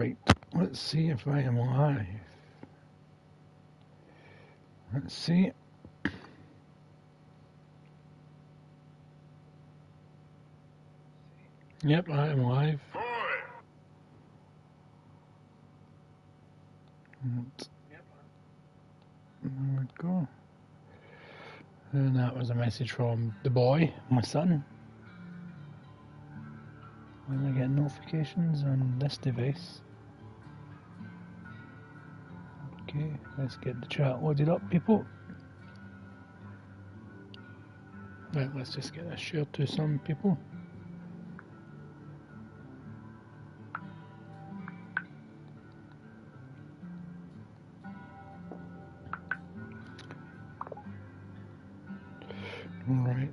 Right, let's see if I am live. Let's see. Yep, I am live. There we go. And that was a message from the boy, my son. When I get notifications on this device. Okay, let's get the chat loaded up, people. Right, let's just get this shared to some people. Right.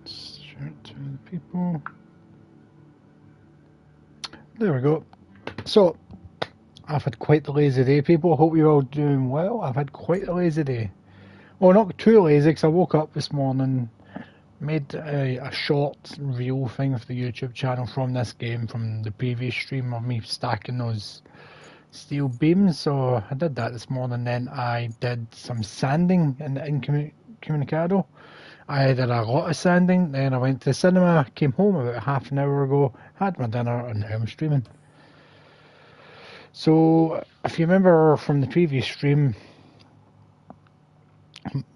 Share it to the people. There we go. So, I've had quite the lazy day, people. Hope you're all doing well. I've had quite a lazy day. Well, not too lazy, because I woke up this morning, made a short reel thing for the YouTube channel from this game, from the previous stream of me stacking those steel beams. So I did that this morning. Then I did some sanding in the Incommunicado. I did a lot of sanding. Then I went to the cinema, came home about half an hour ago, had my dinner, and now I'm streaming. So if you remember from the previous stream,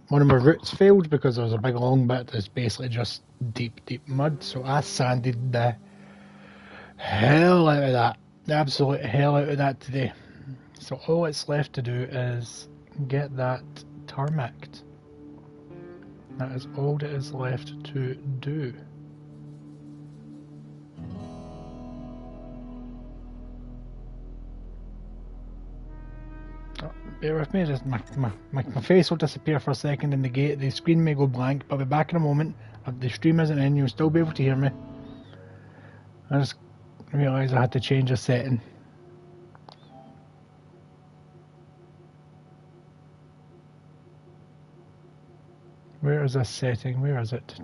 one of my roots failed because there was a big long bit that's basically just deep mud. So I sanded the hell out of that, the absolute hell out of that today. So all it's left to do is get that tarmacked. That is all that is left to do. Oh, bear with me, just my face will disappear for a second and the screen may go blank, but I'll be back in a moment. If the stream isn't in, you'll still be able to hear me. I just realised I had to change a setting. Where is this setting? Where is it?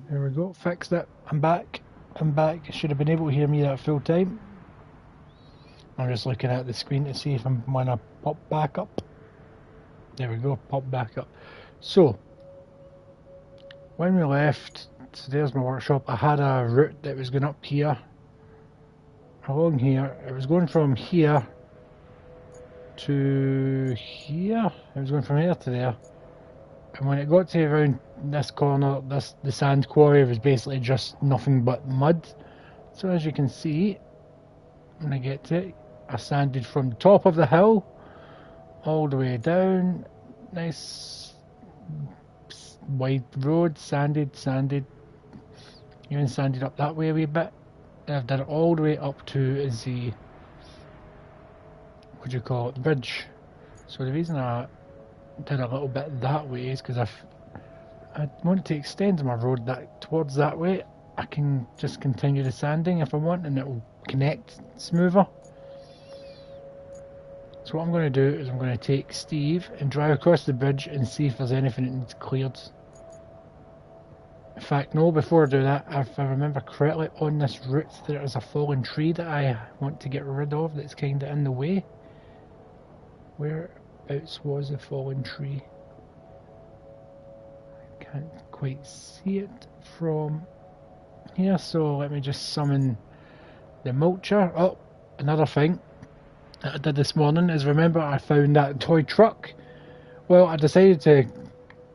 There we go, fixed it. I'm back. You should have been able to hear me at full time. I'm just looking at the screen to see if I'm gonna pop back up. There we go, pop back up. So, when we left, so there's my workshop, I had a route that was going up here, along here. It was going from here to here. It was going from here to there. And when it got to around this corner, the sand quarry was basically just nothing but mud. So as you can see, when I get to it, I sanded from the top of the hill all the way down. Nice wide road, sanded, even sanded up that way a wee bit. And I've done it all the way up to the, what do you call it, the bridge. So the reason I did a little bit that way is because I want to extend my road that towards that way. I can just continue the sanding if I want, and it will connect smoother. So what I'm going to do is I'm going to take Steve and drive across the bridge and see if there's anything that needs cleared. In fact, no, before I do that, if I remember correctly, on this route there is a fallen tree that I want to get rid of that's kind of in the way. Whereabouts was the fallen tree? I can't quite see it from here, so let me just summon the mulcher. Oh, another thing that I did this morning is, remember I found that toy truck? Well, I decided to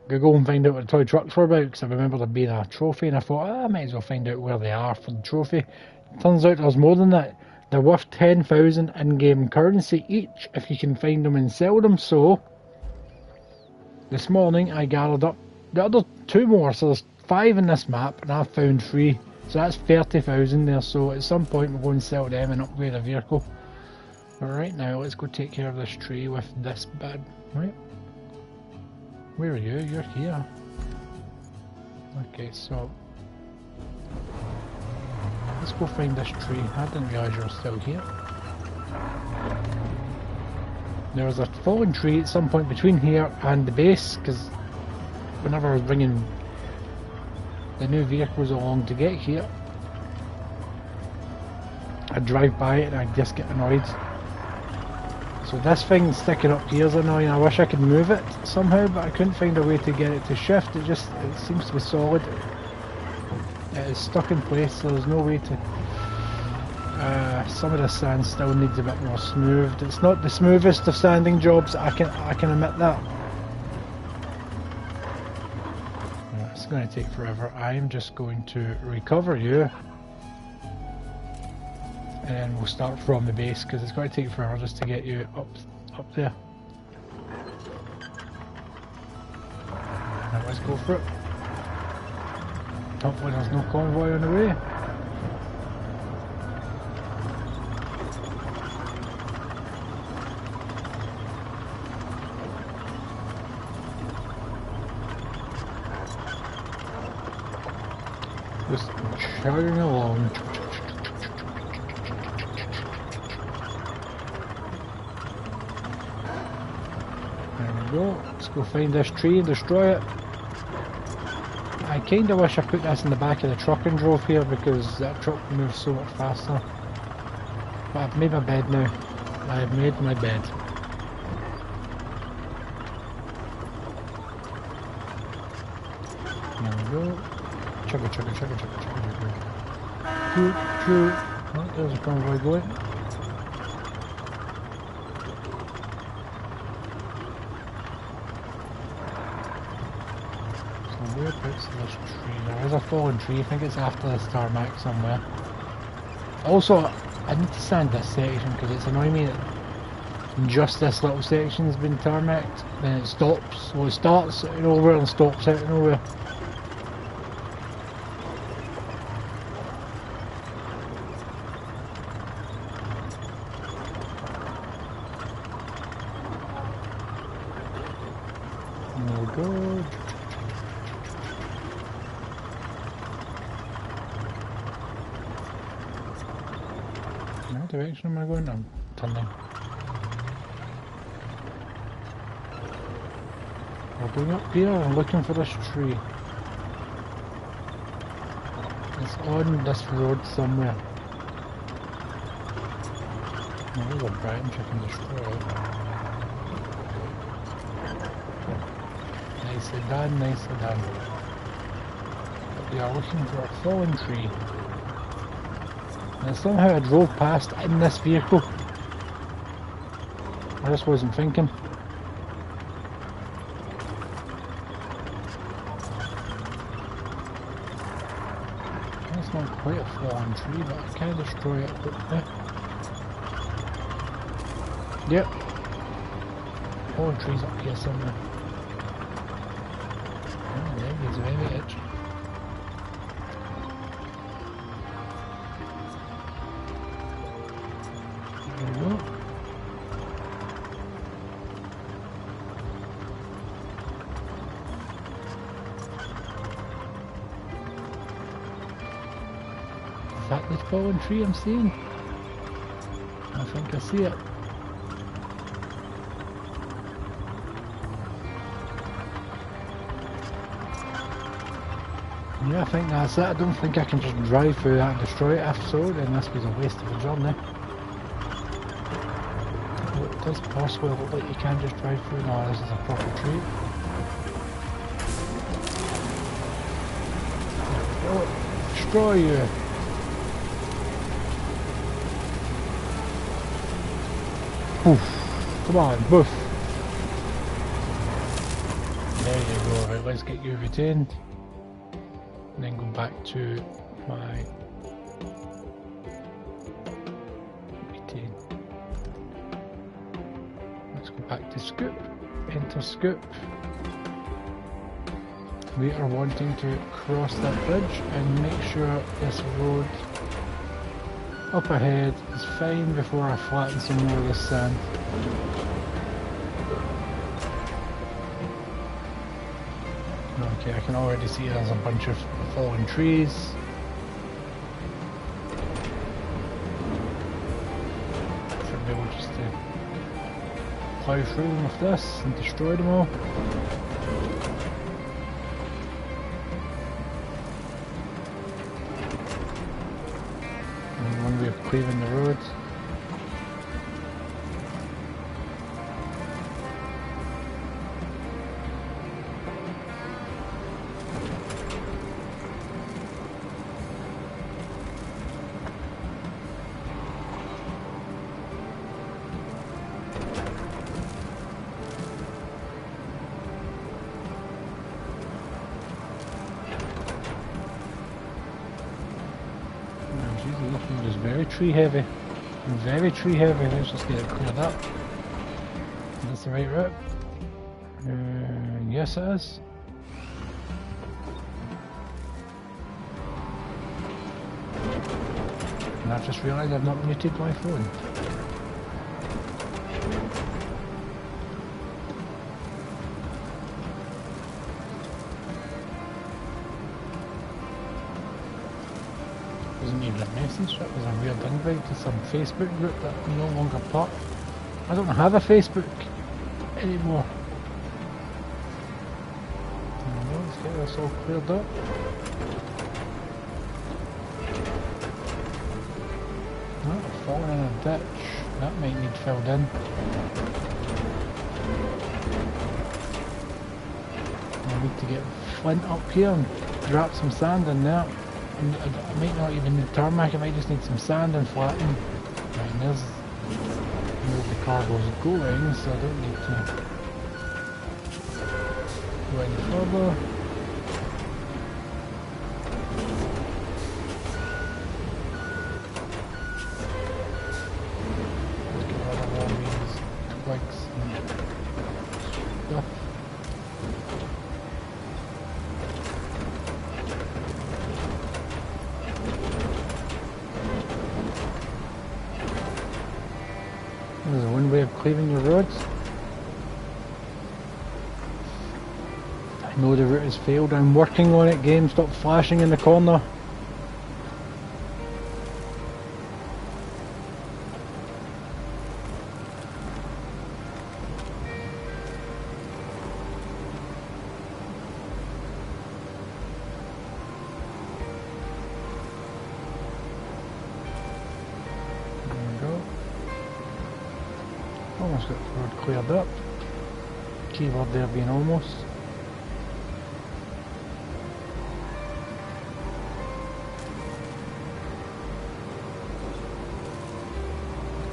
go and find out what the toy trucks were about because I remember there being a trophy, and I thought, I might as well find out where they are for the trophy. Turns out there's more than that. They're worth 10,000 in-game currency each if you can find them and sell them. So this morning I gathered up the other 2 more, so there's 5 in this map and I've found 3, so that's 30,000 there. So at some point we'll go and sell them and upgrade a vehicle. But right now let's go take care of this tree with this bad. Right, where are you? You're here. Okay, so let's go find this tree. I didn't realise you were still here. There was a fallen tree at some point between here and the base, because whenever I was bringing the new vehicles along to get here, I'd drive by it and I'd just get annoyed. So this thing sticking up here is annoying. I wish I could move it somehow, but I couldn't find a way to get it to shift. It seems to be solid. It is stuck in place, so there's no way to... some of the sand still needs a bit more smoothed. It's not the smoothest of sanding jobs, I can admit that. It's going to take forever. I'm just going to recover you, and then we'll start from the base, because it's going to take forever just to get you up there. Now let's go for it. Hopefully there's no convoy on the way. Just chugging along. There we go. Let's go find this tree and destroy it. I kinda wish I put this in the back of the truck and drove here, because that truck moves so much faster. But I've made my bed now. I have made my bed. There we go. Chugga chugga chugga chugga chugga chugga. Choo choo. Oh, there's a convoy going. So whereabouts this tree? There is a fallen tree. I think it's after this tarmac somewhere. Also, I need to sand this section because it's annoying me that just this little section has been tarmacked. Then it stops. Well, it starts out of nowhere and stops out of nowhere. There we go. What direction am I going? I'm turning. We're going up here and looking for this tree. It's on this road somewhere. Oh, there's a branch I can destroy. Nicely done, nicely done. But we are looking for a fallen tree. And somehow I drove past in this vehicle. I just wasn't thinking. It's not quite a fallen tree, but I can destroy it quickly. Yep. Fallen tree's up here somewhere. Oh, there he is, very itchy. There we go. Is that the fallen tree I'm seeing? I think I see it. Yeah, I think that's it. I don't think I can just drive through that and destroy it. If so, then this was a waste of a journey. It does possibly look like you can just drive through. No, this is a proper tree. Oh, destroy you! Oof. Come on, boof! There you go. Right, let's get you retained. And then go back to my retain. Let's go back to scoop, enter scoop. We are wanting to cross that bridge and make sure this road up ahead is fine before I flatten some more of this sand. Okay, I can already see there's a bunch of fallen trees. Should be able just to plough through them with this and destroy them all. And one way of clearing the road. It's very tree heavy. Very tree heavy. Let's just get it cleared up. That's the right route. Yes, it is. And I've just realised I've not muted my phone. Wasn't even a message, that was a weird invite to some Facebook group that I'm no longer part. I don't have a Facebook anymore. Let's get this all cleared up. Oh, falling in a ditch. That might need filled in. I need to get flint up here and drop some sand in there. I might not even need tarmac, I might just need some sand and flatten. Right, and there's where the cargo's going, so I don't need to go any further. Let's get rid of all these twigs and stuff. There's one way of clearing your roads. I know the route has failed, I'm working on it. Game, stop flashing in the corner. Almost got the road cleared up. Keyword there being almost.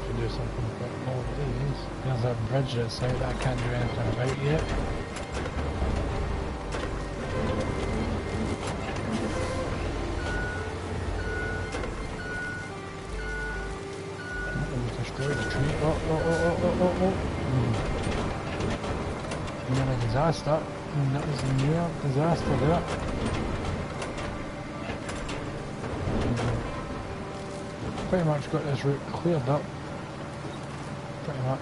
Should do something about all of these. There's that bridge that's out that I can't do anything about yet. Destroy the tree. Oh. Near a disaster. And that was a near disaster there. Pretty much got this route cleared up. Pretty much.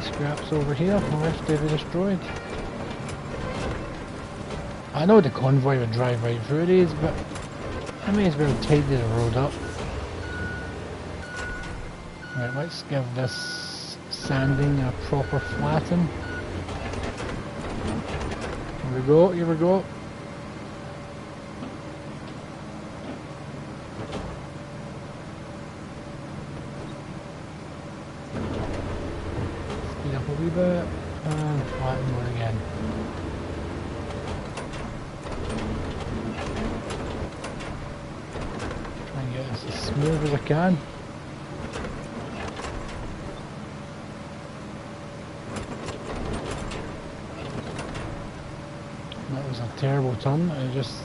Scraps over here, the rest they be destroyed. I know the convoy would drive right through these, but I may as well tidy the road up. Right, let's give this sanding a proper flatten. Here we go, here we go. Up a wee bit and flatten more again. Try and get this as smooth as I can. That was a terrible turn, it just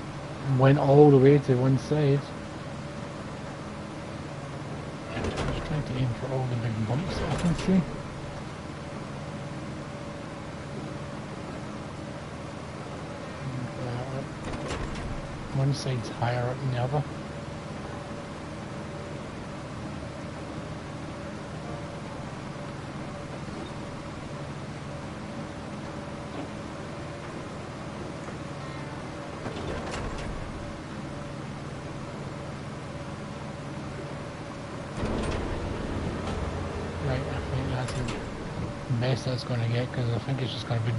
went all the way to one side. Just trying to aim for all the big bumps that I can see. One side's higher up than the other. Right, I think that's the best that's going to get, because I think it's just going to be...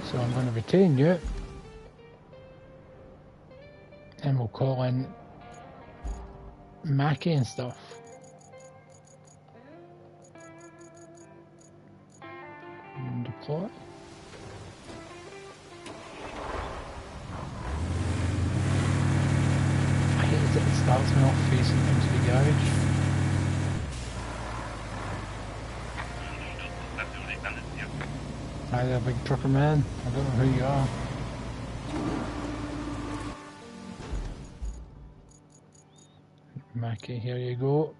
So I'm going to retain you. And we'll call in Mackie and stuff. And deploy. I hate that it starts me off facing into the garage. Hi there, big trucker man. I don't know who you are. Mackie, here you go.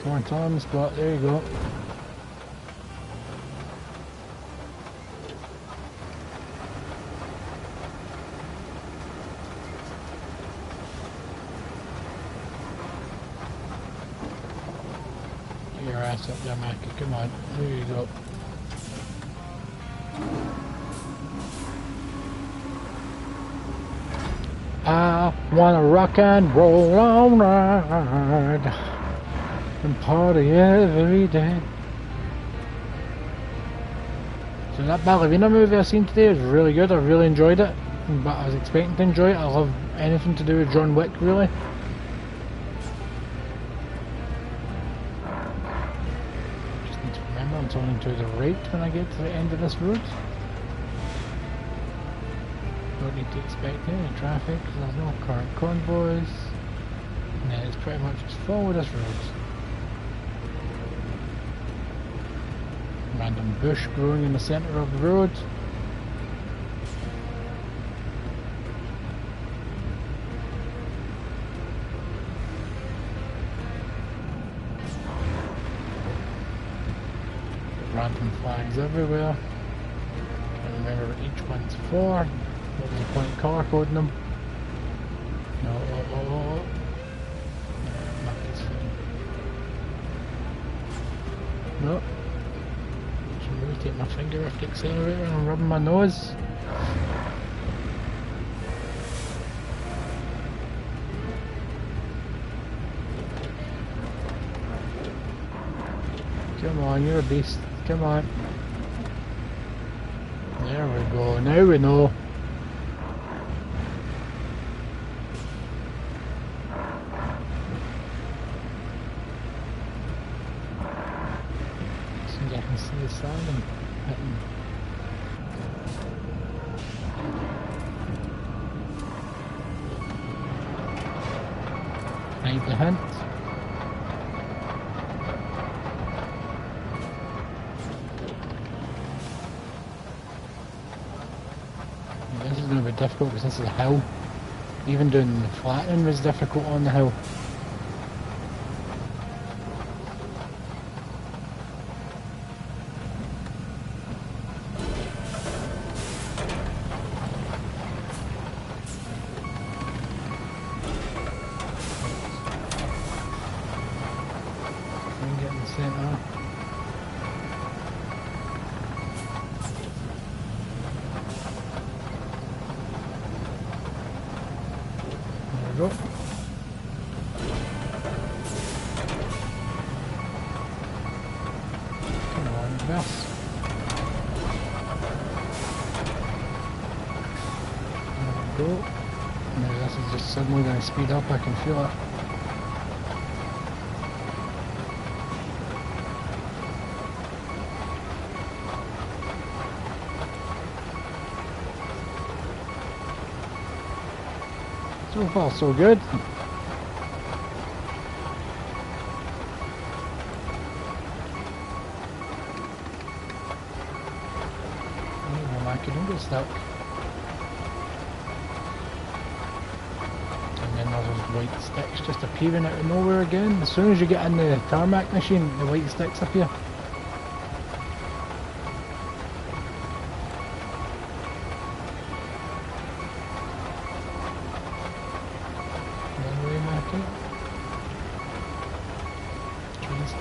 Come on, Tom, spot. There you go. Get your ass up there, Mackie. Come on. There you go. I wanna rock and roll all night and party every day. So that ballerina movie I seen today was really good. I really enjoyed it, but I was expecting to enjoy it. I love anything to do with John Wick, really. Just need to remember I'm turning to the right when I get to the end of this road. Don't need to expect any traffic because there's no current convoys, and then it's pretty much just follow this road. Random bush growing in the centre of the road. Random flags everywhere. Can't remember what each one's for. What was the point of colour coding them? No, Mackie's fine. No. Should really take my finger off the accelerator and I'm rubbing my nose. Come on, you're a beast. Come on. There we go. Now we know. I can see the sun and hitting. Need the hint. Yeah, this is going to be difficult because this is a hill. Even doing the flattening was difficult on the hill. Centre. There we go. Come on, reverse. There we go. Now this is just suddenly going to speed up, I can feel it. So far, so good. Mackie, don't get stuck. And then there's those white sticks just appearing out of nowhere again. As soon as you get in the tarmac machine, the white sticks appear.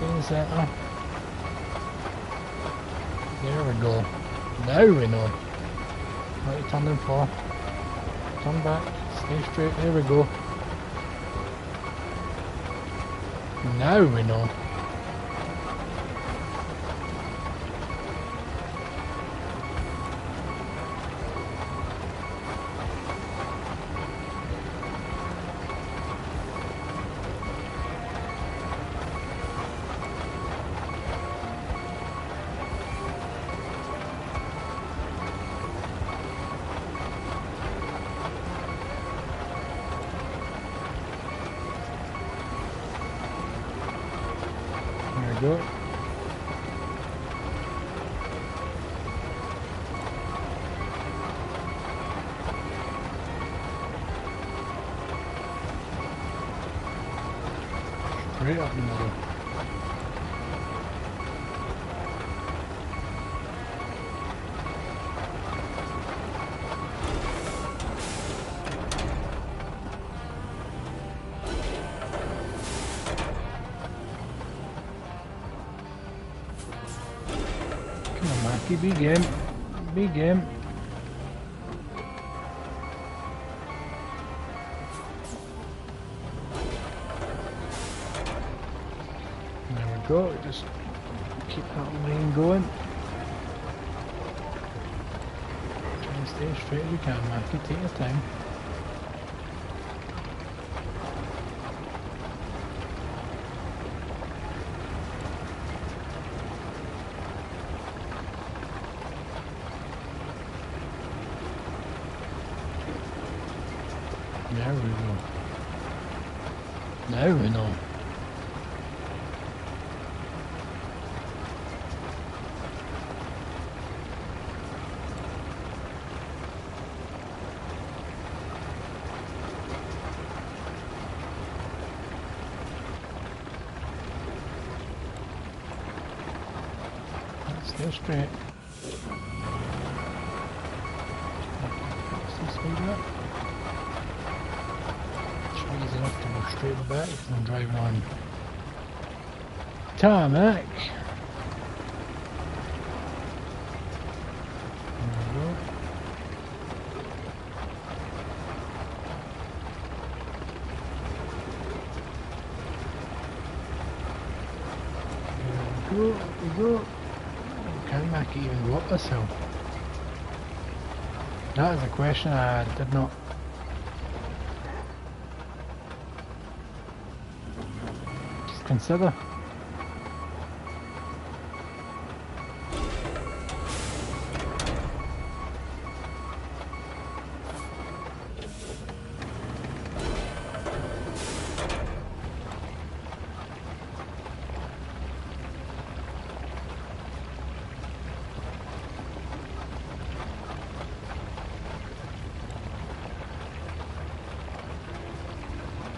in the centre. There we go. Now we know what you're turning for. Turn back, stay straight, there we go. Now we know. There we go. Straight up the middle. Come on, Mackie, big game. Big game. There we go, just keep that lane going. Try and stay as straight as you can, Mackie, take your time. There we go. Now we know. Stay straight. Easy enough to go straight back because I'm driving on tarmac. There we go. There we go. Can Mackie even go up this hill? That is a question I did not consider.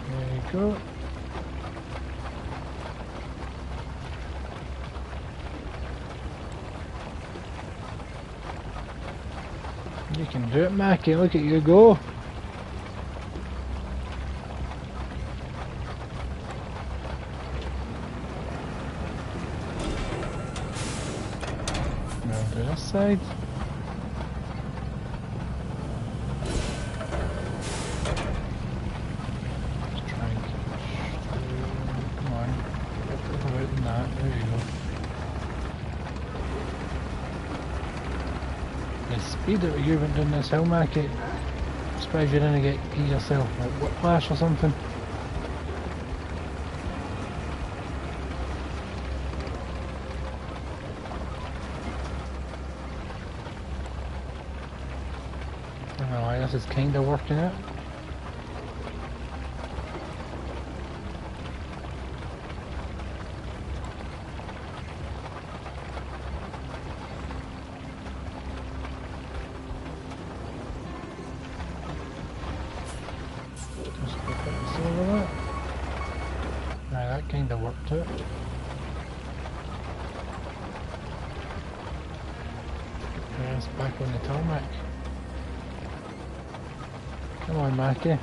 There you go. You can do it, Mackie. Look at you go. Now to this side. Just try and keep it straight. Come on. Get further out than that. There you go. The speed that you went down this hill, Mackie, I'm surprised you didn't get yourself like whiplash or something. I don't know why this is kind of working out. That kind of worked out. Yes, back on the tarmac. Come on, Mackie.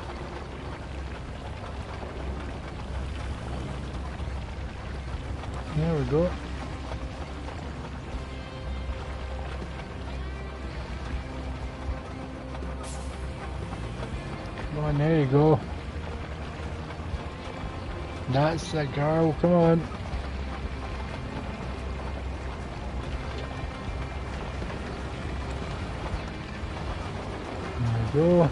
There we go. Come on, there you go. That's the girl, come on. There we go.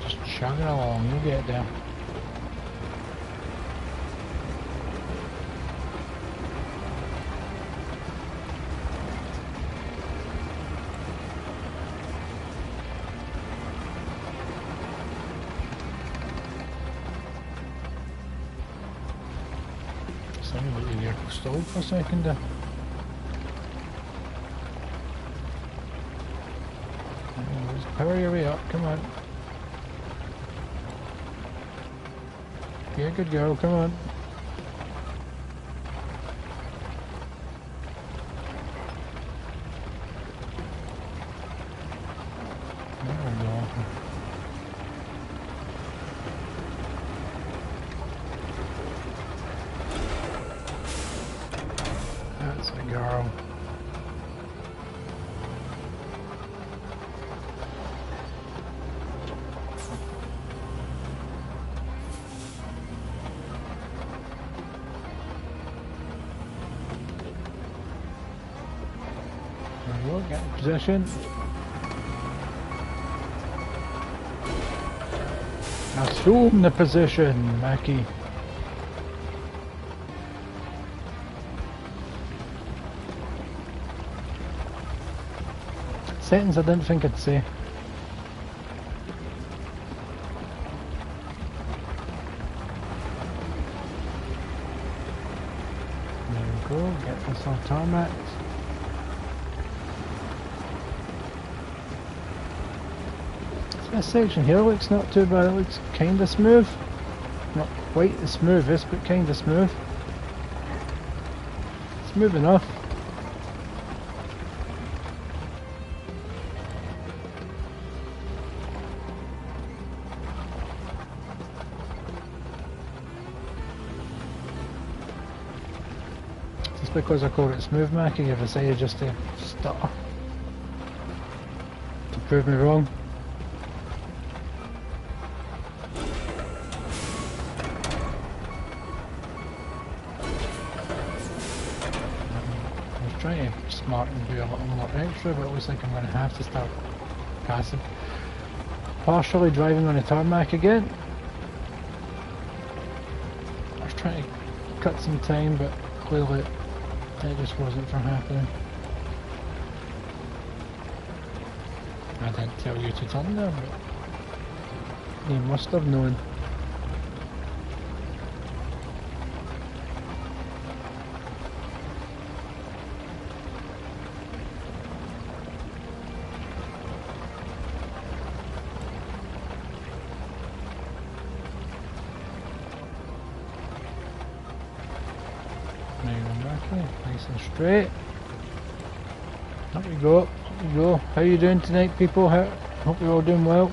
Just chugging along, you'll get there. Sounded like the vehicle stalled for a second there. Just power your way up, come on. Yeah, good girl, come on. There we go. That's a girl. There we go, get in position. Assume the position, Mackie. Settings I didn't think I'd say. There we go, get this on tarmac. This section here looks not too bad, it looks kinda smooth. Not quite the smoothest, but kinda smooth. Smooth enough. Just because I called it smooth, Mackie, I've decided just to stutter. To prove me wrong. Trying to smart and do a little more extra, but it looks like I'm going to have to start passing. Partially driving on the tarmac again. I was trying to cut some time, but clearly it just wasn't from happening. I didn't tell you to turn there, but you must have known. Nice and straight. Up we go, up we go. How you doing tonight, people? Hope you're all doing well.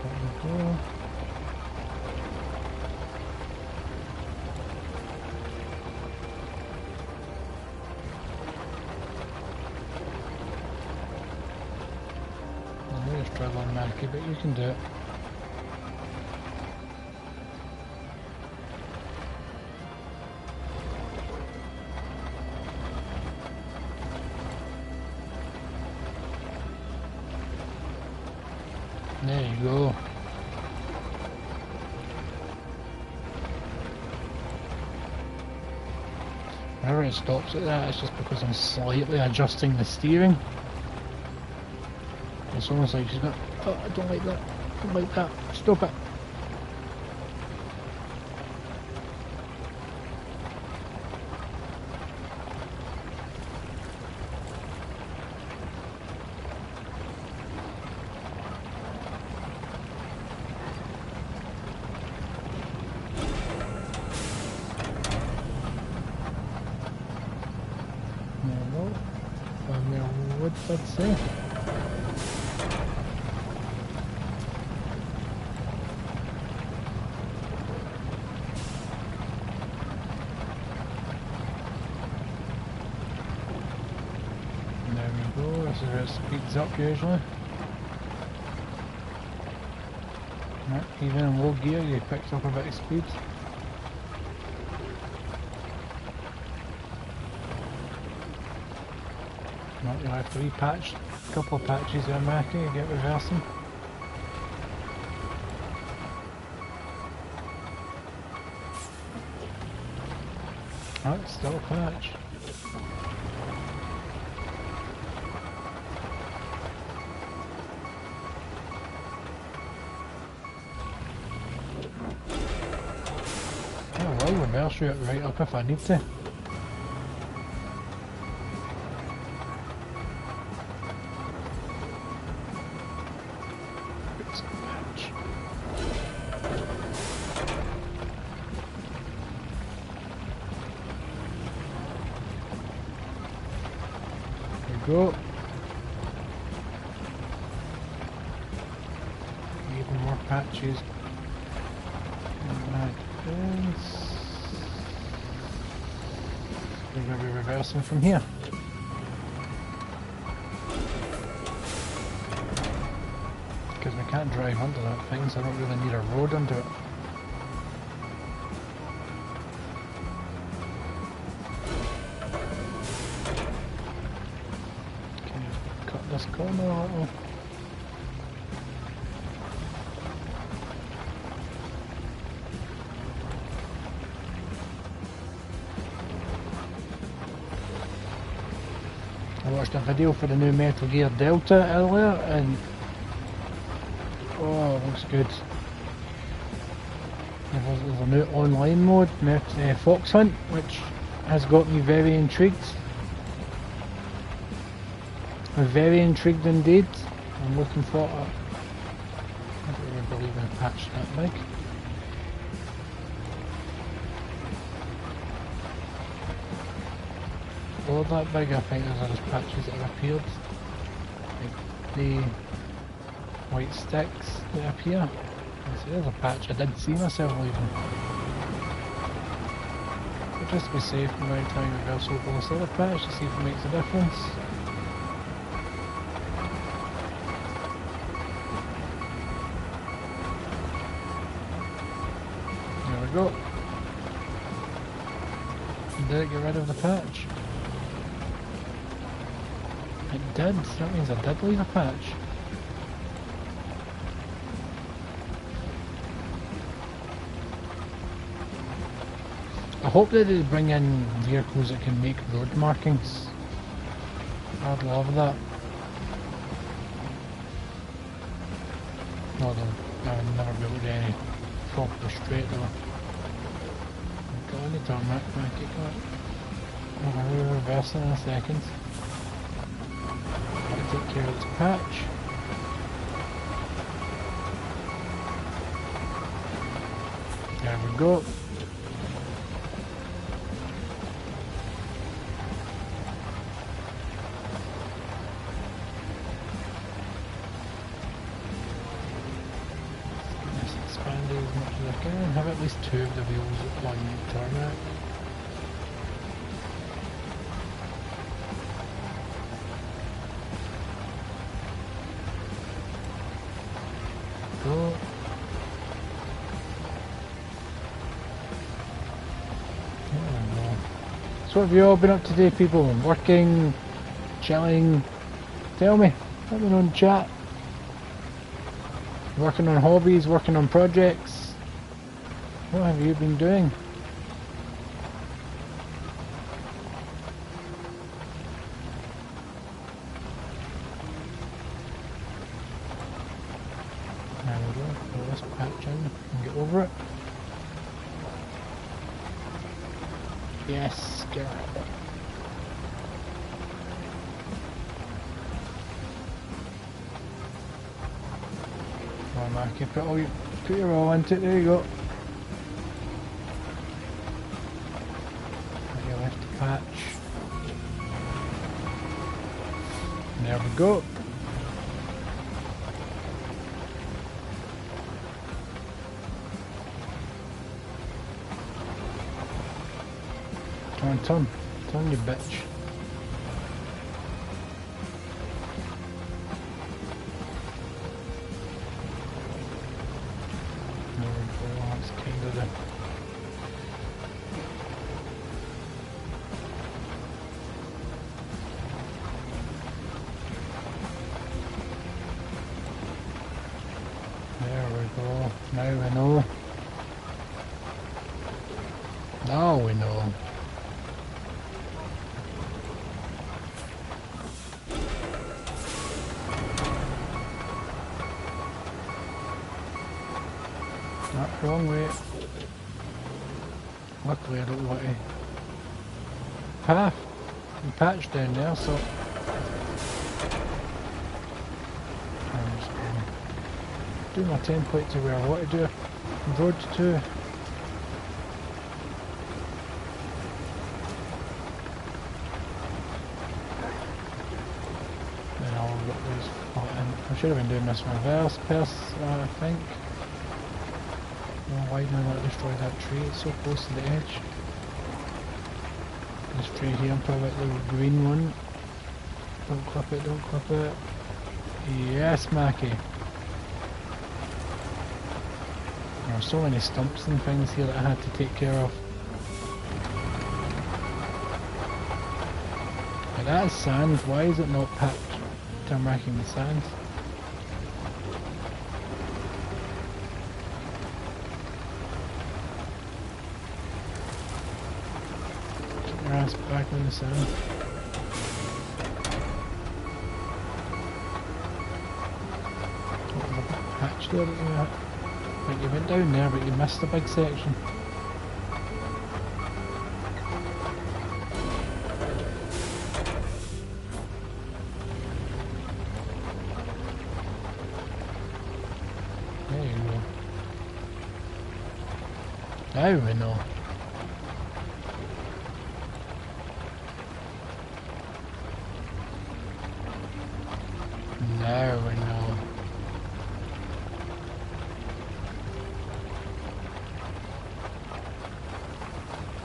Up we go. Struggling, Mackie, but you can do it. There you go. Whenever it stops at that, it's just because I'm slightly adjusting the steering. It's almost like she's got, oh, I don't like that, don't like that, stop it. go. From the woods, I'd say. There we go, this is where it speeds up usually. Right, even in low gear you picked up a bit of speed. Right, you'll have to repatch a couple of patches there, Mackie, you get reversing. Right, still a patch. I'll reverse route right up if I need to. There we go. Even more patches. We're going to be reversing from here. Because we can't drive under that thing, so I don't really need a road under it. Can you cut this corner a little? I watched a video for the new Metal Gear Delta earlier and oh, it looks good. There's a new online mode, Fox Hunt, which has got me very intrigued. I'm very intrigued indeed. I'm looking for it. I don't really believe in a patch that big. Or that big, I think there's other patches that have appeared. Like the white sticks that appear. There's a patch I did see myself leaving. But just to be safe, I'm going to try and reverse over this other patch to see if it makes a difference. There we go. Did it get rid of the patch? It did, that means I did leave a patch. I hope that they bring in vehicles that can make road markings. I'd love that. Although I've never built any proper straight though. Got any tarmac, back it got. I'm going to reverse in a second. Take care of this patch. There we go. Let's expand it as much as I can. Have at least two of the wheels on tarmac. Go. So what have you all been up to today, people? Working, chilling? Tell me. Let me know in the chat. Working on hobbies, working on projects. What have you been doing? There we go. Put this patch in and get over it. Yes, get it. Come on, Marky, put your all into it. There you go. Your left patch. There we go. Come on, turn. Turn, you bitch. There we go, that's kind of the... There we go, now we know. Now we know. Wrong way. Luckily I don't want to path and patch down there, so I'm just going to do my template to where I want to do a road to. Then I'll look these flat in. I should have been doing this reverse I think. Why did I not destroy that tree? It's so close to the edge. This tree here, probably the green one. Don't clip it, don't clip it. Yes, Mackie. There are so many stumps and things here that I had to take care of. But that is sand. Why is it not patched? Tarmacking the sand. Back on the sand. Hatch there, like you went down there but you missed a big section. There you go. Now we know. There we know.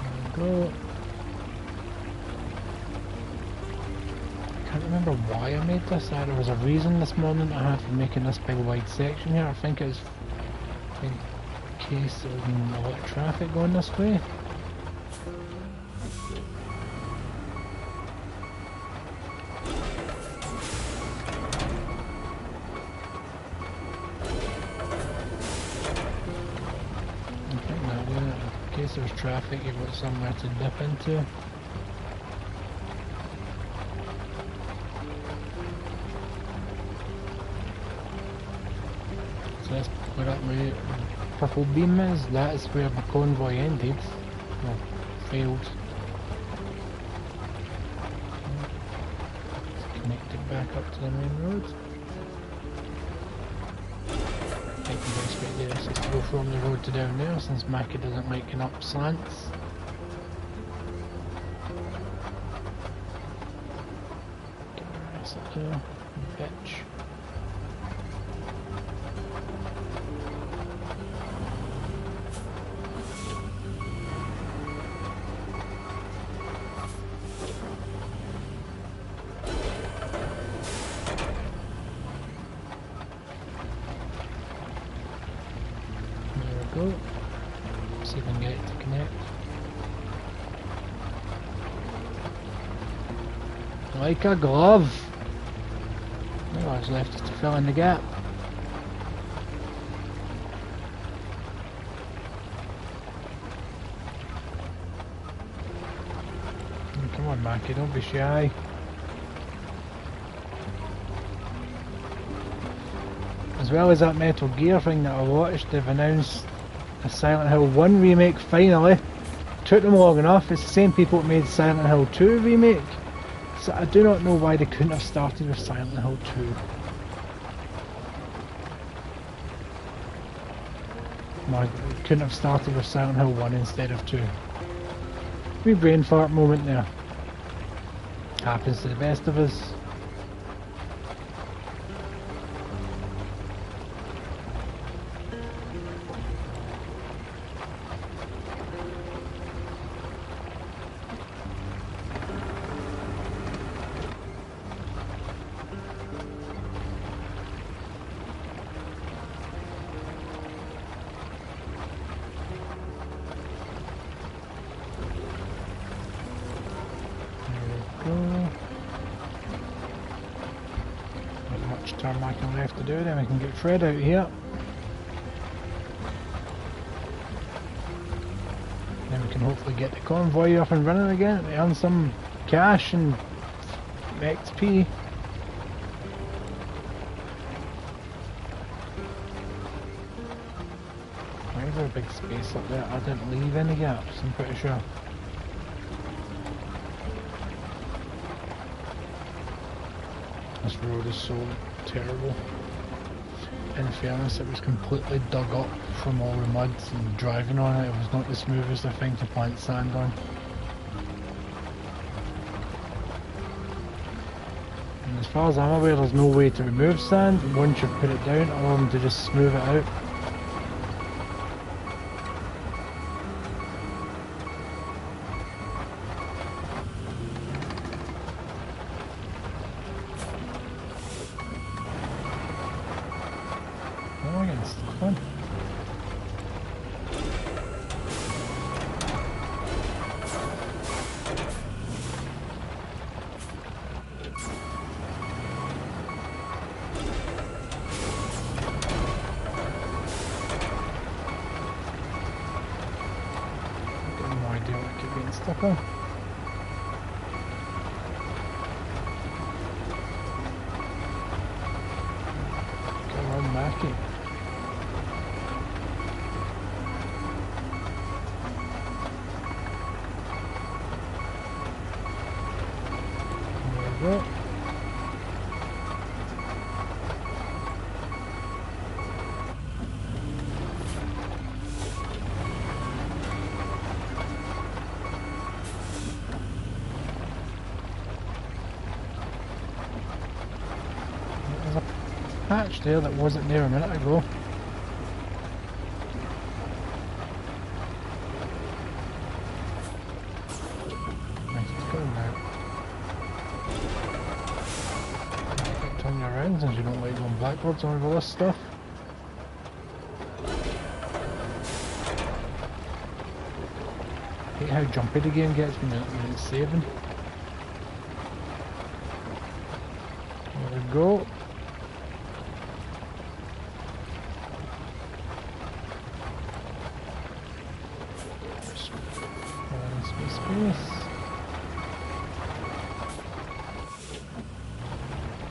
There we go. I can't remember why I made this. There was a reason this morning I had for making this big wide section here. I think it was in case there was a lot of traffic going this way. In case there's traffic, you've got somewhere to dip into. So that's where that my purple beam is. That is where the convoy ended. Well, failed. Let's connect it back up to the main road. I think the best way to do this is to go from the road to down there, since Mackie doesn't like going up slants. Get the rest up there, bitch. Go. See if I can get it to connect. Like a glove. All that's left is to fill in the gap. Come on, Mackie, don't be shy. As well as that Metal Gear thing that I watched, they've announced a Silent Hill 1 remake finally. Took them long enough. It's the same people that made Silent Hill 2 remake. So I do not know why they couldn't have started with Silent Hill 2. Why they couldn't have started with Silent Hill 1 instead of 2. Wee brain fart moment there. Happens to the best of us. much tarmacking left to do, then we can get Fred out here. Then we can hopefully get the convoy up and running again to earn some cash and XP. Why is there a big space up there? I didn't leave any gaps, I'm pretty sure. This road is so terrible. In fairness, it was completely dug up from all the mud, and driving on it was not the smoothest of things to plant sand on. And as far as I'm aware, there's no way to remove sand once you put it down, other than to just smooth it out. Oh, I'm getting stuck on. Stuck on. Come on, Mackie. There we go. Patch there that wasn't there a minute ago. Nice, it's going now. Turn you around since you don't like going backwards on all this stuff. I hate how jumpy the game gets when it's saving. There we go. Space.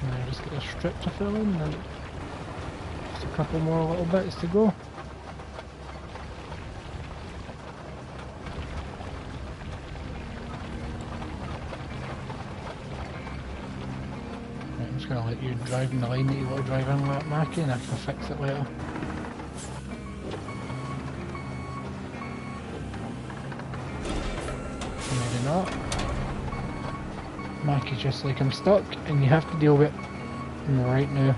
Now just get a strip to fill in, and then just a couple more little bits to go. Right, I'm just going to let you drive in the line that you want to drive in, like Mackie, and I can fix it later. Maybe not. Mackie's just like I'm stuck, and you have to deal with it right now.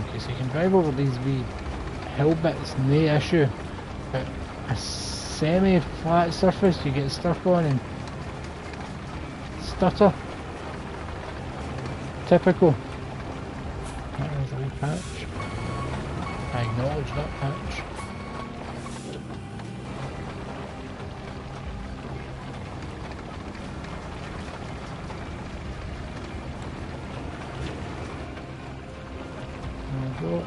Okay, so you can drive over these wee hill bits, no issue, but a semi-flat surface you get stuck on and stutter. Typical. That was a wee patch. I acknowledge that patch. There we go.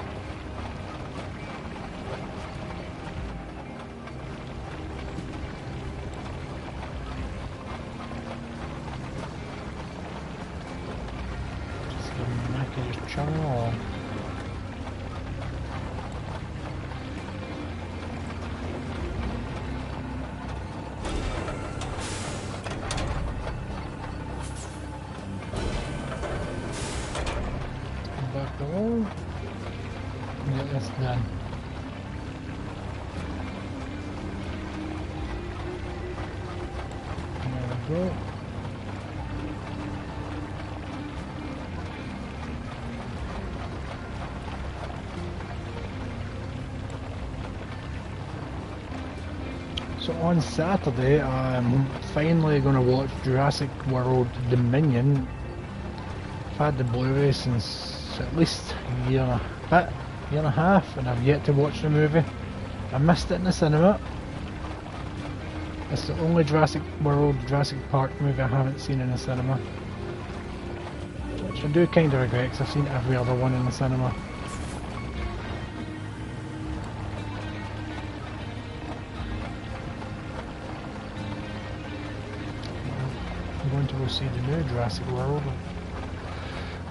Just churn along. Back along. And get this done. There we go. So on Saturday, I'm finally going to watch Jurassic World Dominion. I've had the Blu-ray since at least a year and a bit. year and a half, and I've yet to watch the movie. I missed it in the cinema. It's the only Jurassic World, Jurassic Park movie I haven't seen in the cinema. Which I do kind of regret, because I've seen every other one in the cinema. I'm going to go see the new Jurassic World.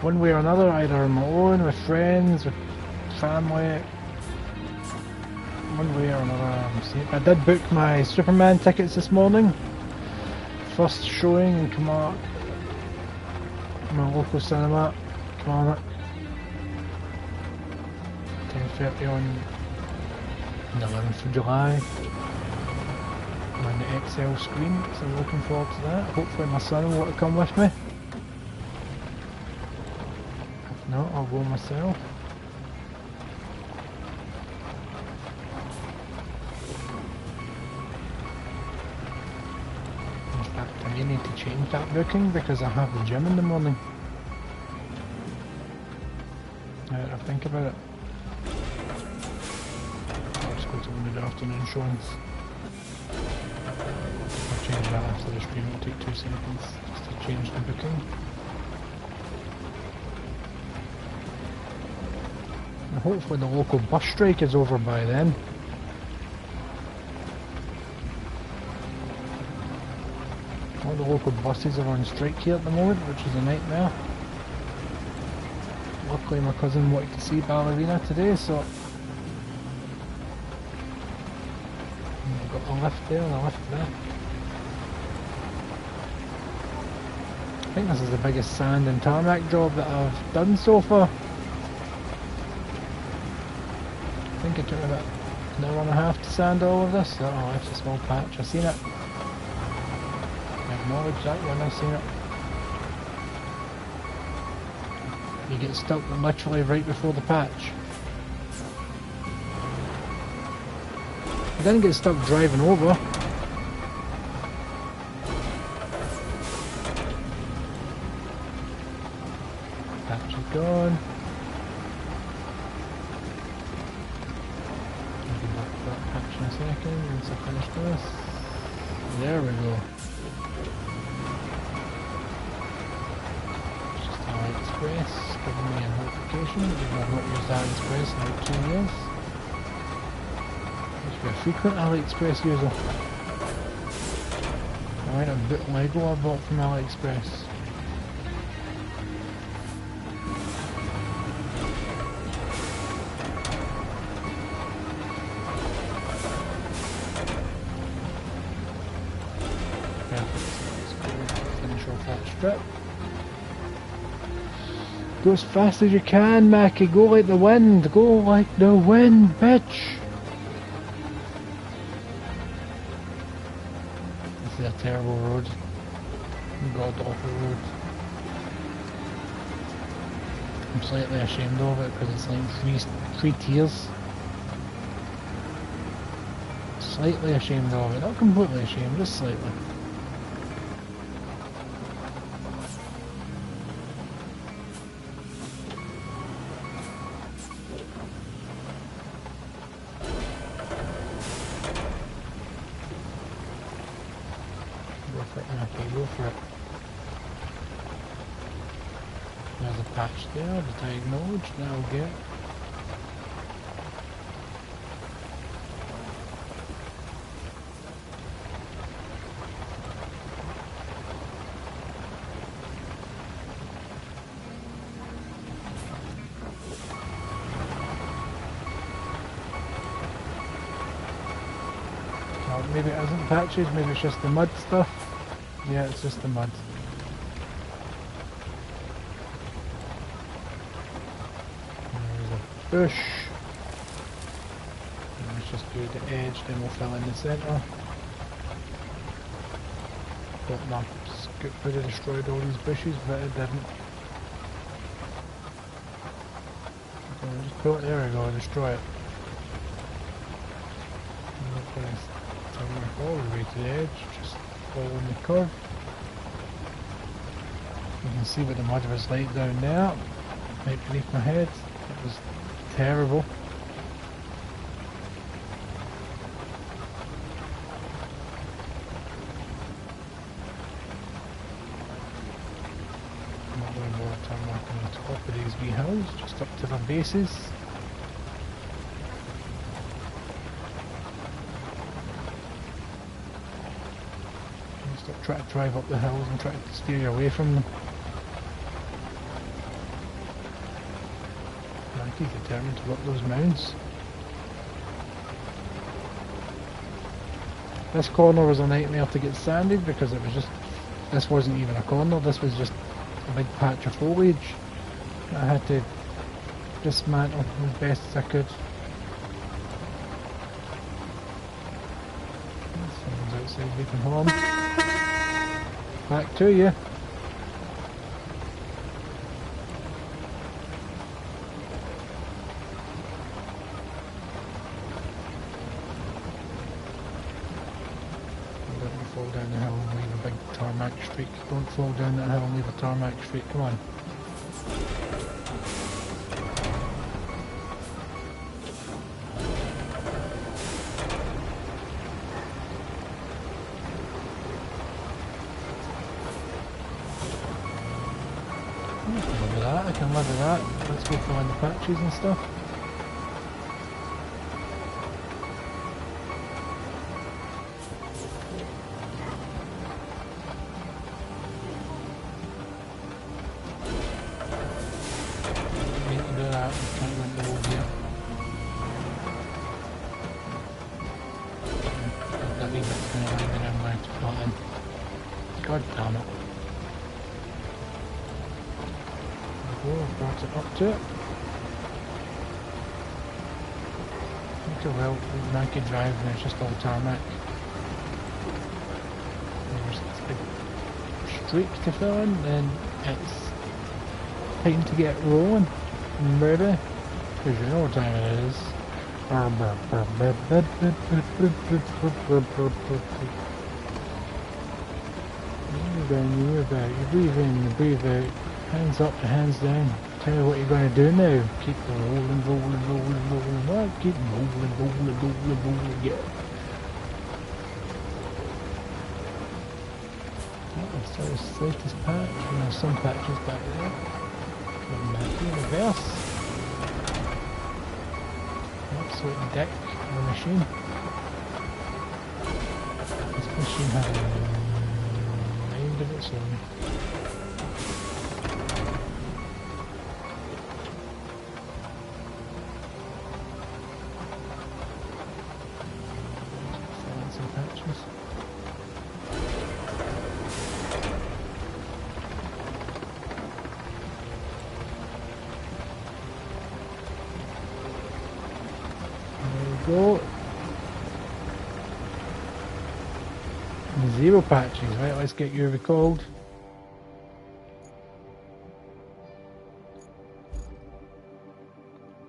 One way or another, either on my own, with friends, with family. One way or another, I'm seeing. I did book my Superman tickets this morning. First showing in Kilmarnock, my local cinema, Kilmarnock. 10:30 on the 11th of July. On the XL screen, so I'm looking forward to that. Hopefully my son will want to come with me. If not, I'll go myself. I need to change that booking because I have the gym in the morning. Now that I think about it. I'll just go to the mid-afternoon showings. I'll change that after the stream, it'll take 2 seconds just to change the booking. And hopefully the local bus strike is over by then. All the local buses are on strike here at the moment, which is a nightmare. Luckily my cousin wanted to see Ballerina today, so I've got a lift there and a lift there. I think this is the biggest sand and tarmac job that I've done so far. I think it took about an hour and a half to sand all of this. Oh, it's a small patch, I've seen it. Acknowledge that when I seen it. You get stuck literally right before the patch. I didn't get stuck driving over. Patch is gone. I'll get back to that patch in a second once I finish this. There we go. Express, giving me a notification, even though I've not used AliExpress in about 2 years. I used to be a frequent AliExpress user. I went a bit Lego I bought from AliExpress. Perfect, let's go finish off that strip. Go as fast as you can, Mackie. Go like the wind. Go like the wind, bitch. This is a terrible road. God awful road. I'm slightly ashamed of it because it's like three tiers. Slightly ashamed of it. Not completely ashamed, just slightly. There's a patch there that I acknowledged, that I'll get. Maybe it isn't patches, maybe it's just the mud stuff. Yeah, it's just the mud. There's a bush. And let's just do the edge, then we'll fill in the centre. Thought my scoop would have destroyed all these bushes, but it didn't. So I'll just pull it, there we go, destroy it. All the way to the edge, just following the curve. You can see what the mud was like down there, right beneath my head. It was terrible. More tarmac on the top of these wee hills, just up to their bases. Stop trying to drive up the hills and try to steer away from them. He's determined to work those mounds. This corner was a nightmare to get sanded because it was just, this wasn't even a corner, this was just a big patch of foliage. I had to dismantle as best as I could. Someone's outside beeping home. Back to you. Fall down the hill and leave a big tarmac streak. Don't fall down that hill and leave a tarmac streak. Come on. I can live with that. I can live with that. Let's go find the patches and stuff. God damn it. There we go, brought it up to it. Look how well I could drive and it's just all tarmac. There's this big streak to fill in, then it's time to get rolling, baby. Because you know what time it is. You about, you breathe in, you breathe out, hands up, your hands down. Tell me what you're going to do now. Keep rolling, rolling, rolling, rolling. What? Keep rolling, rolling, rolling, rolling. Yeah. Oh, so the slightest patch. And there's some patches back there. Come back here, reverse. Absolute dick of a machine. This machine has of its own. Fancy patches. There we go. 0 patches, right, let's get you recalled.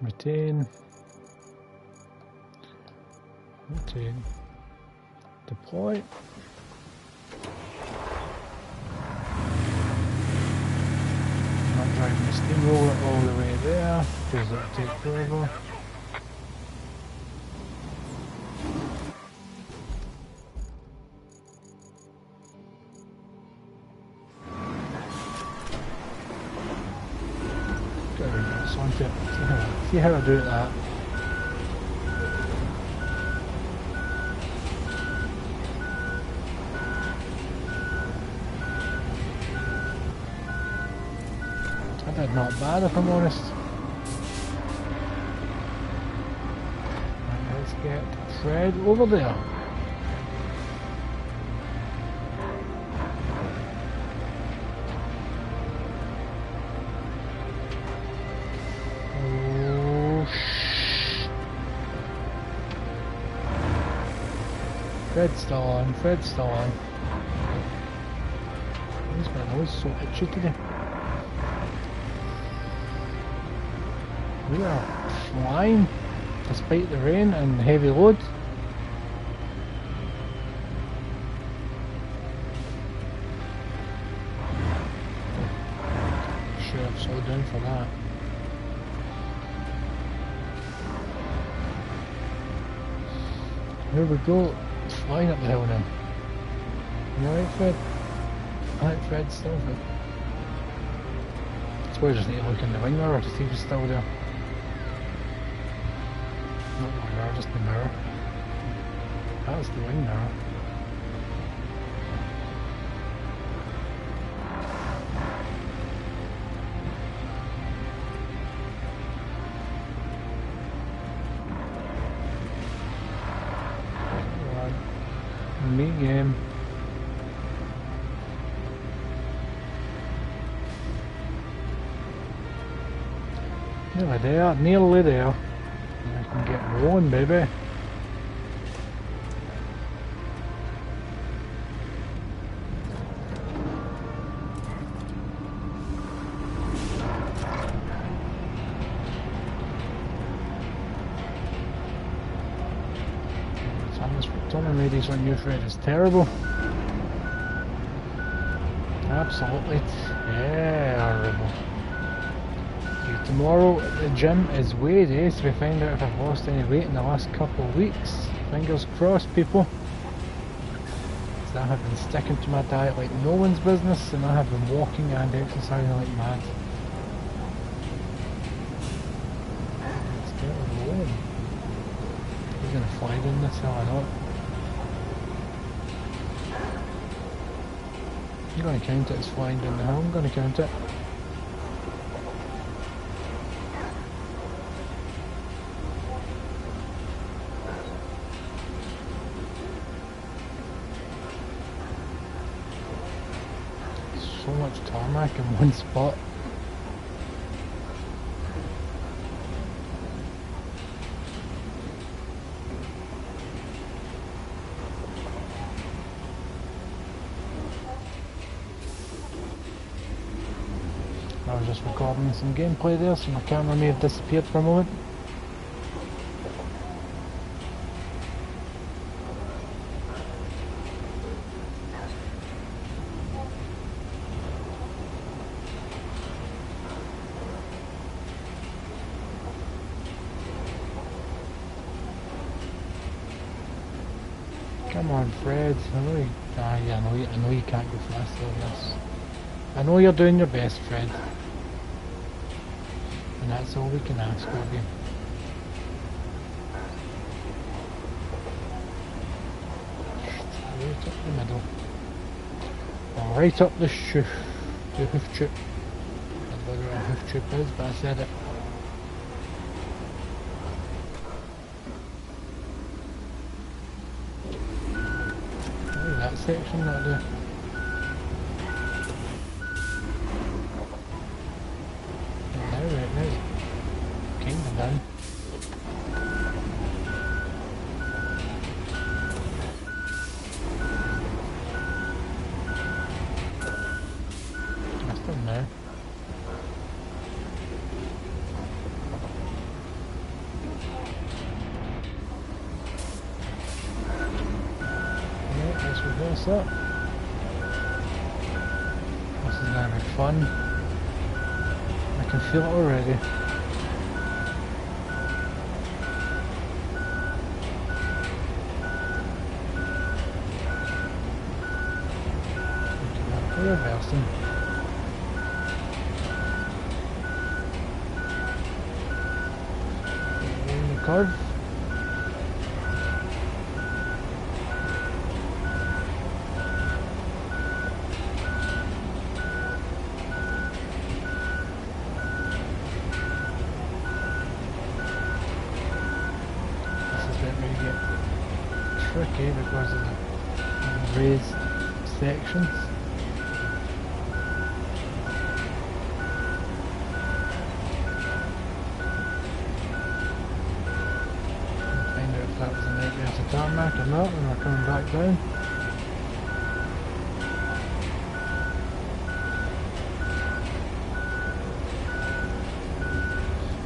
Retain. Retain. Deploy. Not driving the steamroller all the way there, because that'll take forever. See how I do that. I did not bad if I'm honest. Right, let's get Fred over there. Fred's still on, Fred's still on. Where's my nose so itchy today? We are flying despite the rain and heavy load. Sure, I've slowed down for that. Here we go. It's flying up the hill now. You alright, Fred? Alright, Fred, still Fred. I suppose I just need to look in the wing mirror to see if it's still there. Not the mirror, just the mirror. That's the wing mirror. Meat game. Nearly there, nearly there. I can get rolling, baby. Turning radius on you, Fred, is terrible. Absolutely terrible. Okay, tomorrow at the gym is weigh day, so we find out if I've lost any weight in the last couple of weeks. Fingers crossed, people. So I have been sticking to my diet like no one's business, and I have been walking and exercising like mad. Let's get it rolling. He's gonna fly down this hill or not. I'm going to count it as flying down the hill, I'm going to count it. So much tarmac in one spot. I was just recording some gameplay there, so my camera may have disappeared for a moment. Come on, Fred. I know you can't go faster than this. I know you're doing your best, Fred. And that's all we can ask of you. Right up the middle. Right up the hoof chip. I don't know what a hoof chip is, but I said it. Look at that section right there. Right now, kinda done. That's done now. Right, let's reverse that. This is gonna be fun. I can feel it already. Okay, reversing. In the curve. Tricky because of the raised sections. Find out if that was a nightmare to tarmac or not when we're coming back down.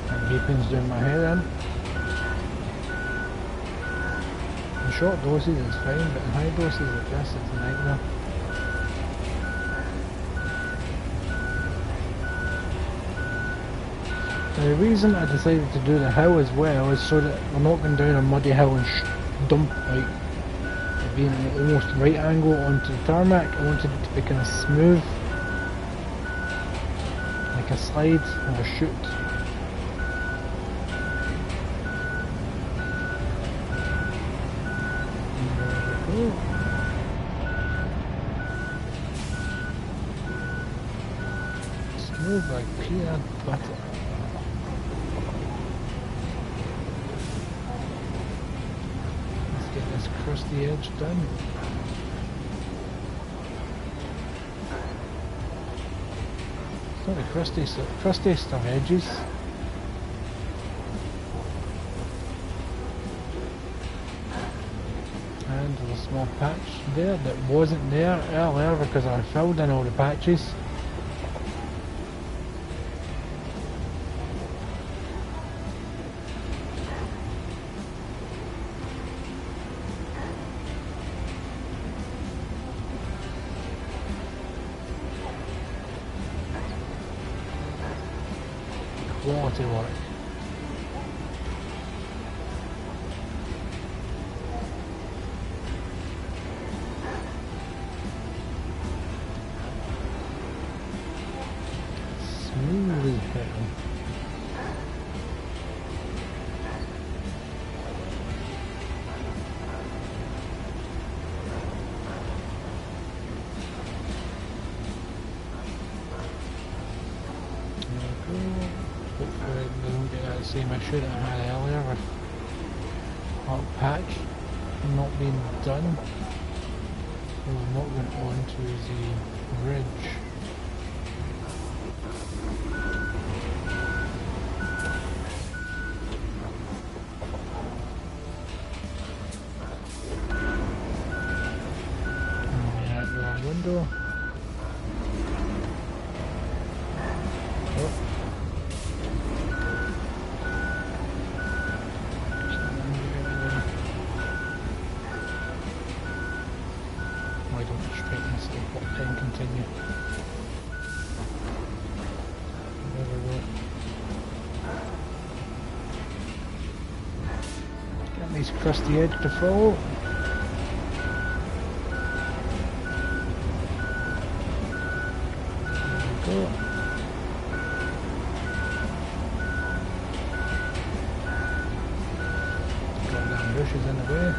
And beeping's doing my head in. Short doses is fine, but in high doses like this it's a nightmare. Now the reason I decided to do the hill as well is so that we're not going down a muddy hill and dump, like, being an almost right angle onto the tarmac. I wanted it to be kind of smooth, like a slide or a chute. Smooth like peanut butter. Let's get this crusty edge done. It's not the crustiest of edges. And there's a small patch there that wasn't there earlier because I filled in all the patches. Quality work. Smoothly hitting. Hopefully we don't get that same issue that I had earlier with that patch not being done. We're not going on to the ridge. Out the window. Oh. Why don't you straighten this up and continue? There we go. Get this crusty edge to follow. There we go. Got down bushes in the way.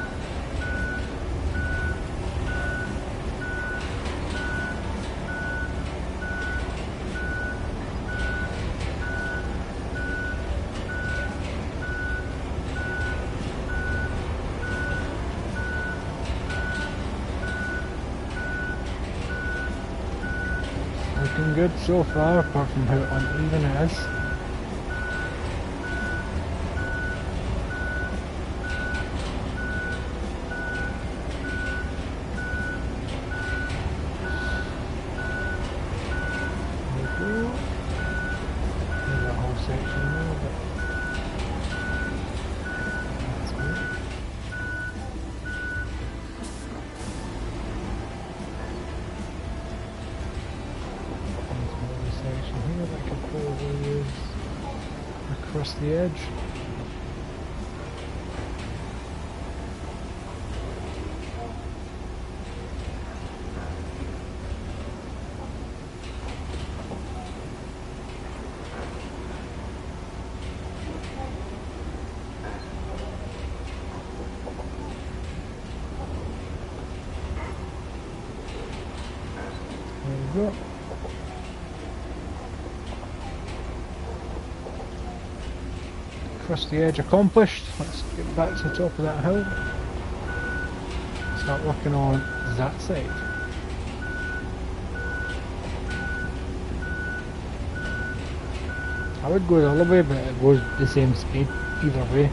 Looking good so far, apart from how uneven it is. There we go. There's that whole section there, but that's good. Section here that I could probably use across the edge. There we go. Across the edge accomplished. Let's get back to the top of that hill. Start working on that side. I would go the other way, but it goes the same speed either way.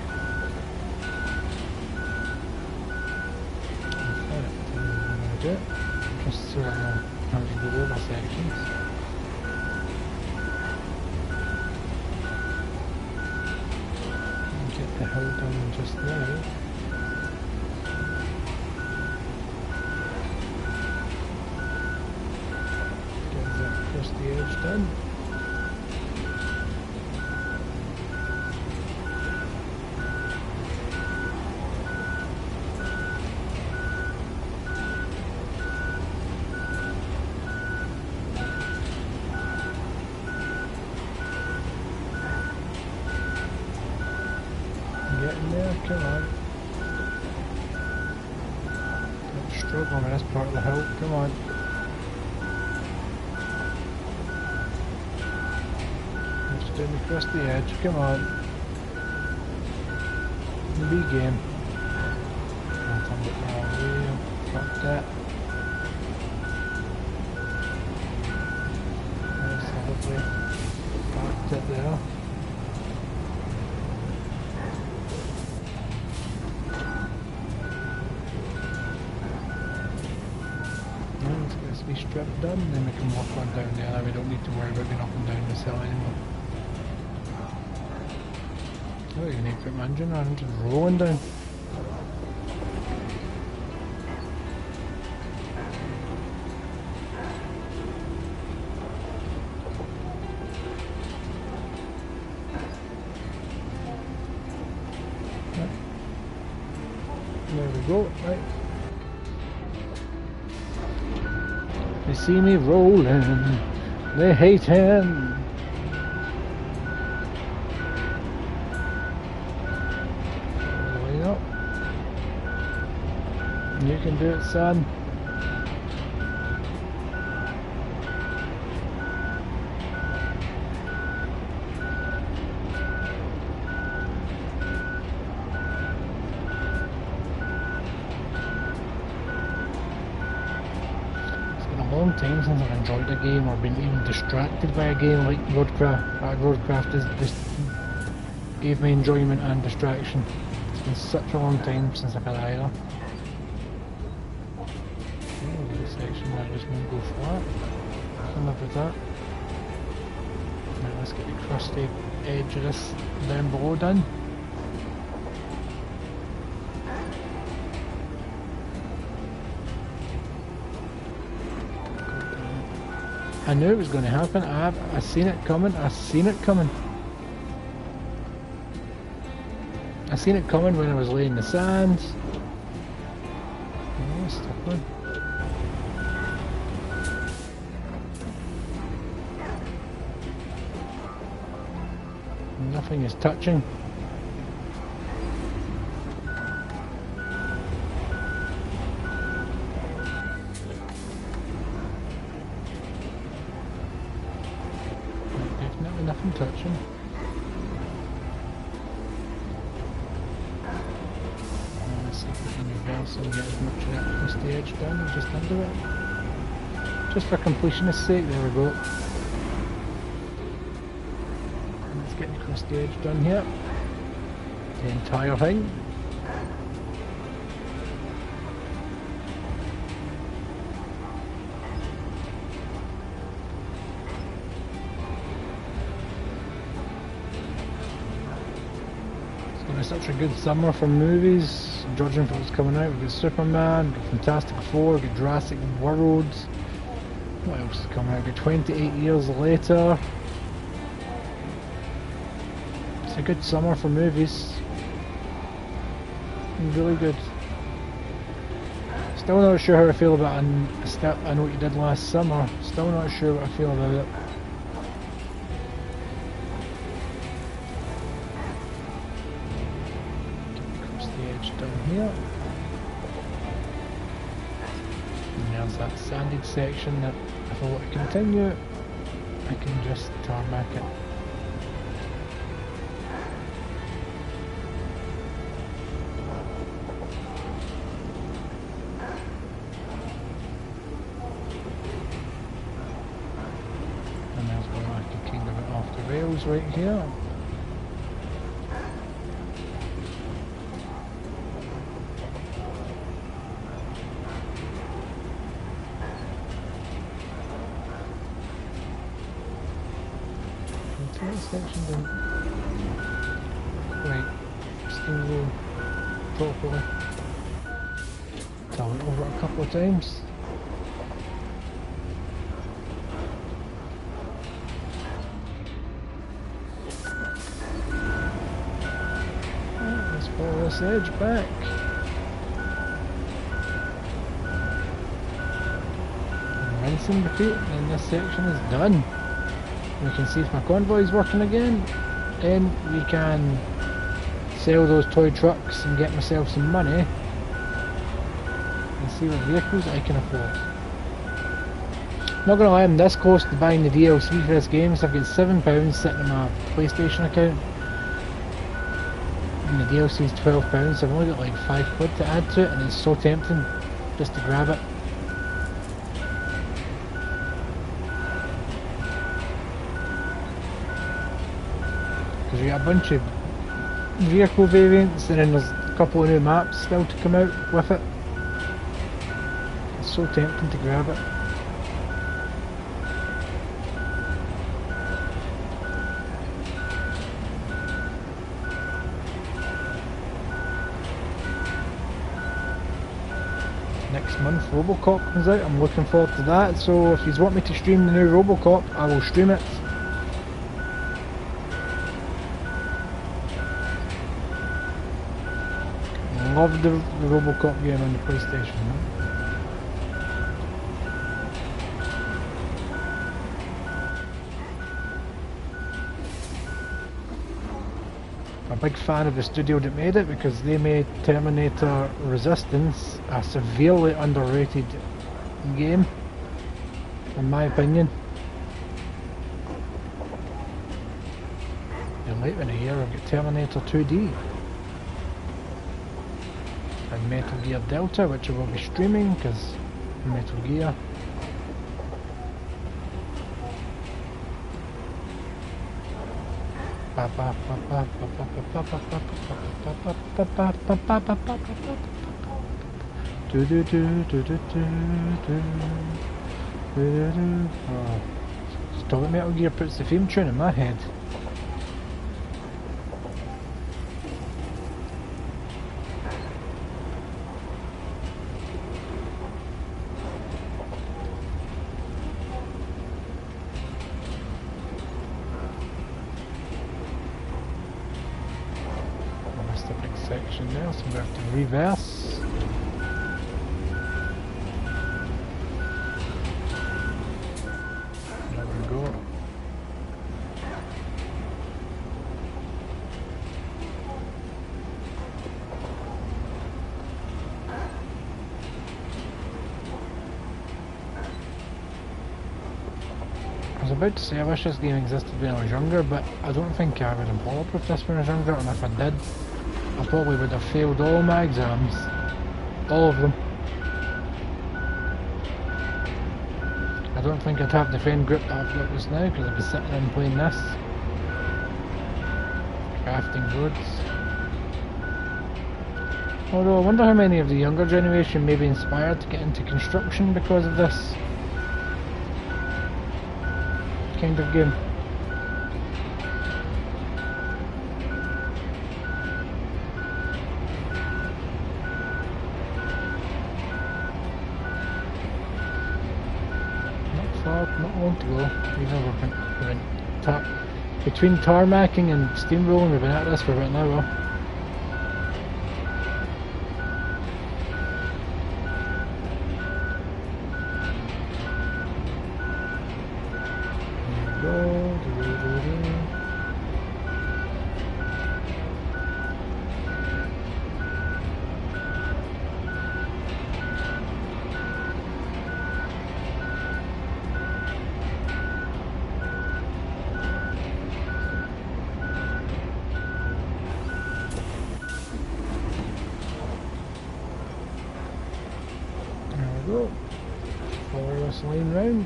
Just so I know how to go over sections. Get the hill done just now. Get that across the edge done. Get in there, come on. Don't struggle with this part of the hill, come on. Just down across the edge, come on. Be game. I turned it the wrong way, fucked that. There's the lovely parked it there. Be stripped done, then we can walk on down there. Now we don't need to worry about going up and down this hill anymore. Oh, you need to put my engine on, I'm just rolling down. There we go, right. They see me rolling, they hate him. Rolling up. You can do it, son. Long time since I've enjoyed a game or been even distracted by a game like Roadcraft. Roadcraft just gave me enjoyment and distraction. It's been such a long time since I've had either. Oh, this section might just won't go flat. Enough with that. Right, let's get the crusty edge of this down below done. I knew it was going to happen. I seen it coming. I seen it coming. I seen it coming when I was laying the sand. Oh, stuck one. Nothing is touching. Nothing touching. Let's see if we can reverse and get as much of that twisty edge done and just under it. Just for completionist sake, there we go. And let's get the crusty edge done here. The entire thing. Such a good summer for movies, judging from what's coming out. We've got Superman, we've got Fantastic Four, we've got Jurassic World. What else is coming out? We've got 28 Years Later. It's a good summer for movies. Really good. Still not sure how I feel about I Know What You Did Last Summer. Still not sure what I feel about it. Down here, and there's that sanded section that if I want to continue I can just tarmac it. And there's where I can kind of get off the rails right here. Section didn't quite steamroll properly. So I went over it a couple of times. Right, let's follow this edge back. And rinse and repeat, and this section is done. We can see if my convoy is working again, then we can sell those toy trucks and get myself some money and see what vehicles I can afford. Not gonna lie, I'm this close to buying the DLC for this game, so I've got £7 sitting in my PlayStation account. And the DLC is £12, so I've only got like £5 to add to it, and it's so tempting just to grab it. Because we got a bunch of vehicle variants, and then there's a couple of new maps still to come out with it. It's so tempting to grab it. Next month Robocop comes out, I'm looking forward to that, so if you want me to stream the new Robocop, I will stream it. Love the Robocop game on the PlayStation. I'm a big fan of the studio that made it because they made Terminator Resistance a severely underrated game, in my opinion. And later in the year I've got Terminator 2D. And Metal Gear Delta, which I will be streaming because Metal Gear. Stop it, Metal Gear puts the theme tune in my head. Section there, so we have to reverse. There we go. I was about to say I wish this game existed when I was younger, but I don't think I would have bulletproof this when I was younger, and if I did, I probably would have failed all my exams. All of them. I don't think I'd have the friend group that I've got just now because I'd be sitting and playing this. Crafting roads. Although I wonder how many of the younger generation may be inspired to get into construction because of this kind of game. Not long to go. We're in between tarmacking and steamrolling, we've been at this for about an hour. There we go. Follow this line round.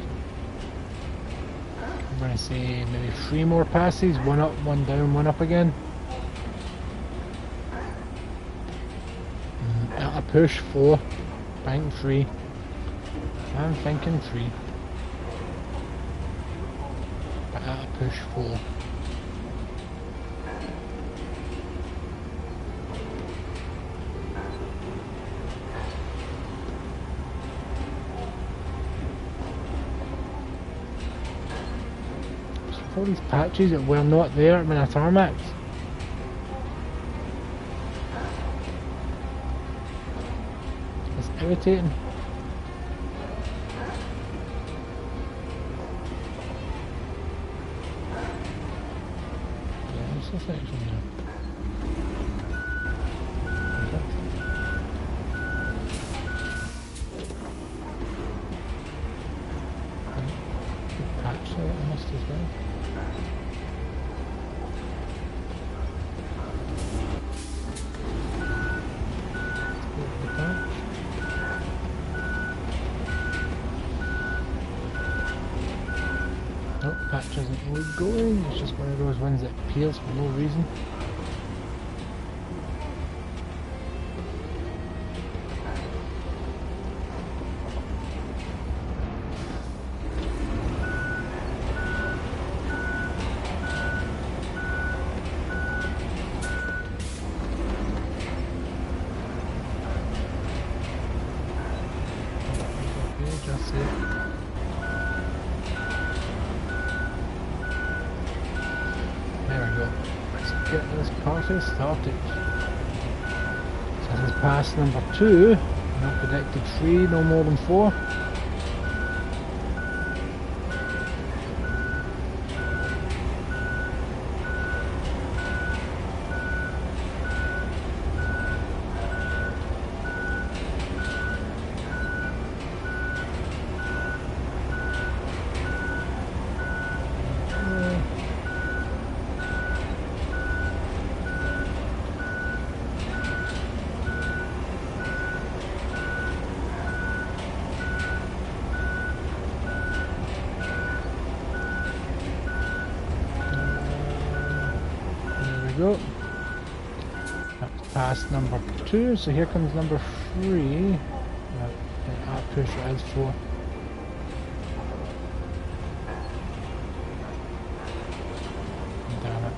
I'm going to say maybe 3 more passes, 1 up, 1 down, 1 up again. At a push 4, bank 3. I'm thinking 3. But at a push 4. All these patches that were not there when I tarmacked. It's irritating. Yeah, what's this section here? we going? It's just one of those ones that appears for no reason. Just it. There we go. Let's get this party started. So this is pass number 2. Not predicted 3, no more than 4. Go. That's past number 2, so here comes number 3. I'll push it as 4. Damn it.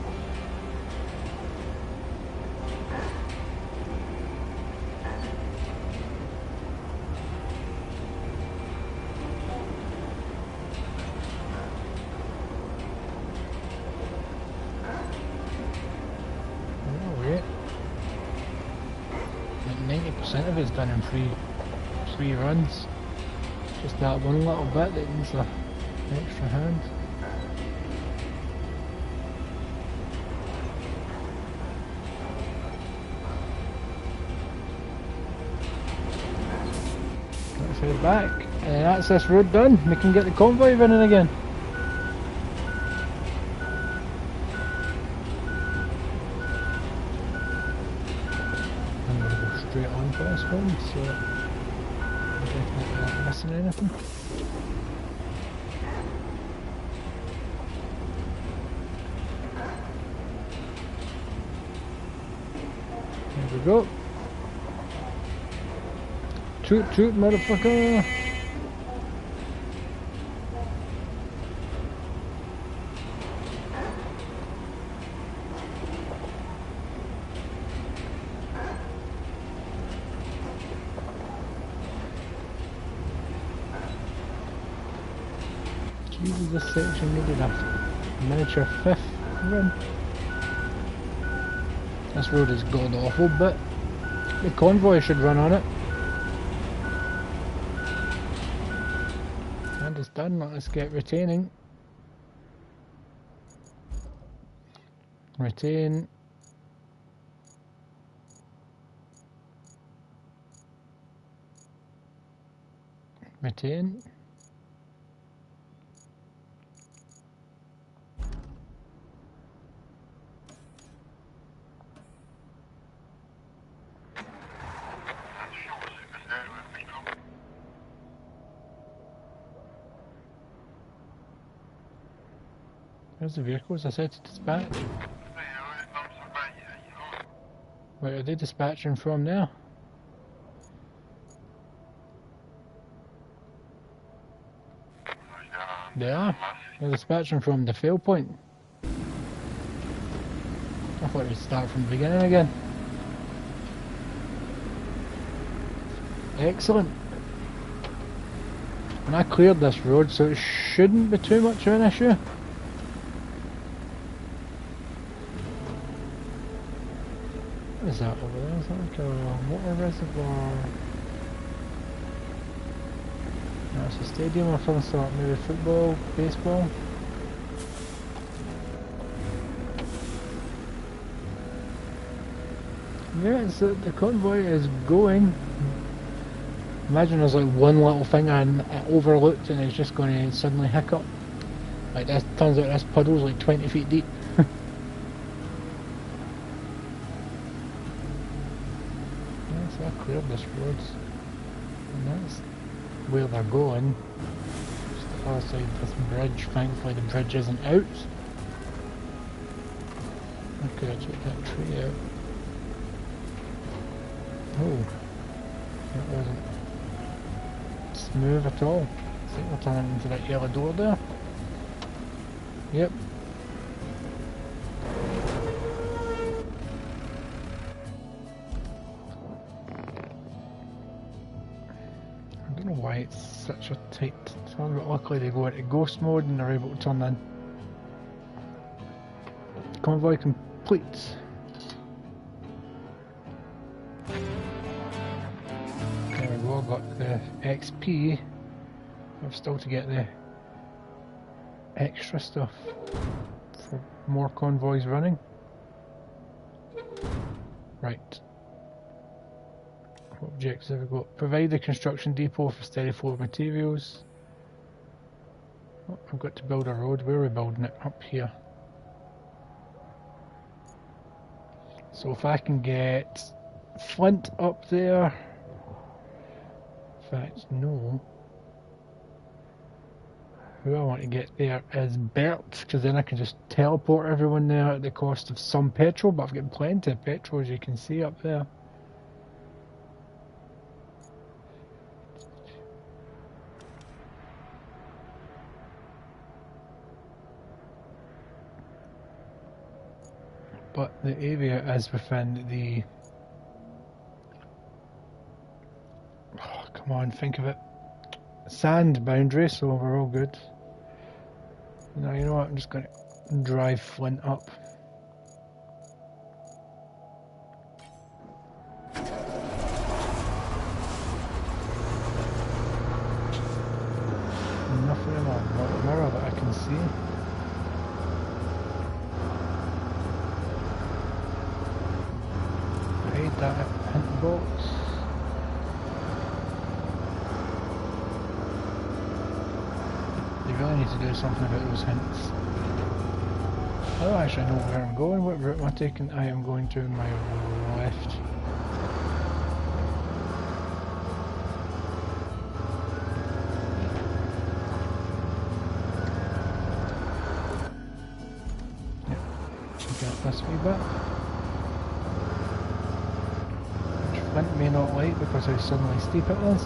Like 90% of it's done in three runs. Just that one little bit that needs an extra hand. Let's head back, and that's this road done. We can get the convoy running again. Straight on for this one, so I'm definitely not missing anything. There we go. Toot toot, motherfucker! Jesus, this section needed a miniature 5th run. This road is god awful, but the convoy should run on it. And it's done. Let's get retaining. Retain. Retain. There's the vehicles I said to dispatch. Wait, are they dispatching from now? They are. They're dispatching from the fail point. I thought we'd start from the beginning again. Excellent. And I cleared this road, so it shouldn't be too much of an issue. What is that over there? Is that like a water reservoir? No, it's a stadium of some sort, maybe football, baseball. Yeah, it's, the convoy is going. Imagine there's like one little thing I overlooked and it's just going to suddenly hiccup. Like this, turns out this puddle's like 20 feet deep. So I cleared this road, and that's where they're going. Just other side of this bridge. Thankfully the bridge isn't out. I could have took that tree out. Oh, that wasn't smooth at all. I think we're turning into that yellow door there. Yep. I don't know why it's such a tight turn, but luckily they go into ghost mode and they're able to turn in. Convoy complete. There we go, got the XP. I've still to get the extra stuff for more convoys running. Right. What objectives have we got? Provide the construction depot for steady flow of materials. Oh, I've got to build a road. Where are we building it? Up here. So if I can get Flint up there. In fact, no. Who I want to get there is Bert, because then I can just teleport everyone there at the cost of some petrol, but I've got plenty of petrol as you can see up there. But the area is within the... Oh, come on, think of it. Sand boundary, so we're all good. Now, you know what, I'm just going to drive Flint up. Nothing in that mirror that I can see. Hide that hint box. You really need to do something about those hints. I don't actually know where I'm going. What route am I taking? I am going to my left. Yep, get this wee bit. Which Flint may not like because how suddenly steep it is.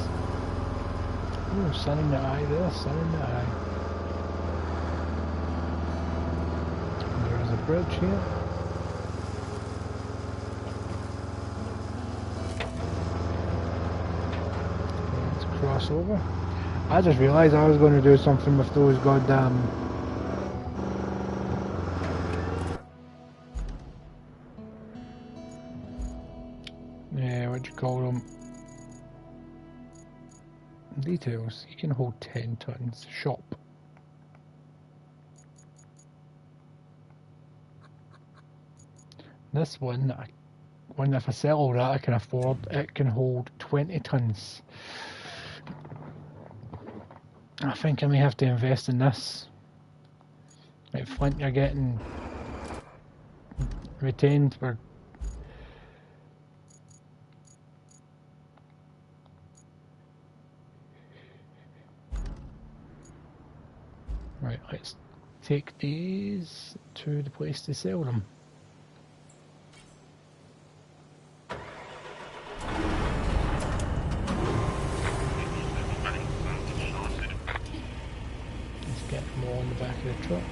Oh, sun in the eye there, sun in the eye. There's a bridge here. Let's cross over. I just realised I was going to do something with those goddamn... Yeah, what do you call them? Details. You can hold 10 tons. Shop. This one, if I sell all that I can afford, it can hold 20 tons. I think I may have to invest in this. Like Flint, you're getting retained for... Right, let's take these to the place to sell them. Let's get them all on the back of the truck.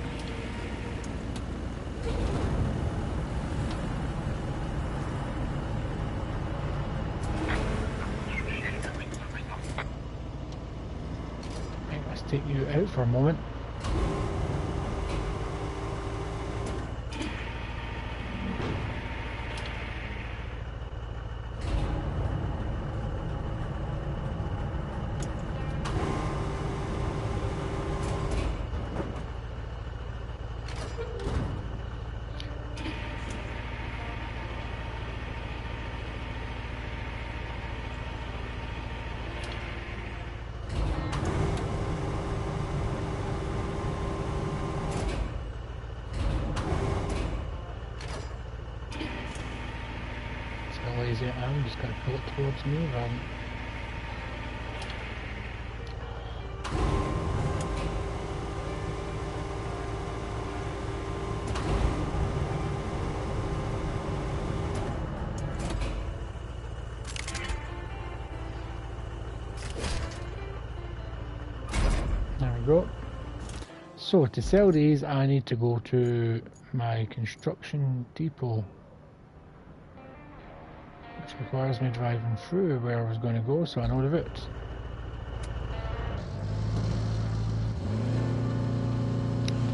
Right, let's take you out for a moment. Lazy, I'm just going to pull it towards me rather So to sell these I need to go to my construction depot, which requires me driving through where I was going to go so I know the route.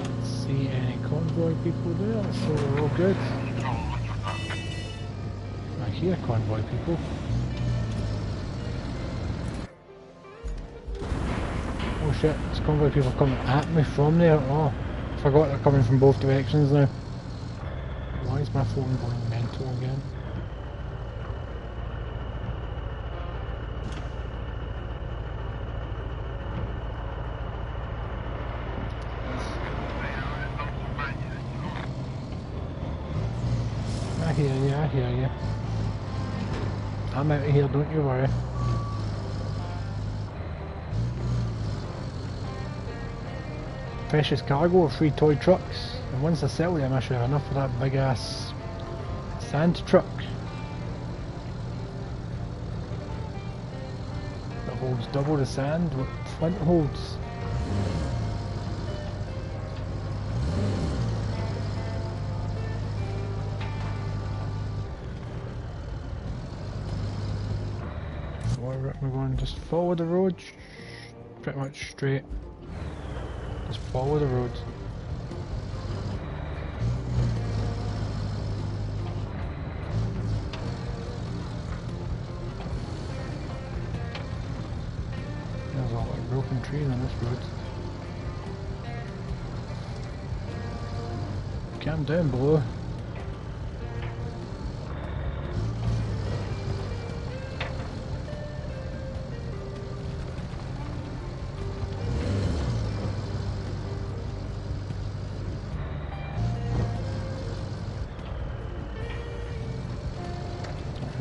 Don't see any convoy people there, so we're all good. I hear convoy people. Oh shit, there's convoy people coming at me from there. Oh, I forgot they're coming from both directions now. Why is my phone going mental again? I hear you, I hear you. I'm out of here, don't you worry. Precious cargo of 3 toy trucks, and once I sell them I should have enough for that big ass sand truck that holds double the sand what Flint holds. What we're going, just follow the road, pretty much straight. Just follow the road. There's a lot of broken trees on this road. Calm down below.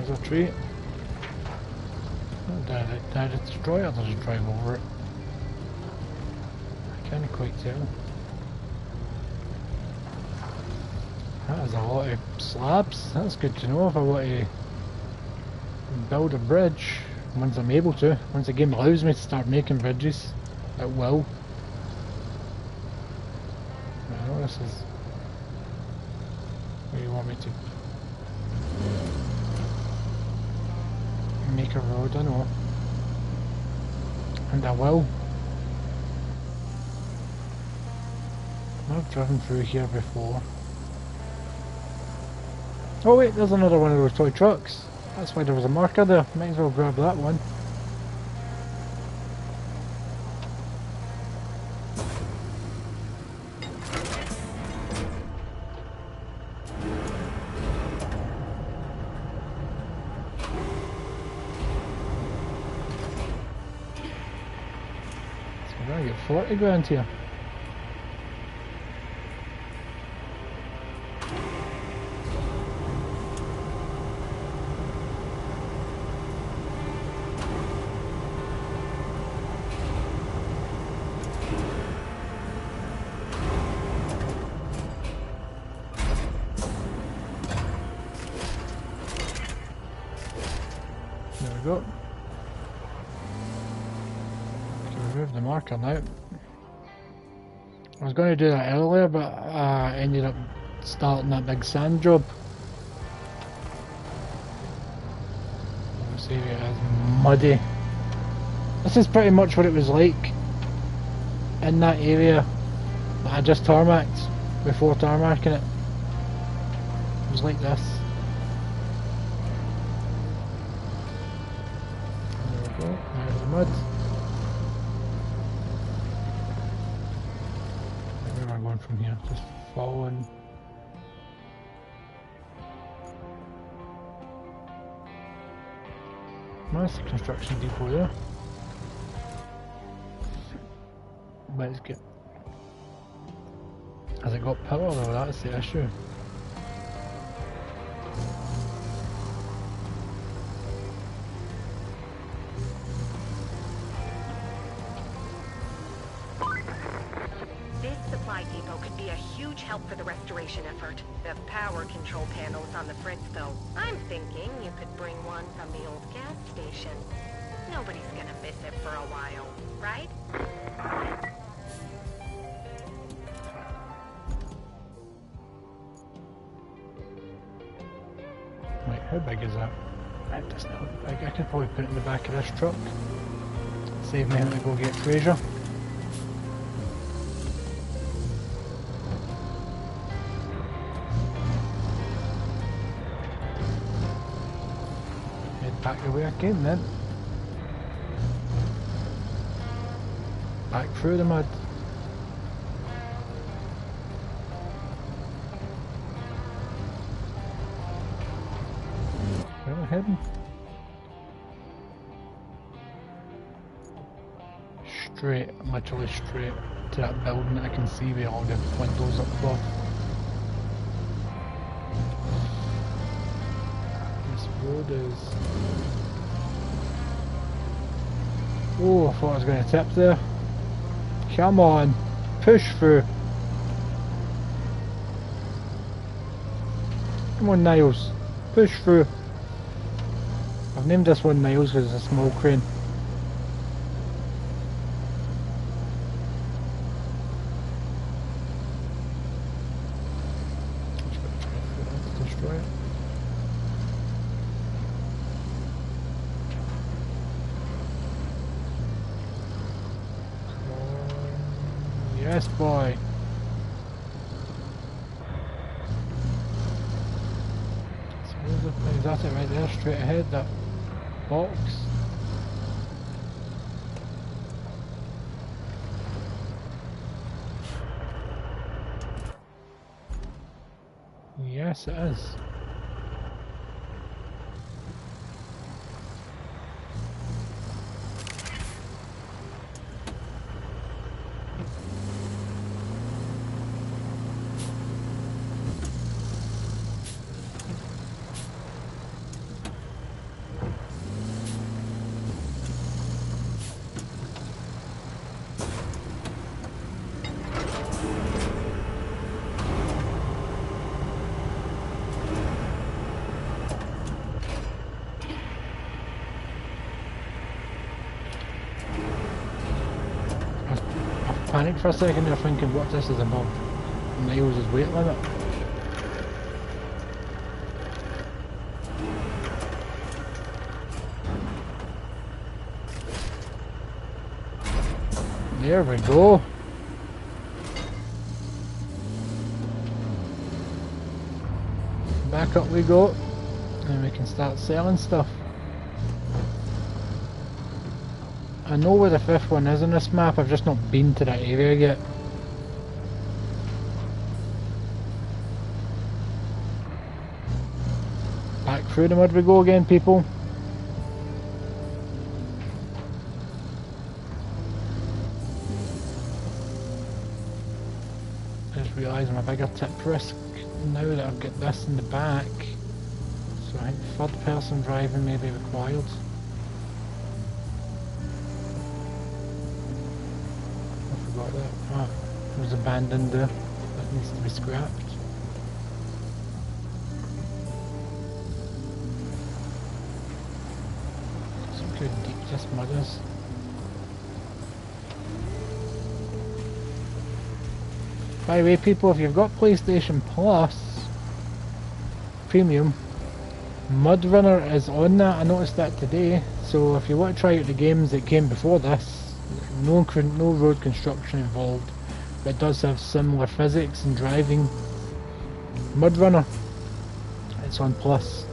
There's a tree. Did I destroy it or did I drive over it? I can't quite tell. That is a lot of slabs. That's good to know if I want to build a bridge once I'm able to. Once the game allows me to start making bridges at will. I know this is where you want me to make a road, I know. And I will. I've driven through here before. Oh wait, there's another one of those toy trucks. That's why there was a marker there. Might as well grab that one. So I get 40 grand here. There we go. Can remove the marker now. I was going to do that earlier, but I ended up starting that big sand job. This area is muddy. This is pretty much what it was like in that area that I just tarmacked before tarmacking it. It was like this. There's the mud. Where am I going from here? Just following. That's the construction depot there. Let's get. Has it got power though? That's the issue. Depot could be a huge help for the restoration effort. The power control panel is on the fritz though. I'm thinking you could bring one from the old gas station. Nobody's gonna miss it for a while, right? Wait, how big is that? That doesn't look big. I could probably put it in the back of this truck. Save me having to go get treasure. Head back the way I came then. Back through the mud. Where am I heading? Straight, literally straight to that building that I can see with all the windows up above. This road is... Oh, I thought I was going to tip there. Come on, push through. Come on, Niles, push through. I've named this one Niles because it's a small crane. Destroy it. Yes, boy. Is that it right there, straight ahead, that box? Yes, it is. Panicked for a second there thinking what this is above Niles' weight limit. There we go. Back up we go, and we can start selling stuff. I know where the fifth one is on this map, I've just not been to that area yet. Back through the mud we go again, people. I just realised I'm a bigger tip risk now that I've got this in the back. So I think third person driving may be required. That. Ah, it was abandoned there. That needs to be scrapped. Look how deep this mud is. By the way, people, if you've got PlayStation Plus Premium, Mud Runner is on that. I noticed that today. So if you want to try out the games that came before this, no road construction involved, but it does have similar physics and driving. Mud Runner, it's on Plus.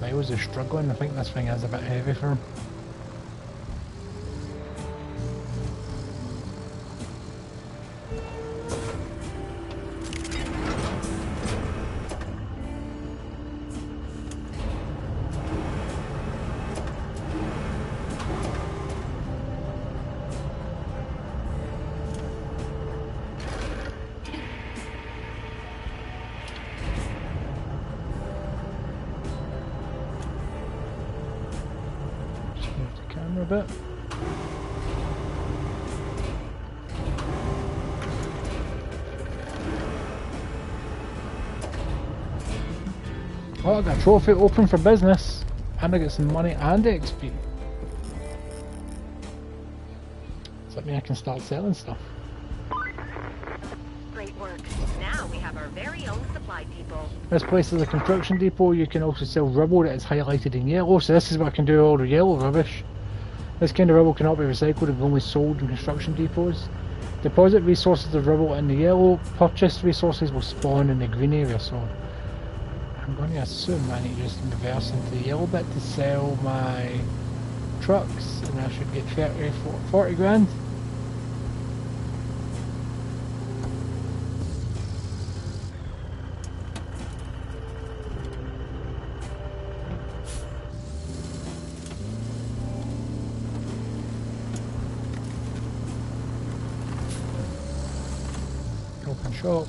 Niles is struggling. I think this thing is a bit heavy for him. A bit. Oh, I got a trophy open for business. And I get some money and XP. Does that mean I can start selling stuff? Great work. Now we have our very own supply depot. This place is a construction depot. You can also sell rubble that is highlighted in yellow. So this is what I can do with all the yellow rubbish. This kind of rubble cannot be recycled and only sold in construction depots. Deposit resources of rubble in the yellow. Purchased resources will spawn in the green area. So I'm going to assume I need to just reverse into the yellow bit to sell my trucks, and I should get 40 grand. Open shop.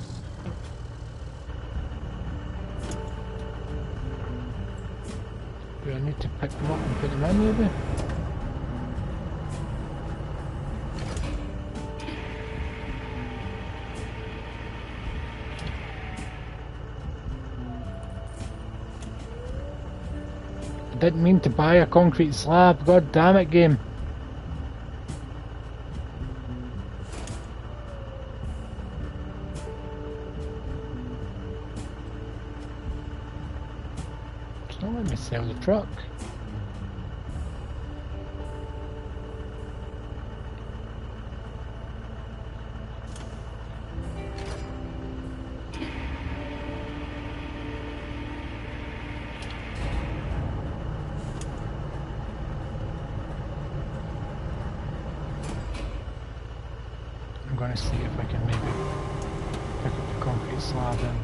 Do I need to pick them up and put them in maybe? I didn't mean to buy a concrete slab, god damn it game. Don't let me sell the truck. I'm going to see if I can maybe pick up the concrete slab in.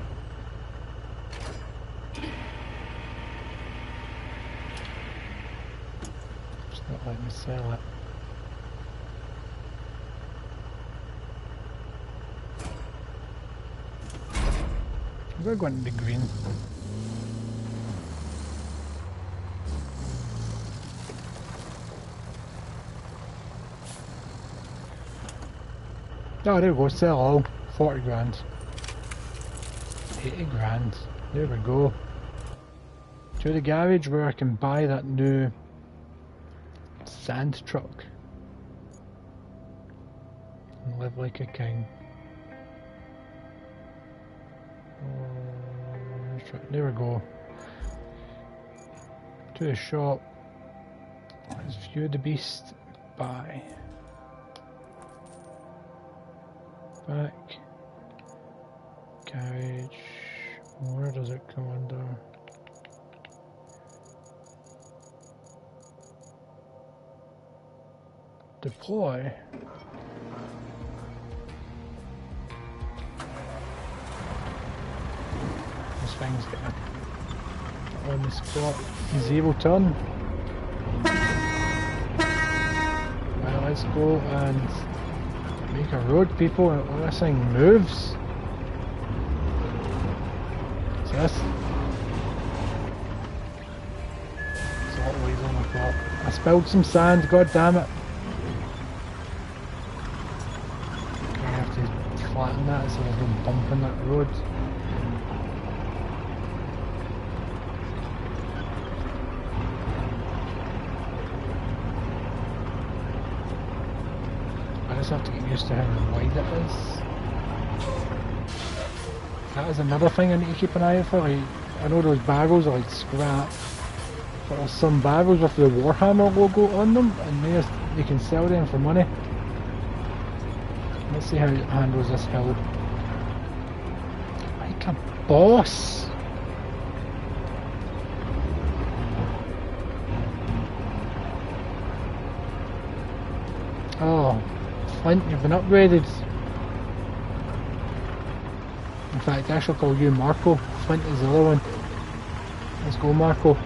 Not let me sell it. We're going to be green. Oh, there we go, sell all. 40 grand. 80 grand. There we go. To the garage where I can buy that new sand truck and live like a king. There we go. To the shop. Let's view the beast. Buy. Back. Garage. Where does it come under? Deploy. This thing's got on the spot. Zero turn. Well, let's go and make a road, people. And this thing moves. So this. It's a lot of ways on the top. I spilled some sand. God damn it. Flatten that so there's no bump in that road. I just have to get used to how wide it is. That is another thing I need to keep an eye out for. Like, I know those barrels are like scrap, but there's some barrels with the Warhammer logo on them, and they can sell them for money. Let's see how it handles this hill. Like a boss! Oh, Flint, you've been upgraded. In fact, I shall call you Marco. Flint is the other one. Let's go, Marco.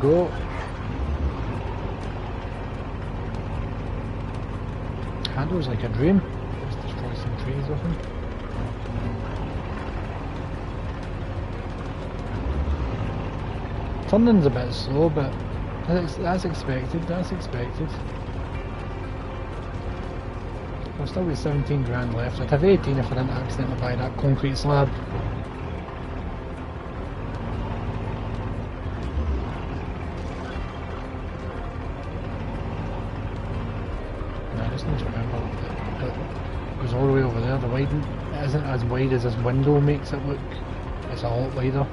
Go. Handles like a dream. Let's destroy some trees with him. turning's a bit slow, but that's expected, that's expected. I'll still be 17 grand left. I'd have 18 if I didn't accidentally buy that concrete slab. I just need to remember that it goes all the way over there. The wide it isn't as wide as this window makes it look. It's a lot wider.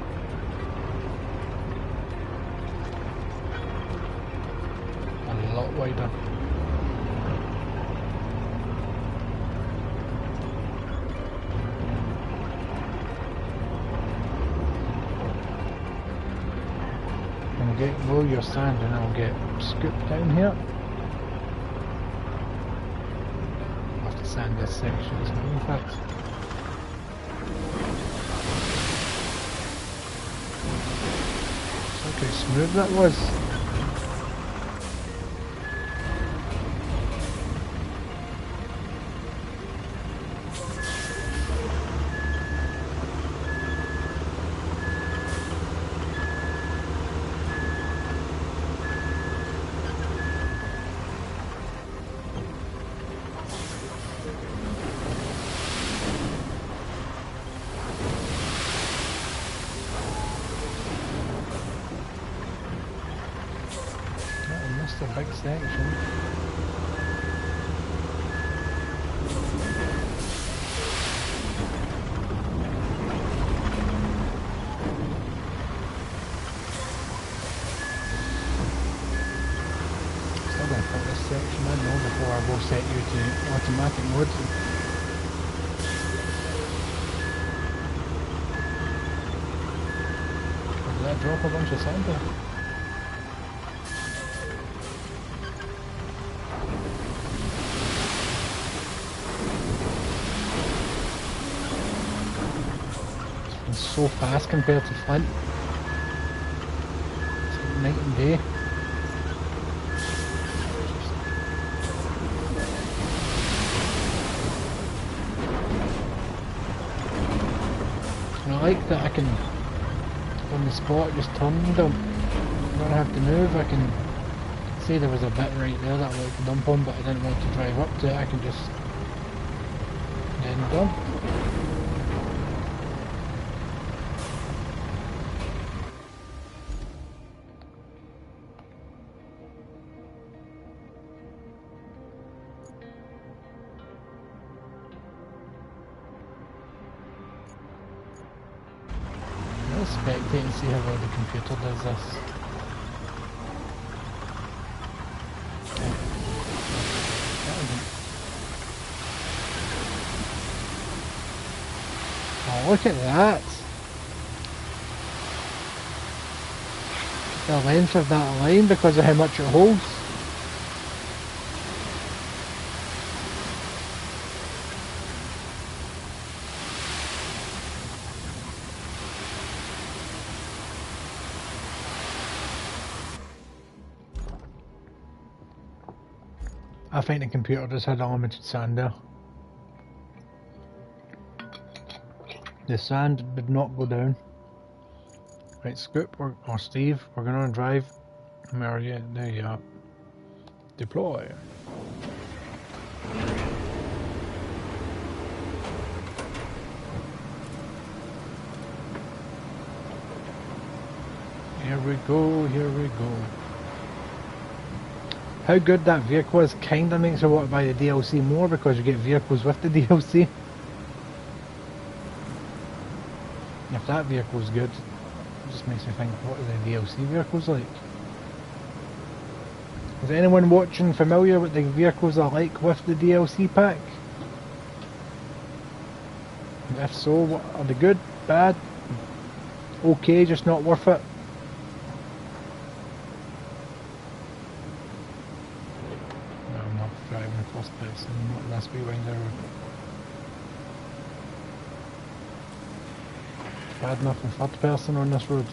A lot wider. Where you're standing, I'll get scooped down here. I'll have to sand this section as well, in fact. Look how smooth that was. A big section. Still going to put this section in though before I go set you to automatic mode. Did that drop a bunch of sand there? So fast compared to Flint. It's like night and day. And I like that I can, on the spot, just turn them. I don't have to move. I can say there was a bit right there that I wanted to dump on, but I didn't want to drive up to it. I can just then dump. Spectate and see how well the computer does this. Oh, look at that! The length of that line because of how much it holds. I think the computer just had unlimited sand there. The sand did not go down. Right, Scoop or Steve, we're going to drive. Where are you? There you are. Deploy. Here we go, here we go. How good that vehicle is kinda makes me want to buy the DLC more because you get vehicles with the DLC. And if that vehicle's good, it just makes me think, what are the DLC vehicles like? Is anyone watching familiar with the vehicles are like with the DLC pack? And if so, what, are they good, bad, okay, just not worth it? First person, not this rewinder. Bad enough in third person on this road.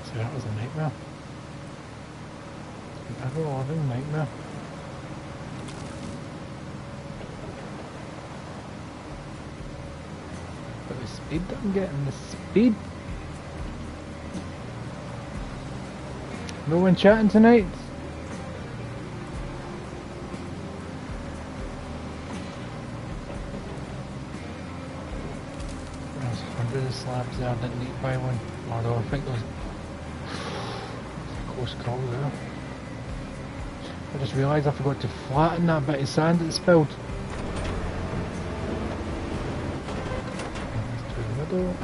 See, that was a nightmare. An ever-loving nightmare. the speed that I'm getting, the speed. No one chatting tonight? There's 100 slabs there, I didn't need to buy one. Although I think there's a close call there. I just realised I forgot to flatten that bit of sand that spilled. That's to the middle.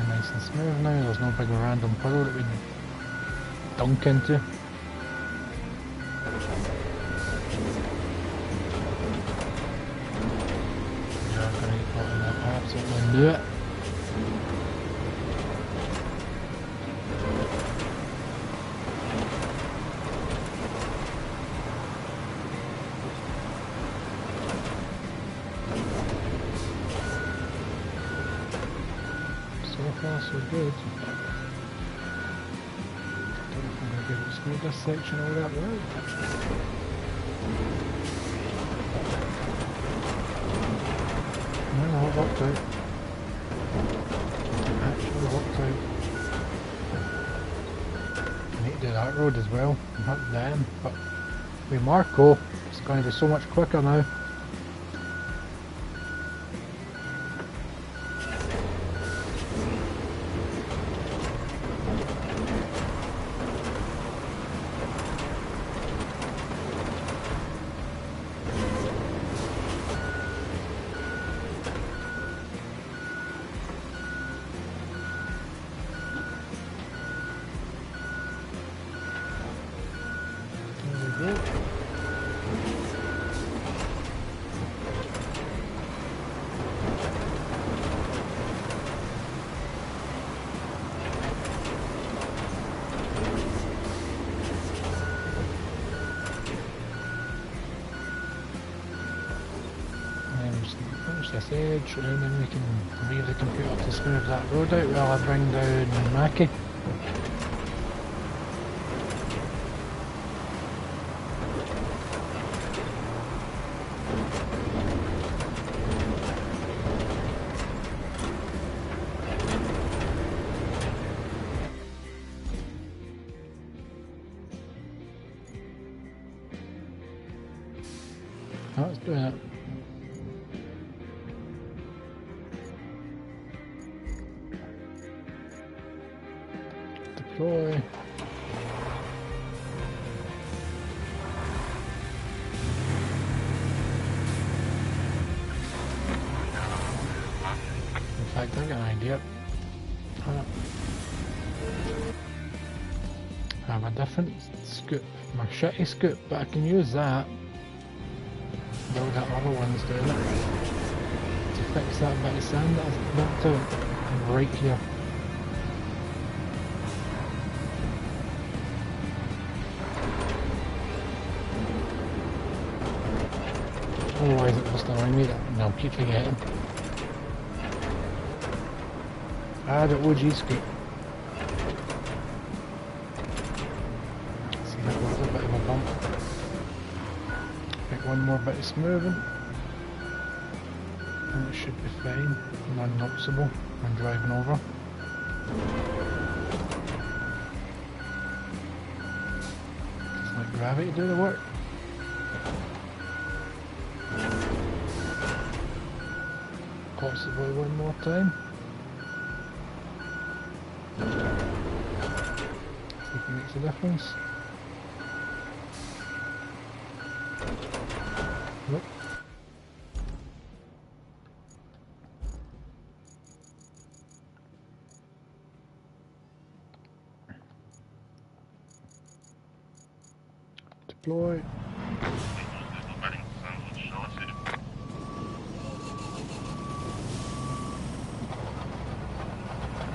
Nice and smooth now, there's no big random puddle that we dunk into. Absolutely knew it. So far so good. Don't know if I'm going to be able to smooth this section all that way. No, it worked out. Actually worked out. I need to do that road as well, not them, but with Marco, it's going to be so much quicker now. This edge, and then we can leave the computer to smooth that road out while I bring down Mackie. Let's do it. Deploy. In fact, I got an idea. I have a different scoop, my shitty scoop, but I can use that while that other one's doing it to fix that bit of sand that I've knocked out right here. Otherwise it must annoy me that I'll keep forgetting. Ah, the OG scoop. See, that was a bit of a bump. Pick one more bit of smoothing. And it should be fine, non-noticeable when driving over. Just let gravity do the work. Possibly one more time. See if it makes a difference. Nope. Deploy.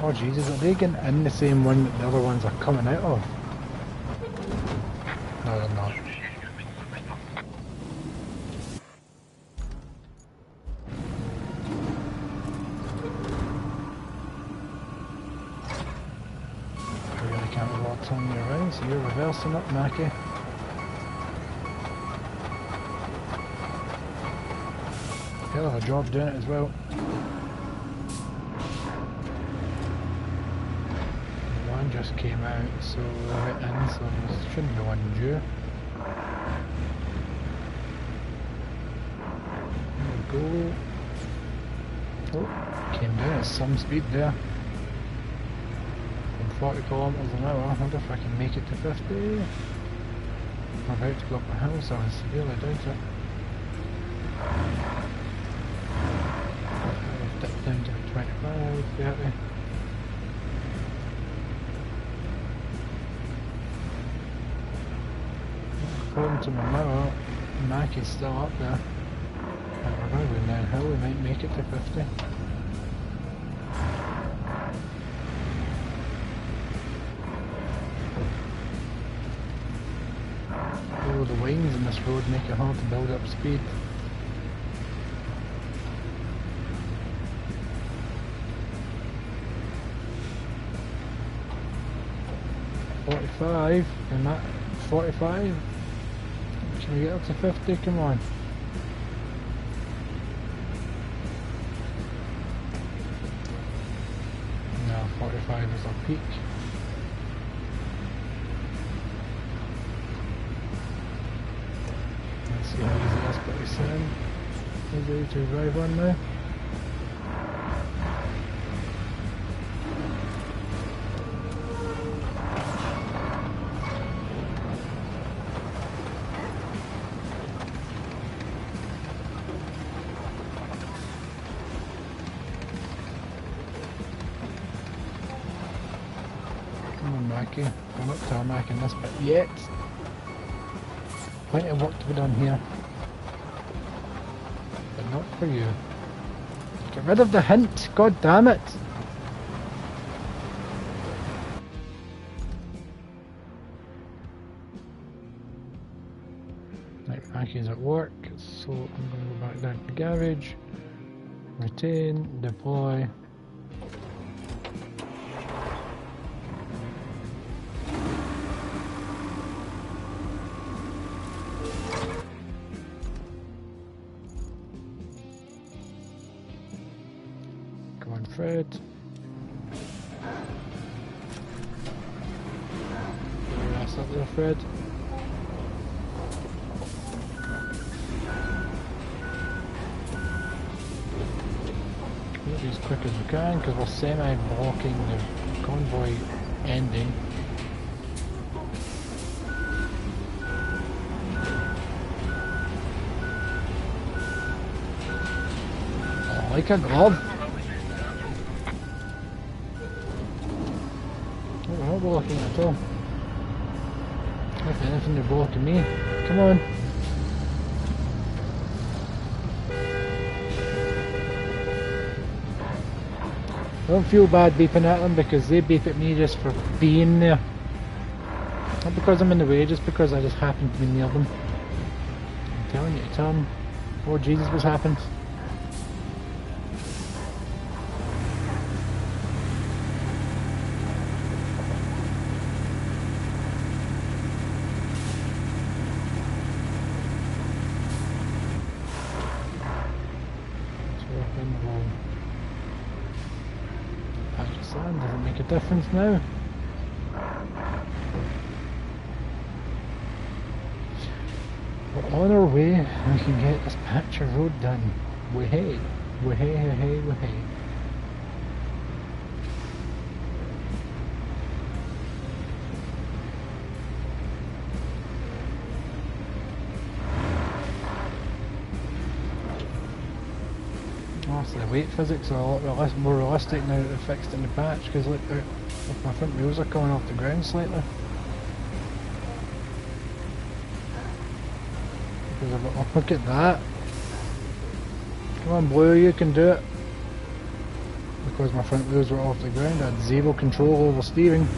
Oh Jesus, are they getting in the same one that the other ones are coming out of? No, they're not. turn you around, so you're reversing it, Mackie. Hell of a job doing it as well. One just came out, so we're in, so there shouldn't be one due. There we go. Oh, came down at some speed there. From 40 kilometers an hour. I wonder if I can make it to 50. I'm about to go up the hill, so I severely doubt it. I'll dip down to 25, 30. According to my mirror, Mac is still up there. And we're going to go downhill, we might make it to 50. Oh, the wings in this road make it hard to build up speed. .45, and that 45. Can we get up to 50? Come on. No, 45 is our peak. Let's see how easy this bit is in. Easy to drive on now. I'm not tarmacking this bit yet. Plenty of work to be done here. But not for you. Get rid of the hint, god damn it! Right, Mackie's at work, so I'm going to go back down to the garage. Retain, deploy. Fred. That's up there, Fred. We'll be as quick as we can because we're semi-blocking the convoy ending. Oh, like a glove. Not blocking at all. If anything, they're blocking me. Come on. I don't feel bad beeping at them because they beep at me just for being there. Not because I'm in the way, just because I just happen to be near them. I'm telling you to turn. Oh Jesus, what's happened? Doesn't make a difference now. We're on our way, we can get this patch of road done. Way-hey, way-hey, way-hey, way-hey. So the weight physics are a lot more realistic now that they're fixed in the patch, because look, my front wheels are coming off the ground slightly. Because of it. Oh, look at that! Come on Blue, you can do it! Because my front wheels were off the ground, I had zero control over steering.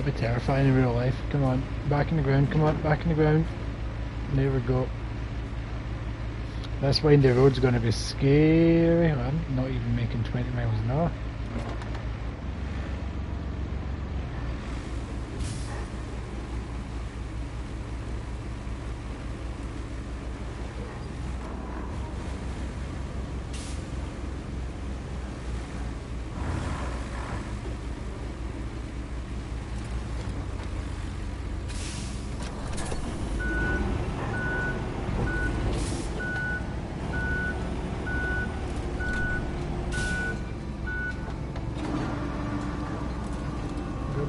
That'd be terrifying in real life. Come on, back in the ground, come on, back in the ground. There we go. This windy road's going to be scary. I'm not even making 20 miles an hour.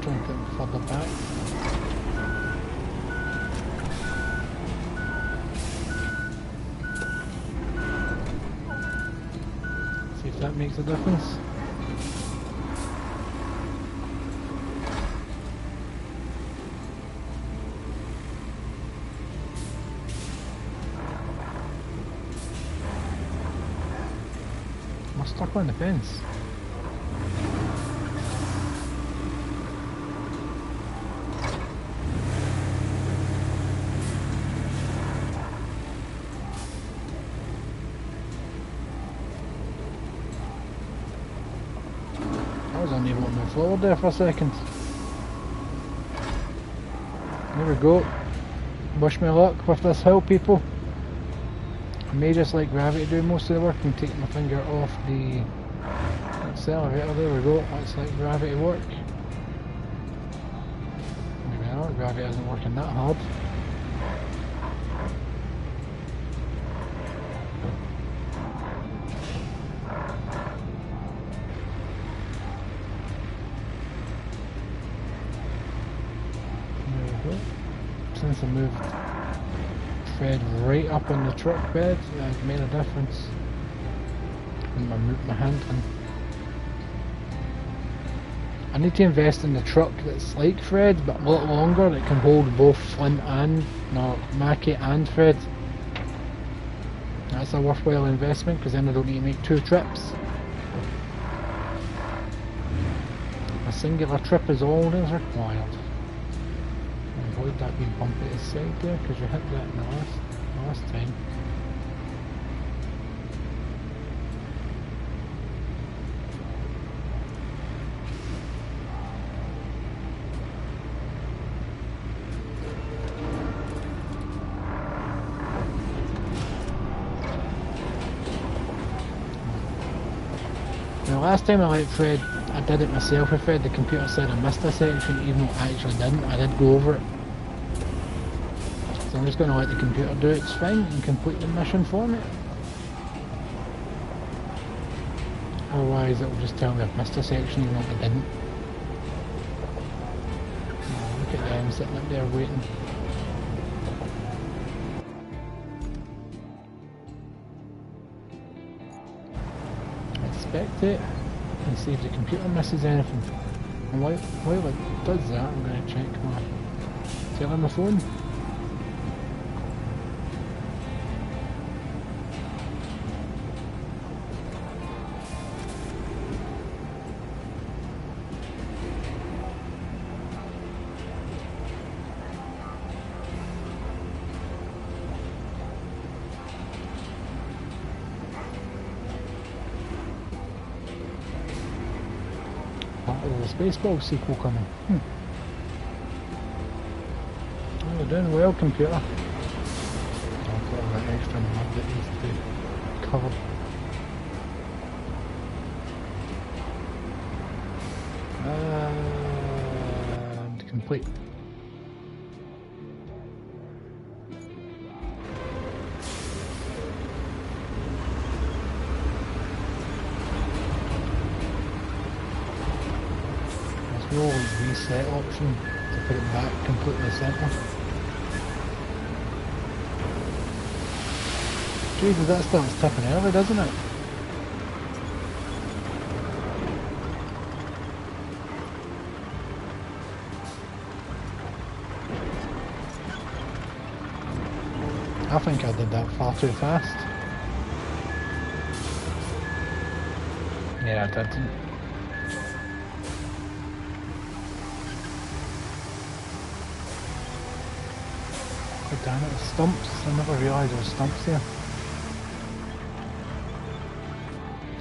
Try and put them further back. See if that makes a difference. Am I stuck on the fence? I was unable to move forward there for a second. There we go. Wish me luck with this hill, people. I may just let gravity do most of the work and take my finger off the accelerator. There we go. Let's let gravity work. Maybe not. Gravity isn't working that hard. Since I moved Fred right up on the truck bed, it made a difference in my handling. I need to invest in the truck that's like Fred but a lot longer, that can hold both Flint and, no, Mackie and Fred. That's a worthwhile investment because then I don't need to make 2 trips. A singular trip is all that is required. Avoid that being bumpy to the side there because you hit that in the last time. Now last time I let Fred, I did it myself with Fred, the computer said I missed a section even though I actually didn't. I did go over it. So I'm just going to let the computer do its thing and complete the mission for me. Otherwise it will just tell me I've missed a section even though I didn't. Oh, look at them sitting up there waiting. Inspect it and see if the computer misses anything. And while it does that, I'm going to check my telephone. There's a Spaceball sequel coming. Oh, you're doing well, computer. I've got all that extra mud that needs to be covered. And complete. No reset option to put it back completely centre. Jesus, that starts tipping early, doesn't it? I think I did that far too fast. Yeah, I did. Oh damn it, the stumps. I never realised there were stumps there.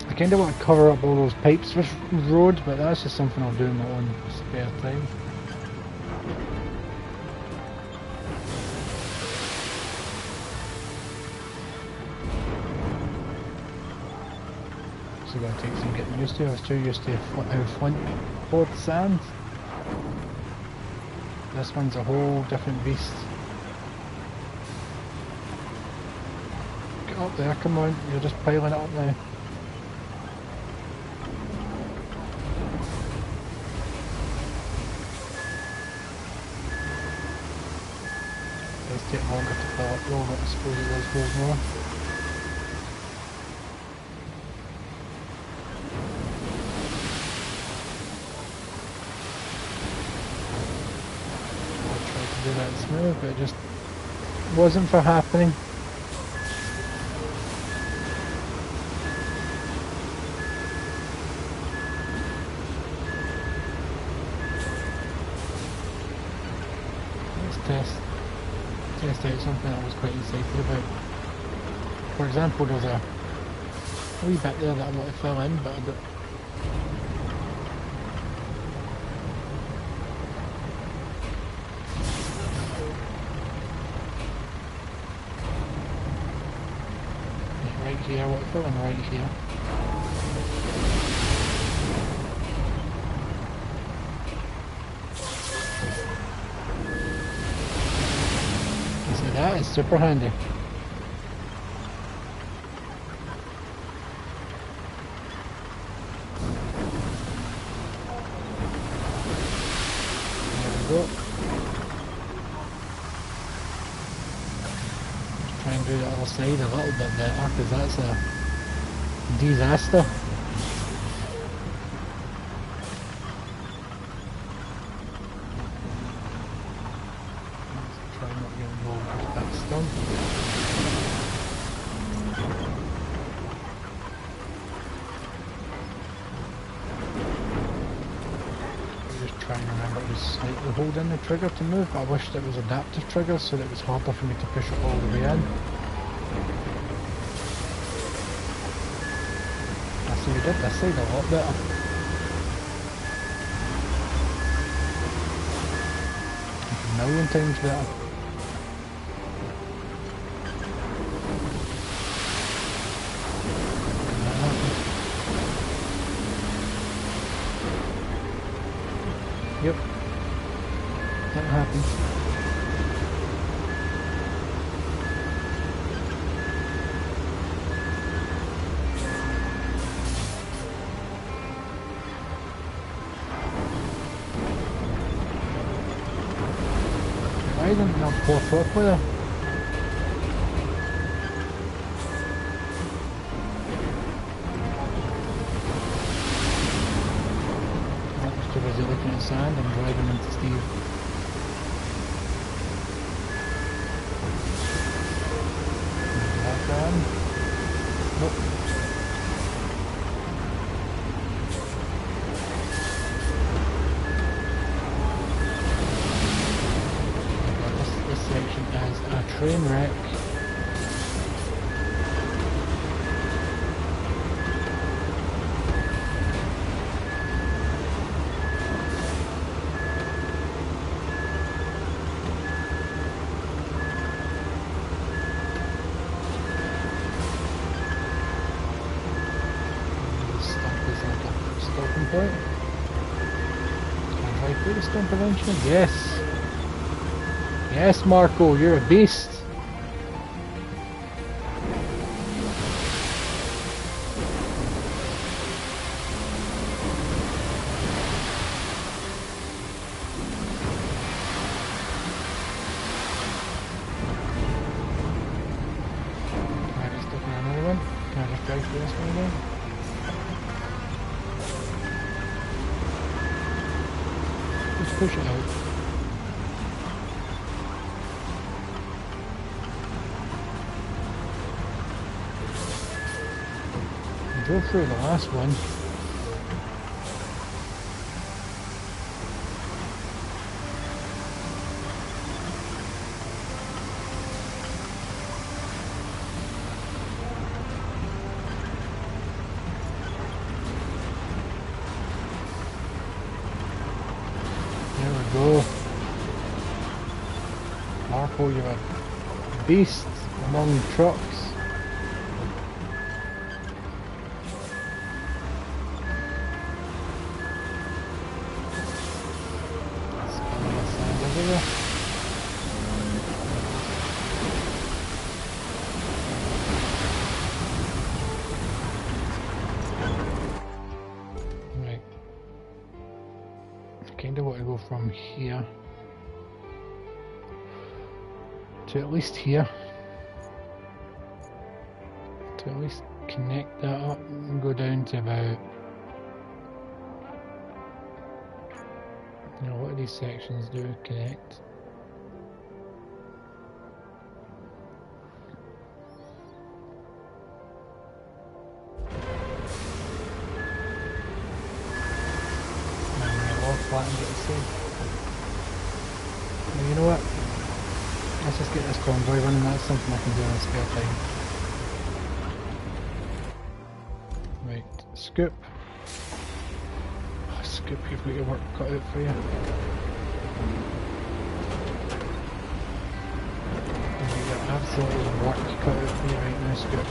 I kinda want to cover up all those pipes with road, but that's just something I'll do in my own spare time. So going to take some getting used to. I was too used to how Flint poured sand. This one's a whole different beast. Get up there, come on, you're just piling it up now. It does take longer to fill up though, but I suppose it does go more. Do that smooth, but it just wasn't for happening. Let's test out something I was quite excited about. For example, there's a wee bit there that I want to fill in, but I don't. Right here, what we're filling right here. You see that? It's super handy. There we go. Try and do the other side a little bit better, because that's a disaster. Let's try not to get involved with that stump. Just try and remember to slightly hold in the trigger to move, but I wished it was adaptive trigger so that it was harder for me to push it all the way in. So we did this side a lot better. Like a million times better. Yep. That happened. Why didn't it not pour properly there? I was too busy looking at sand and driving into Steve. Back on. Nope. This section is a train wreck. Stopping point. Can I drive through the stump eventually? Yes! Yes, Marco, you're a beast! Can I just look at another one? Can I just drive through this one again? Just push it out. We drove through the last one. go. Marco, you're a beast among trucks. Right. I kinda want to go from here to at least here. To at least connect that up and go down to about, you know, what do these sections do connect? Flat and get it safe. Well, you know what? Let's just get this convoy running. That's something I can do in spare time. Right, scoop. Oh, scoop, you've got your work cut out for you. You've got absolutely work cut out for you right now, scoop.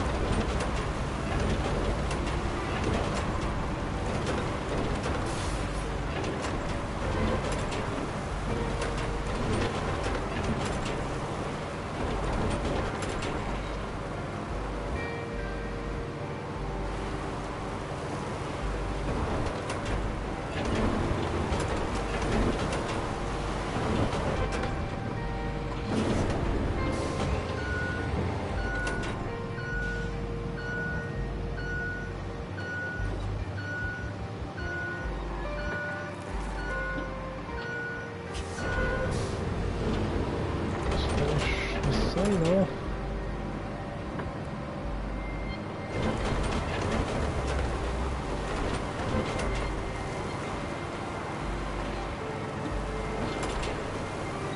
Though.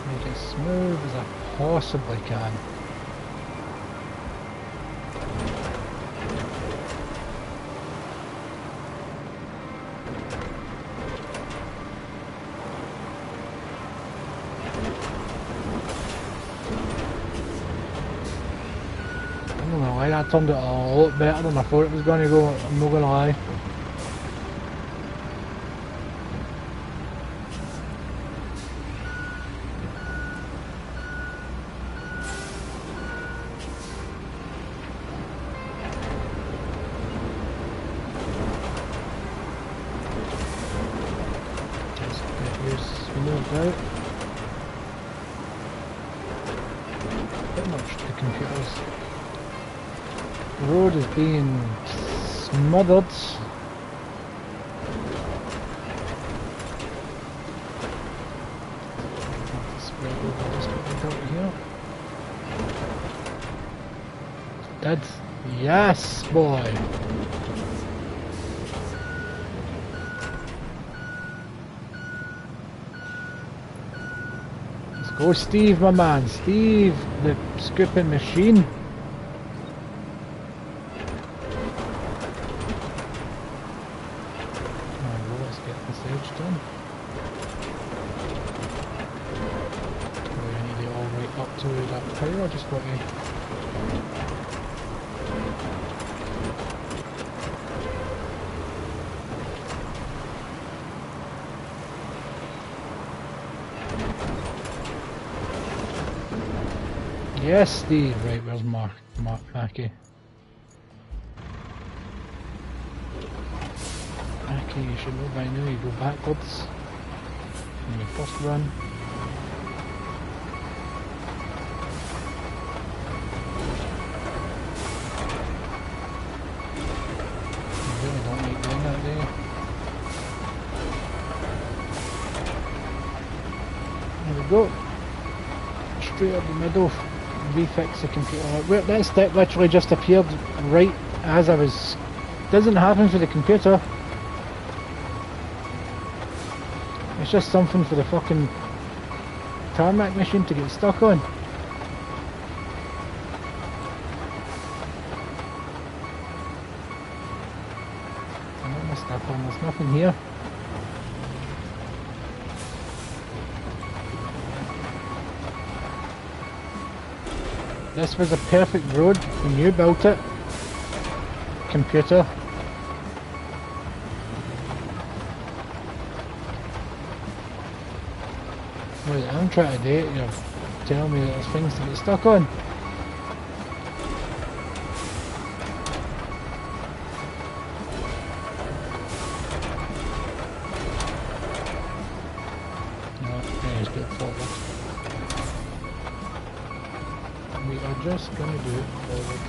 Make it as smooth as I possibly can. That turned out a lot better than I thought it was going to go, I'm not going to lie. Just get yours moved out. Pretty much the computers. The road is being smothered. Spread over this bit out here. Dead. Yes, boy. Let's go, Steve, my man. Steve, the scooping machine. Done. I need it all right up to that tower. I just got to. Yes, Steve. Right, where's Mackie? Okay, you should know by now you go backwards in your first run. You really don't like doing that, do you? There we go. Straight up the middle. Refix the computer. Where that step literally just appeared right as I was. Doesn't happen for the computer. It's just something for the fucking tarmac machine to get stuck on. I know my stuff on, there's nothing here. This was a perfect road when you built it. Computer. Wait, I'm trying to date you. Tell me there's things to get stuck on. No, let's do it forward. We are just gonna do it forward.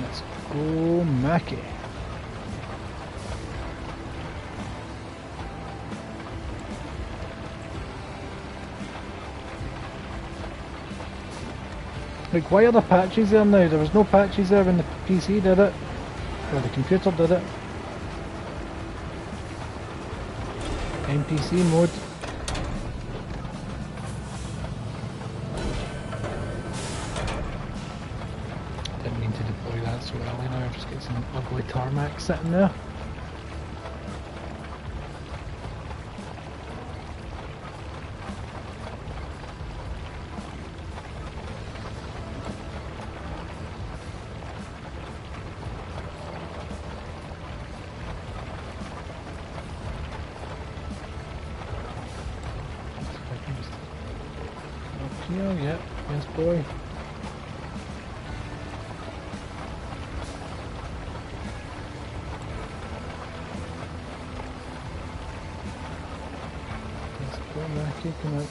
Let's go, Mackie. Like, why are the patches there now? There was no patches there when the PC did it. Or the computer did it. NPC mode. Didn't mean to deploy that so early now. I've just got some ugly tarmac sitting there. Here, yep, yes boy. Let's go, Mackie, come out.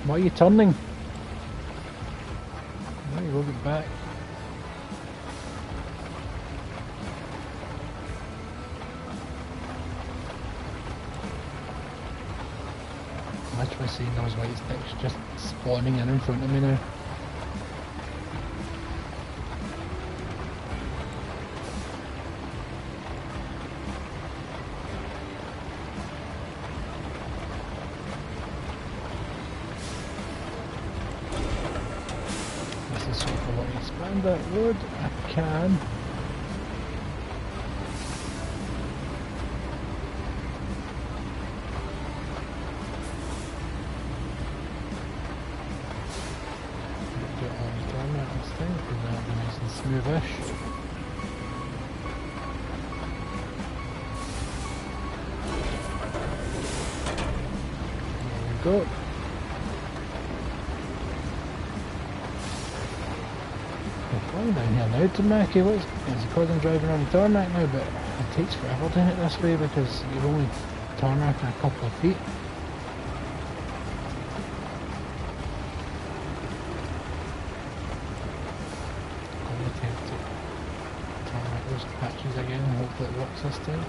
Why are you turning? There you go, get back. Literally seeing those white sticks just spawning in front of me now. This is so if I want to expand that road, I can. Smoothish. There we go. We're flying down here now to Mackie. It's because I'm driving on the tarmac now, but it takes forever doing it this way because you're only tarmacking a couple of feet. Patches again and hopefully it works this time.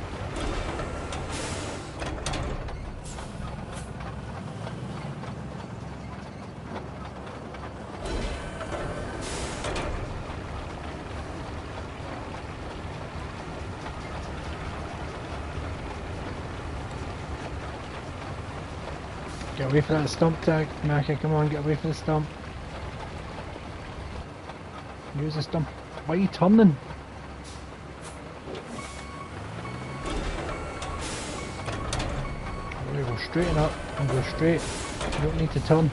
Get away from that stump tag, Mackie, come on, get away from the stump. Use the stump. Why are you turning? Go straighten up and go straight. You don't need to turn.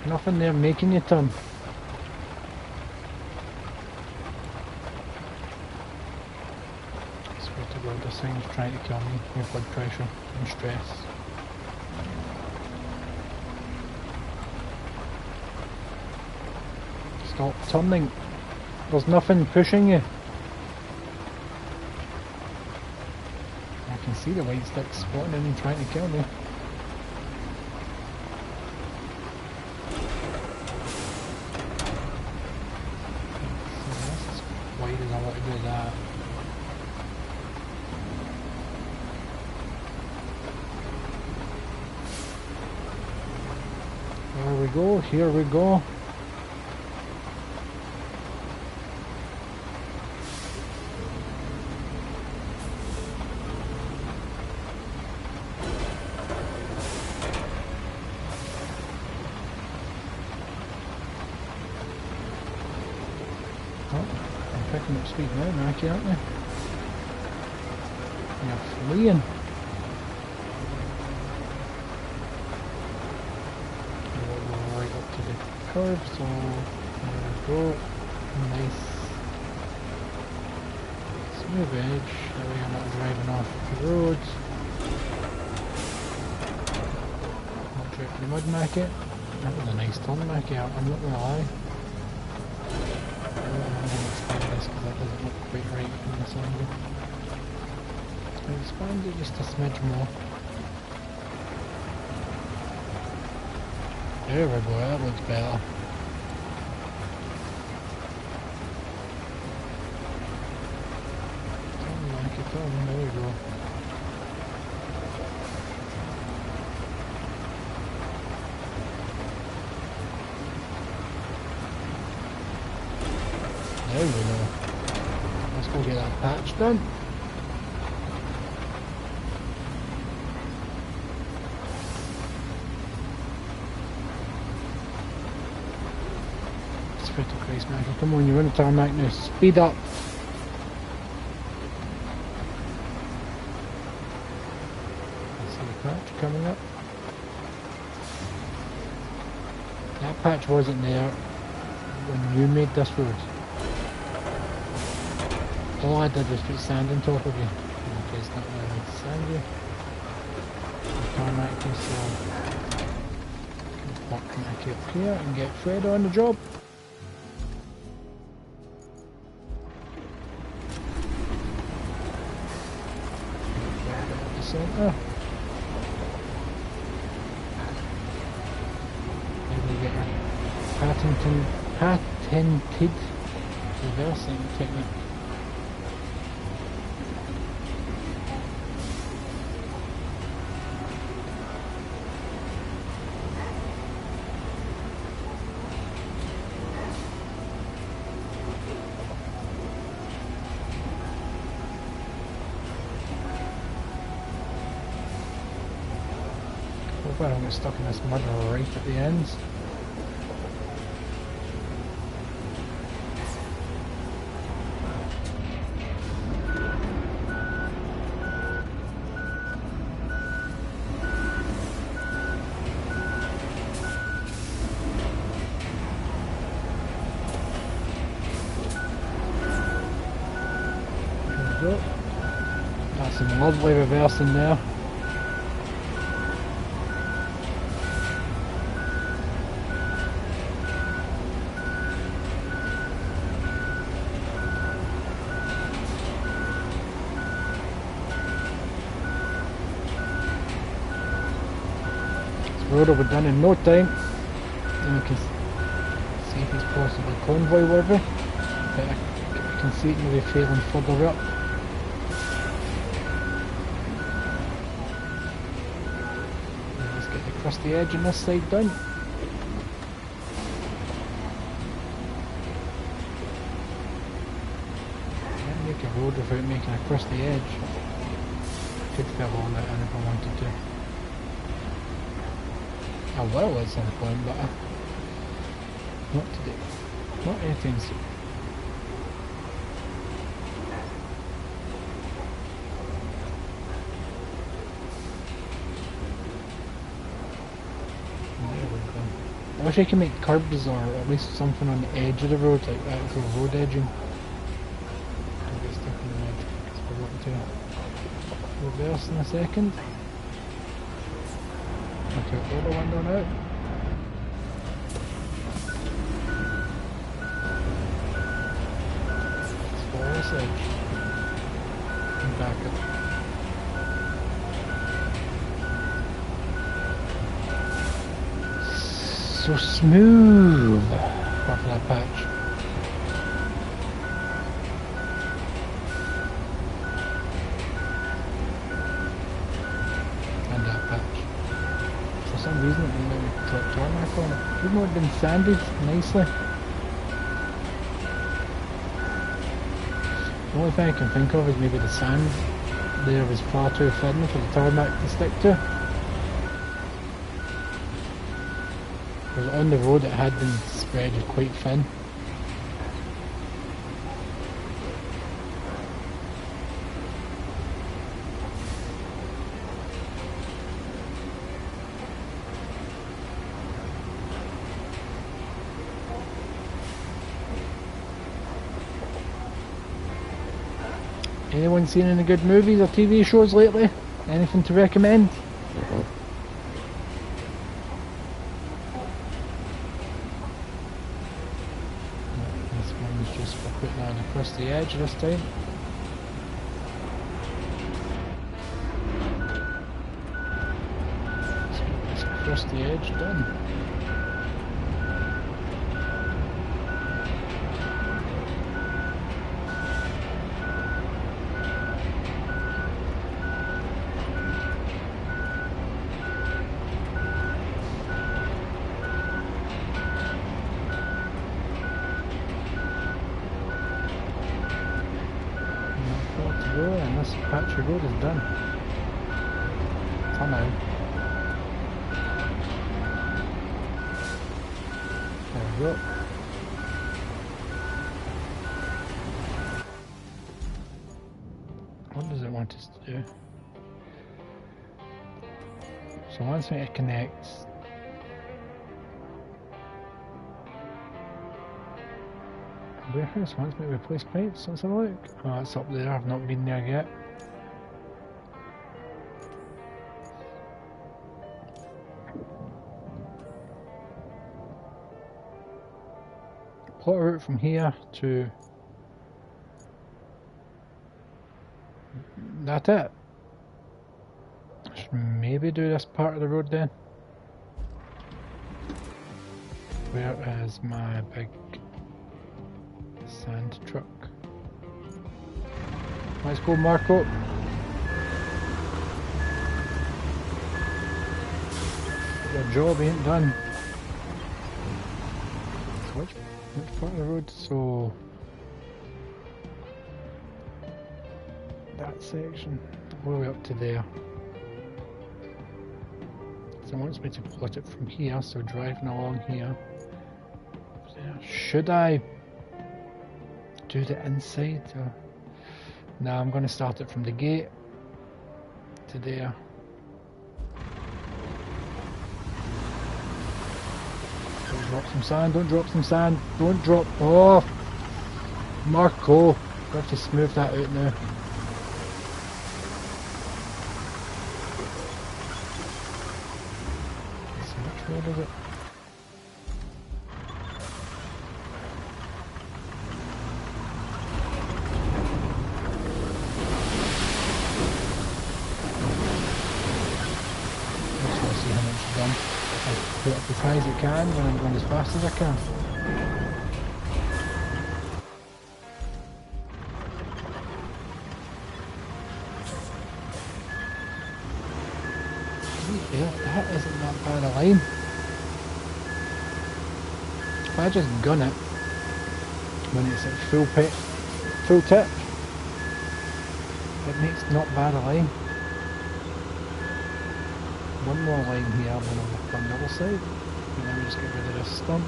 Nothing there making you turn. I swear to God, this thing's trying to kill me with blood pressure and stress. Stop turning. There's nothing pushing you. I can see the white sticks spawning and trying to kill me. So this is wide as I want to do that. There we go, here we go. picking up speed now, Mackie, aren't they? You're fleeing. Right up to the curve, so there we go. Nice. Smooth edge, that way I'm not driving off the road. Not tripping the mud, Mackie. That was a nice turn, Mackie, I'm not gonna lie. I'm going to expand this because that doesn't look quite right from this angle. I'll expand it just a smidge more. There we go, that looks better. There we go. There we go. Let's go get that patch done. Spit to Christ, Michael. Come on, you're on the tarmac now. Speed up. Patch coming up. That patch wasn't there when you made this road. All I did was put sand on top of you. Okay, it's not where I need to sand you. Tarmac you, so park Mackie up here and get Fred on the job. Fred at the centre. Patented reversing technique. Hope I don't get stuck in this mud right at the ends. That's some lovely reversing there. This road will be done in no time. And we can see if it's possibly convoy worthy. But I can see it maybe failing further up. Across the edge on this side done. Can't make a road without making across the edge. Could fill on it if I wanted to. I will at some point, but not today. Not anything soon. I wish I could make curbs or at least something on the edge of the road, like actual road edging. Don't get stuck in the mud, because we're going to reverse in a second. Look out the other window now. Let's follow this edge. And back up. So smooth apart from that patch. And that patch. For some reason it didn't let me put tarmac on it. Even though it had been sanded nicely. The only thing I can think of is maybe the sand there was far too thin for the tarmac to stick to. Because on the road it had been spread quite thin. Anyone seen any good movies or TV shows lately? Anything to recommend? This one's just for putting on across the edge this time. So it's across the edge, done. And this patch of road is done. Somehow. There we go. What does it want us to do? So once it connects, warehouse wants me to replace pipes. Let's have a look. Oh, it's up there. I've not been there yet. Plot a route from here to that it. I should maybe do this part of the road then. Where is my big sand truck? Let's go, Marco. Your job ain't done. So which part of the road? So that section, all the way up to there. So it wants me to plot it from here, so driving along here. Should I do the inside? Or... No, I'm going to start it from the gate to there. Don't drop some sand, don't drop some sand, don't drop. Oh, Marco, I have to smooth that out now. So which road is it? Put it up as high as it can when I'm going as fast as I can. Yeah, that isn't that bad a line. If I just gun it when it's at full tip, it makes not bad a line. One more line here, and then I'll look on the other side, and then we just get rid of this stump.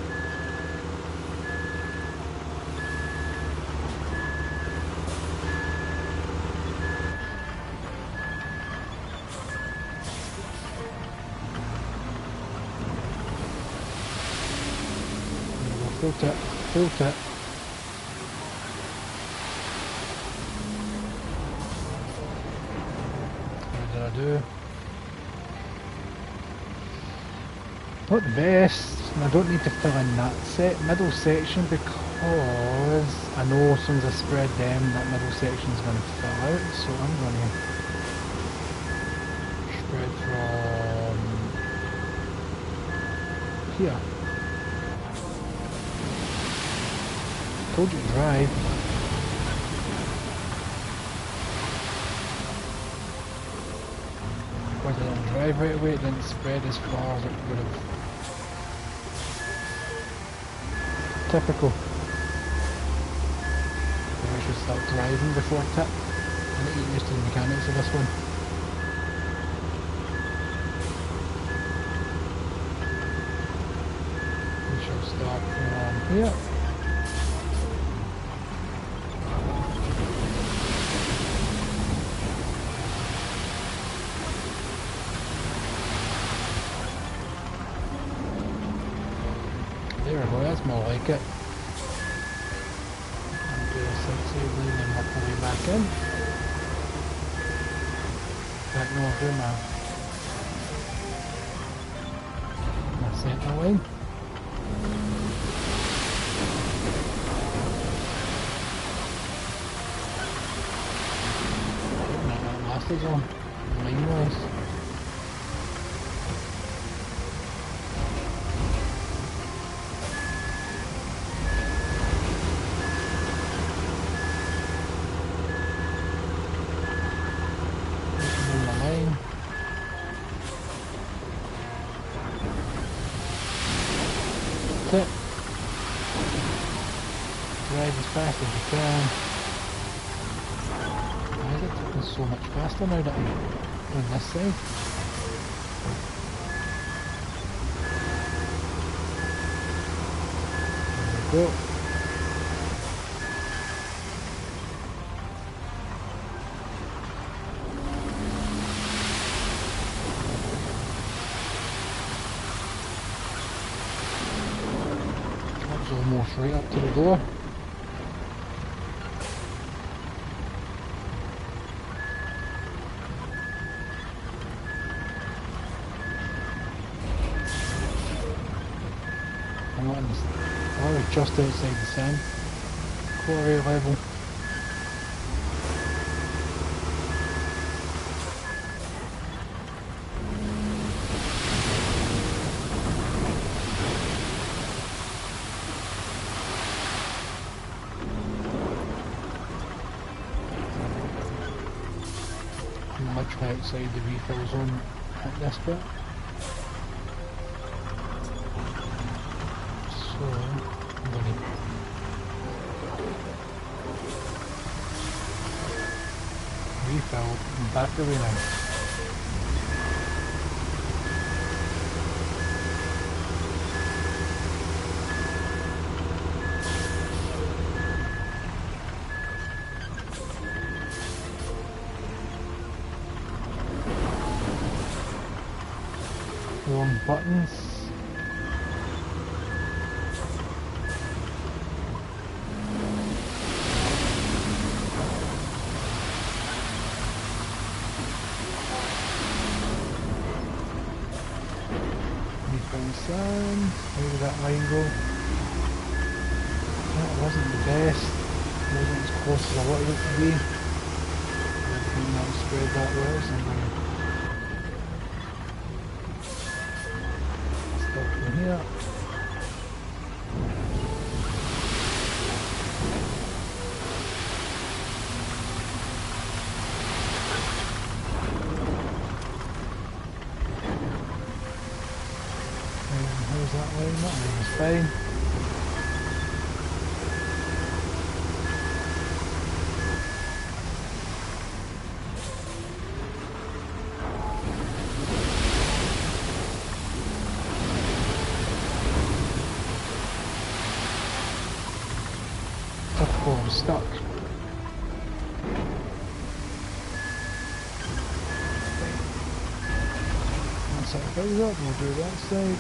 Full tip, full tip. What did I do? Not the best, and I don't need to fill in that middle section because I know as soon as I spread them, that middle section is going to fill out, so I'm going to spread from here. Told you to drive. Because I didn't drive right away, it didn't spread as far as it would have. Typical. Maybe I should start driving before tip. I need to get used to the mechanics of this one. We shall start from here. There we go, that's more like it. And do a side lane and work our way back in. Right, no, I'm doing my centre line. That master's on. Line wise. That's it. Drive as fast as you can. Why is it taking so much faster now that I'm on this side? There we go. That's almost right up to the door. I'm not in this. Oh, we're just outside the sand quarry level. I'm literally outside the refill zone at this bit. So I'm going to refill and back away now. Wrong buttons. Sand. How did that line go? That wasn't the best. It wasn't as close as I wanted it to be. I don't think that was spread that well, so I'm going to stop from here. How's that line? That line is fine. Oh, I'm stuck. Once that goes up, we'll do that side.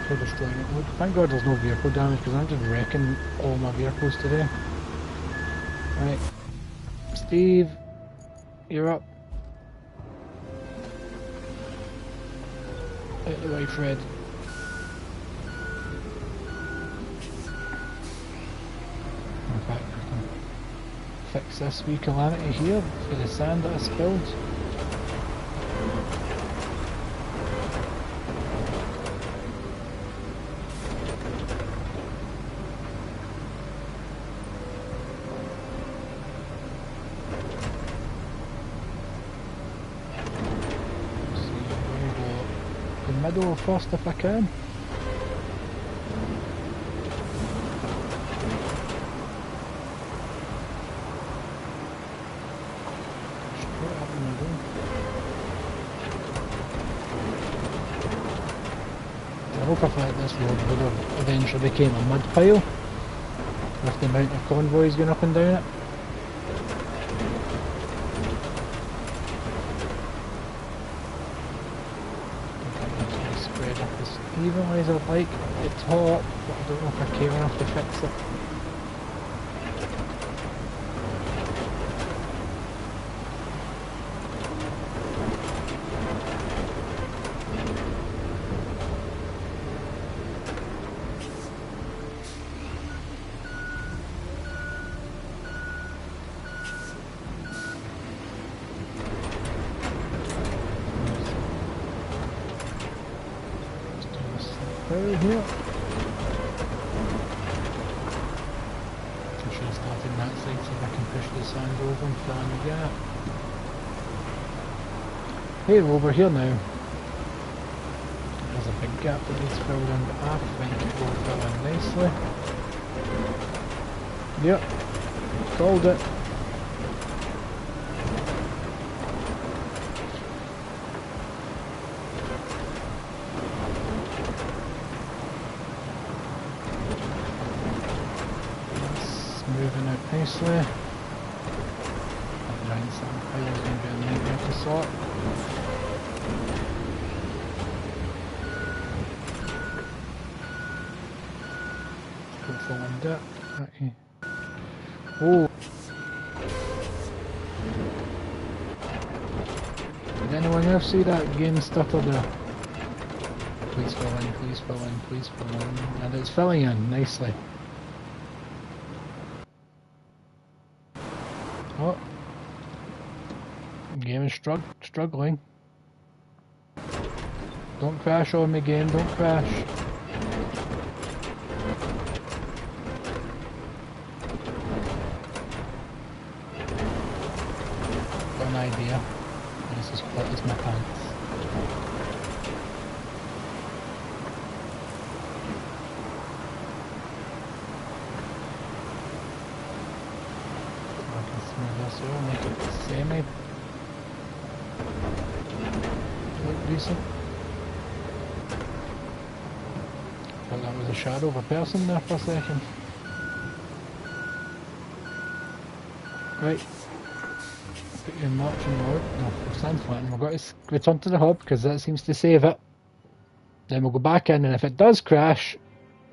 For destroying it. Look, thank God there's no vehicle damage because I'm just wrecking all my vehicles today. Right, Steve, you're up. Out the way, Fred. In fact, I can fix this wee calamity here for the sand that I spilled. Middle first if I can. hope I thought this road would have eventually became a mud pile with the amount of convoys going up and down it. Spread up as evenly as I'd like at the top, but I don't know if I care enough to fix it. Here. I should have started on that side, see if I can push the sand over and fill in the gap. Hey, well, we're here now. There's a big gap that needs filled in, but I think it will fill in nicely. Yep, called it. Moving out nicely. That giant sand pile is going to be a nightmare to sort. Go for one dip. Okay. Oh! Did anyone else see that game stutter there? Please fill in, please fill in, please fill in. And it's filling in nicely. Oh, game is struggling. Don't crash on me, game, don't crash. Got an idea. This is what is my pants. So make it semi look decent. Thought that was a shadow of a person there for a second. Right. Put your marching mode. No, stand flat and we've got to return to the hub because that seems to save it. Then we'll go back in and if it does crash,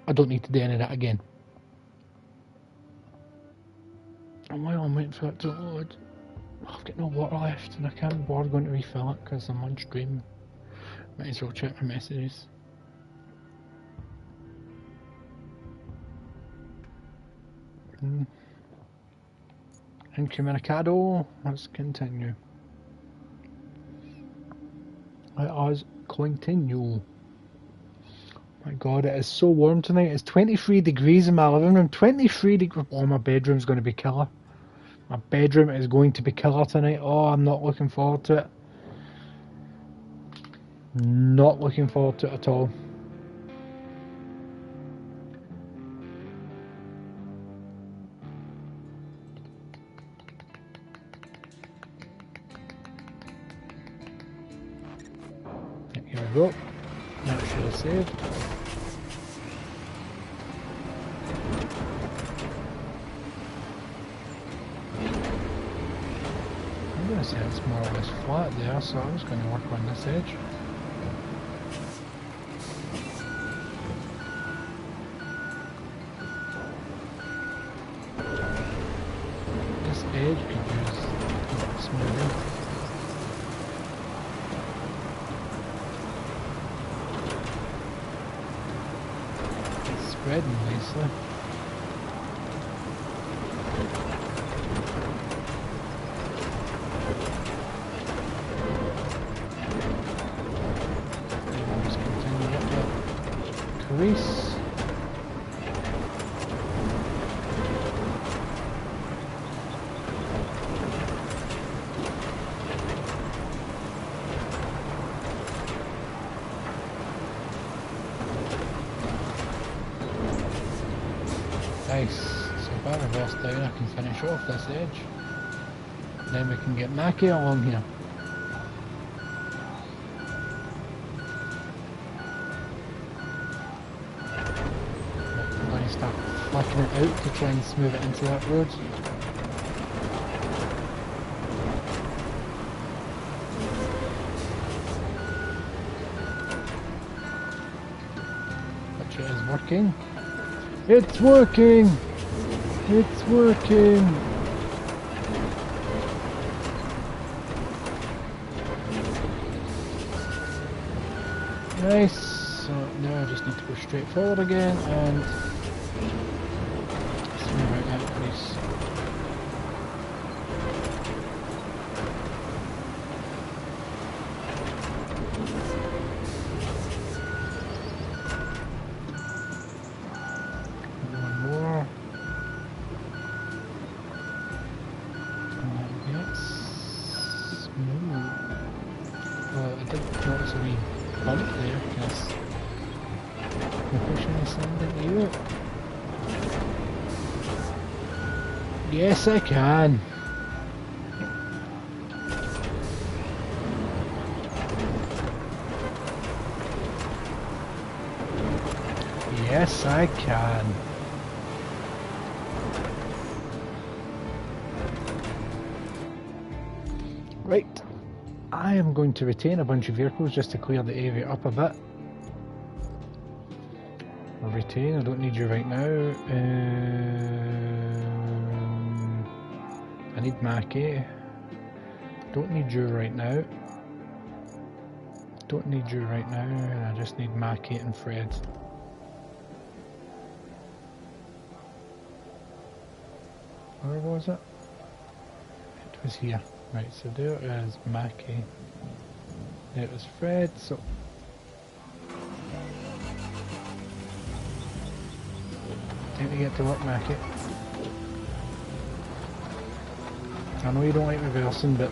I don't need to do any of that again. And while I'm waiting for it to load, I've got no water left and I can't be bothered going to refill it because I'm on stream. Might as well check my messages. Incommunicado, let's continue. Let us continue. My god, it is so warm tonight. It's 23 degrees in my living room. 23 degrees. Oh, my bedroom's going to be killer. My bedroom is going to be killer tonight. Oh, I'm not looking forward to it. Not looking forward to it at all. Here we go. That should have saved. I'm going to say it's more or less flat there, so I'm just going to work on this edge. This edge could use a bit of smoothing. It's spreading nicely. Crease. Nice. So if I reverse down I can finish off this edge. Then we can get Mackie along here. it out to try and smooth it into that road. Which it is working. It's working! It's working! Nice. So now I just need to go straight forward again and smooth out that crease. One more. Yes. Smooth. Well, I did notice a wee bump there because I'm pushing the sand into you. Yes, I can. Yes, I can. Right. I am going to retain a bunch of vehicles just to clear the area up a bit. Retain, I don't need you right now. I need Mackie. Don't need you right now. Don't need you right now. I just need Mackie and Fred. Where was it? It was here. Right, so there is Mackie. There was Fred, so... Time to get to work, Mackie. I know you don't like reversing, but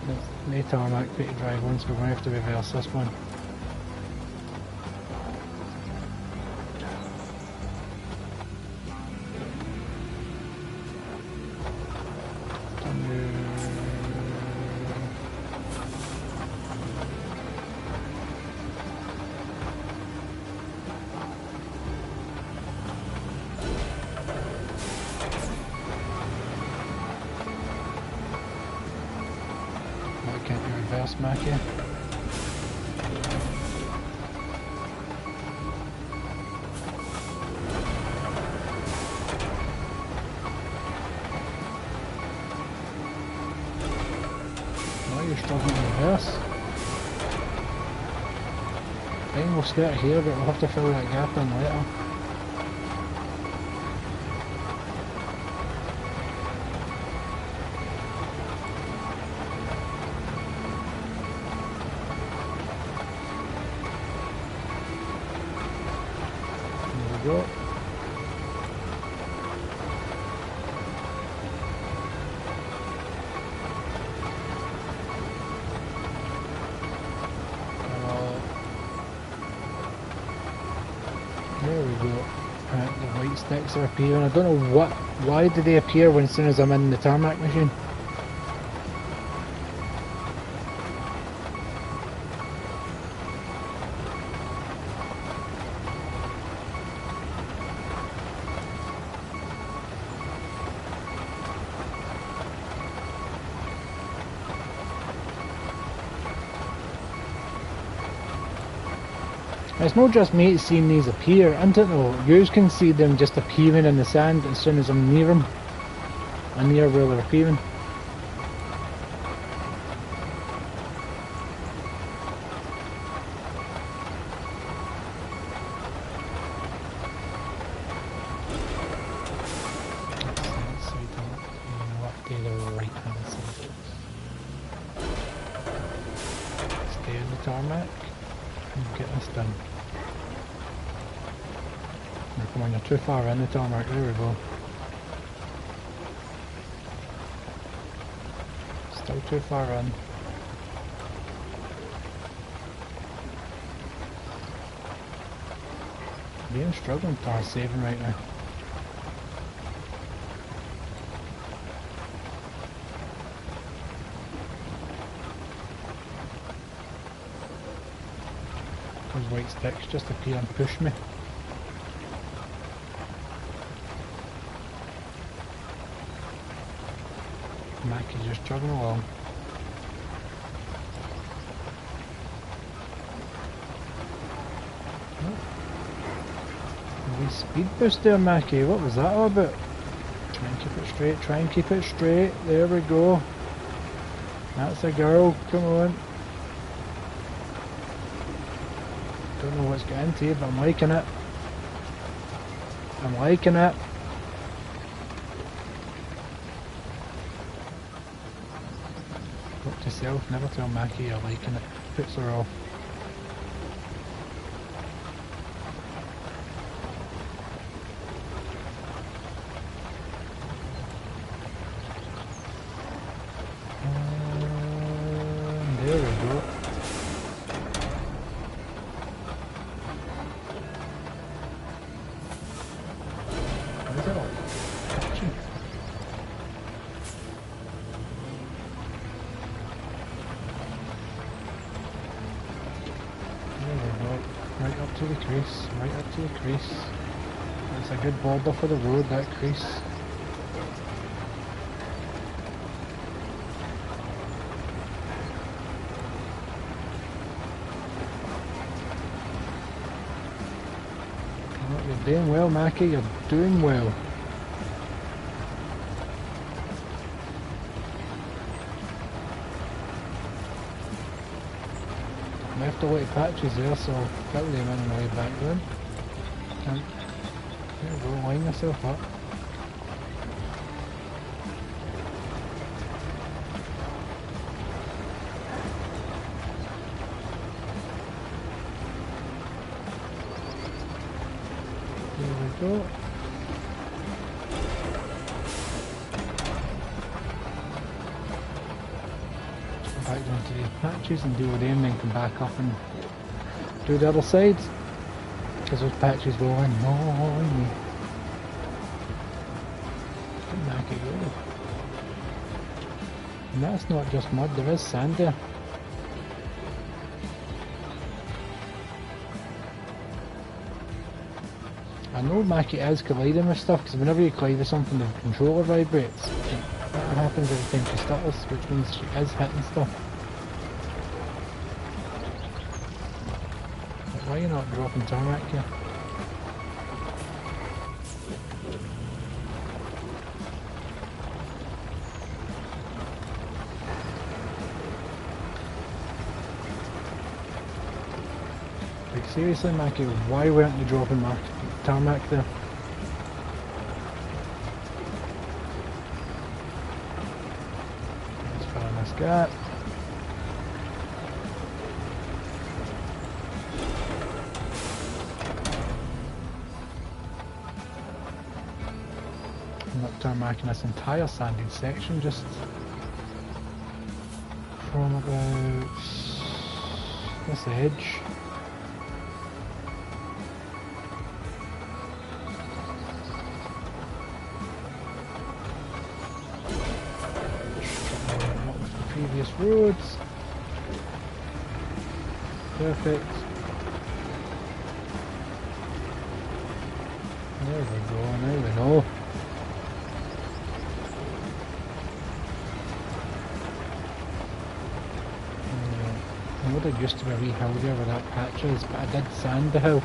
it's no tarmac for you to drive on, so we're going to have to reverse this one. Mackie. Now you're struggling to reverse. Then we'll start here, but we'll have to fill that gap in later. Go. There we go. The white sticks are appearing. I don't know why do they appear when as soon as I'm in the tarmac machine? It's not just me seeing these appear, isn't it though? You can see them just appearing in the sand as soon as I'm near them. I'm near where they're appearing. Stay on the tarmac and get this done. Come on, you're too far in the tarmac, there we go. Still too far in. Being struggling for saving right now. Those white sticks just appear and push me. Mackie's just chugging along. A wee speed boost there, Mackie. What was that all about? Try and keep it straight, try and keep it straight. There we go. That's a girl, come on. Don't know what's got into you, but I'm liking it. I'm liking it. Look to self, never tell Mackie you're liking it. Puts her off. There we go. What is it all? Patchy. There we go. Right up to the crease. Right up to the crease. That's a good border for the road, that crease. You're doing well, Mackie, you're doing well. Left a lot of patches there, so probably them on the way back then. And there you go, line yourself up. There we go. Back down to these patches and deal with them, then come back up and do the other sides. Because those patches go in. Oh, come back again. And that's not just mud, there is sand there. I know Mackie is colliding with stuff, because whenever you collide with something, the controller vibrates. That happens every time she stutters, which means she is hitting stuff. But why are you not dropping tarmac here? Like seriously, Mackie, why weren't you dropping tarmac there? Let's fill in this gap. I'm not tarmacking this entire sanded section, just from about this edge. Previous roads. Perfect. There we go, now we know. I know there used to be a wee hill there where that patch is, but I did sand the hill.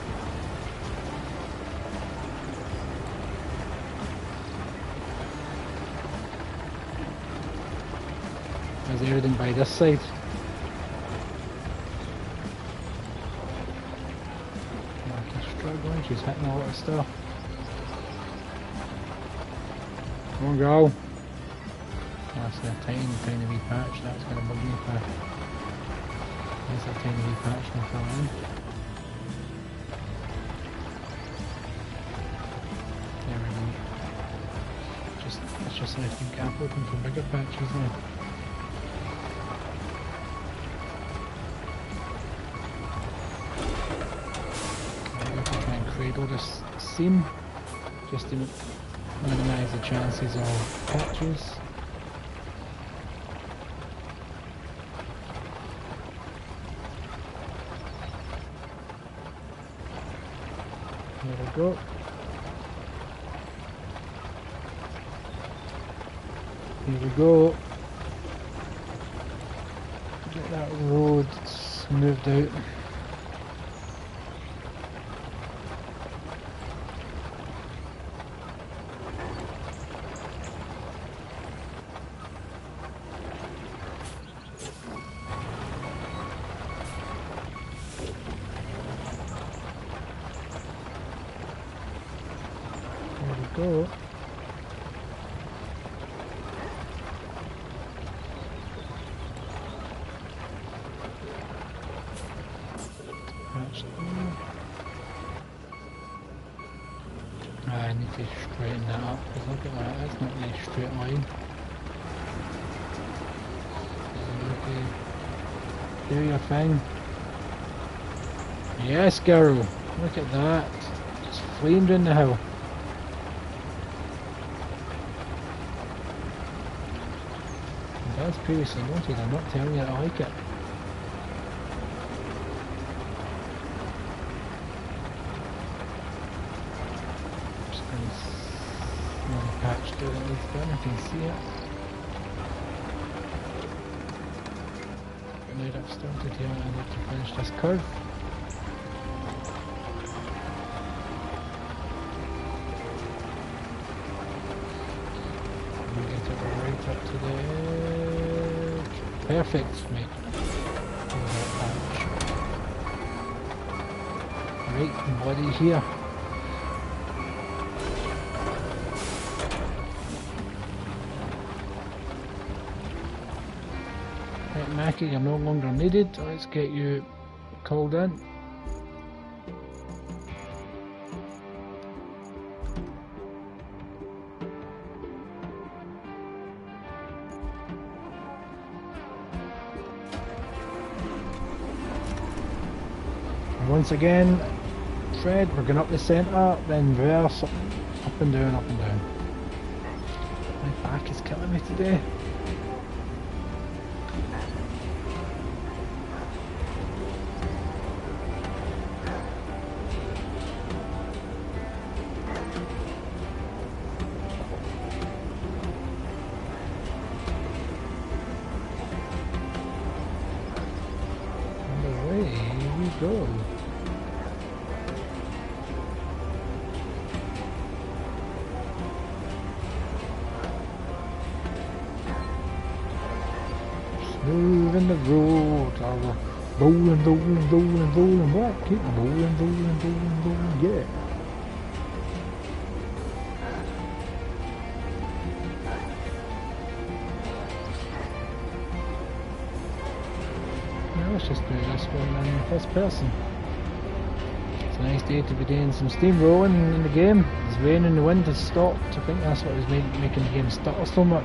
Is everything by this side? Mackie's struggling, she's hitting a lot of stuff. Come on, girl. That's a tiny wee patch, that's going to bug me if I... There's a tiny wee patch and fill in. There we go. It's just left the gap open for bigger patches now. Cradle this seam just to minimise the chances of patches. There we go. Here we go. that road smoothed out. There we go. I need to straighten that up because look at that, that's not really a straight line. Okay. Do your thing. Yes, girl. Look at that. Just flamed in the hill. And as previously noted, I'm not telling you I like it. Patch to it, it's done, I can see it. Right, I've started here, I need to finish this curve. We get it right up to the edge. Perfect, mate. Right, body here. Mackie, you're no longer needed. Let's get you called in. And once again, Fred, we're going up the centre, then reverse, up and down, up and down. My back is killing me today. Go. Smoothing the road, rolling, rolling, rolling, rolling, what? Keep rolling, rolling, rolling, rolling, yeah. Let's just do this one in first person. It's a nice day to be doing some steamrolling in the game. It's raining and the wind has stopped. I think that's what was making the game stutter so much.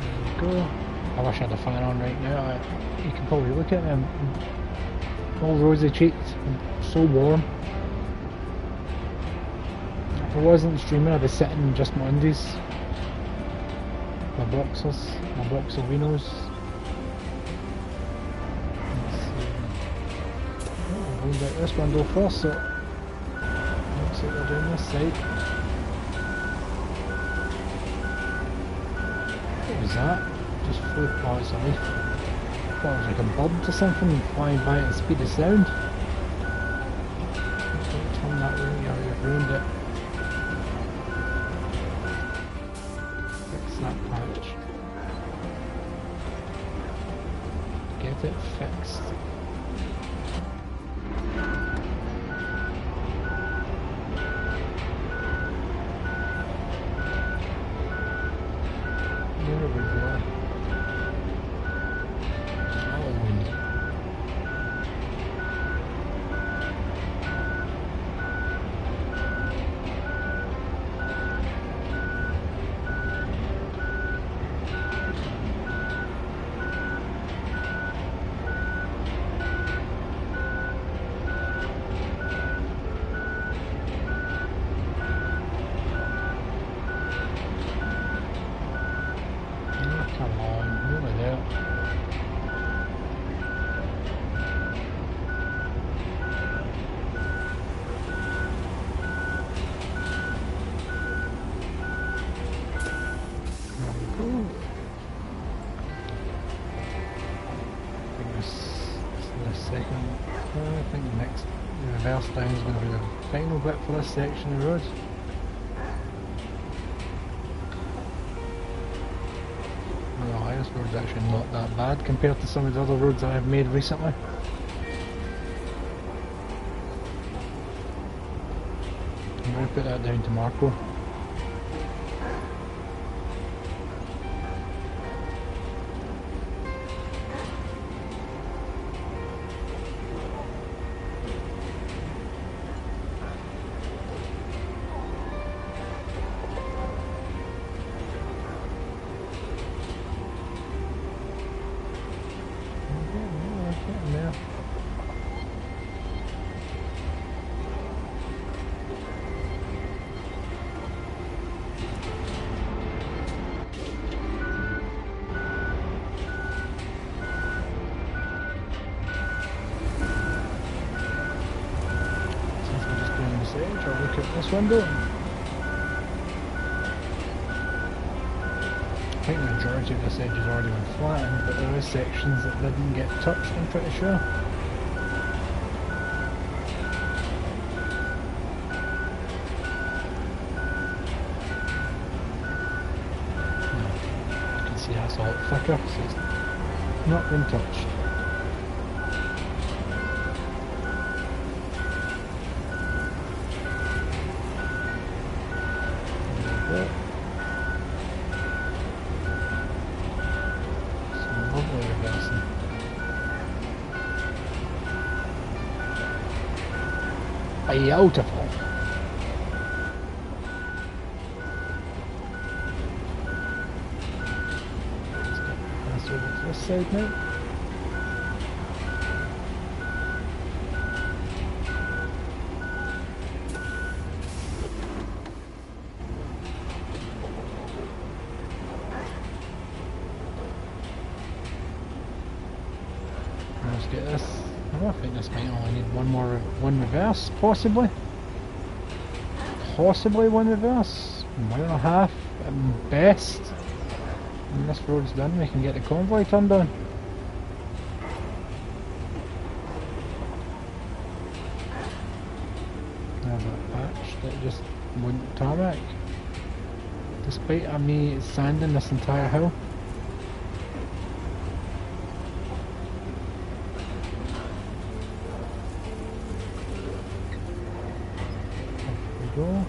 There we go. I wish I had a fan on right now. You can probably look at them. All rosy cheeked and so warm. If I wasn't streaming, I'd be sitting in just my undies, my boxers, my boxer winos. Oh, we'll get this window first, so looks like we're doing this side. What was that? Just flew past a leaf. I thought it was like a bird or something flying by at the speed of sound. Don't turn that way, yeah, you've ruined it. That patch. Get it fixed. There we go. second. I think the next reverse down is going to be the final bit for this section of road. Well, this road's actually not that bad compared to some of the other roads I have made recently. I'm going to put that down to Marco. Look at this window. I think the majority of this edge has already been flattened, but there are sections that didn't get touched, I'm pretty sure. You can see that's a lot thicker, so it's not been touched. Beautiful. Let's get this over to this side now. Let's get this. I think this might only need one reverse, possibly. Possibly one reverse. 1.5 at best. When this road's done, we can get the convoy turned on. There's a patch that just wouldn't tarmac. Despite me sanding this entire hill. Go.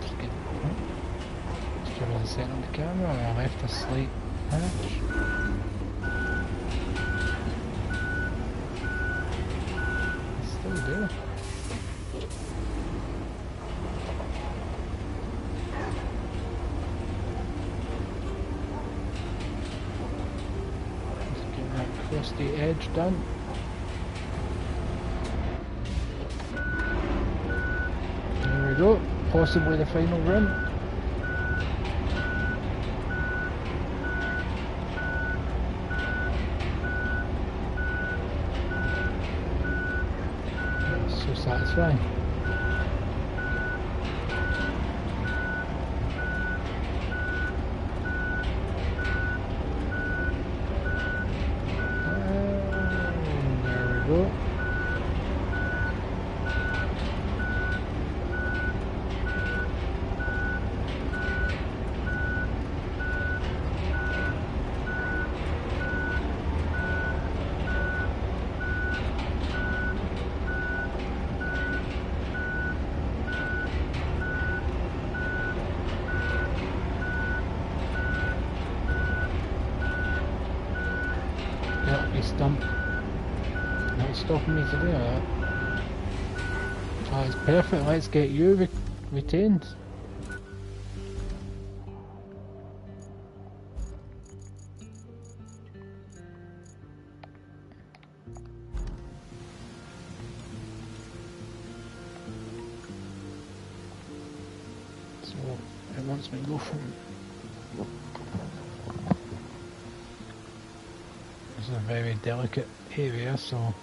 Just give us a set on the camera. I left a slight patch. Still do. The edge done. There we go, possibly the final rim. That's so satisfying. Go. That'll be stumped. Not stopping me to do that. Oh, it's perfect. Let's get you retained. So it wants me to go from. This is a very delicate area, so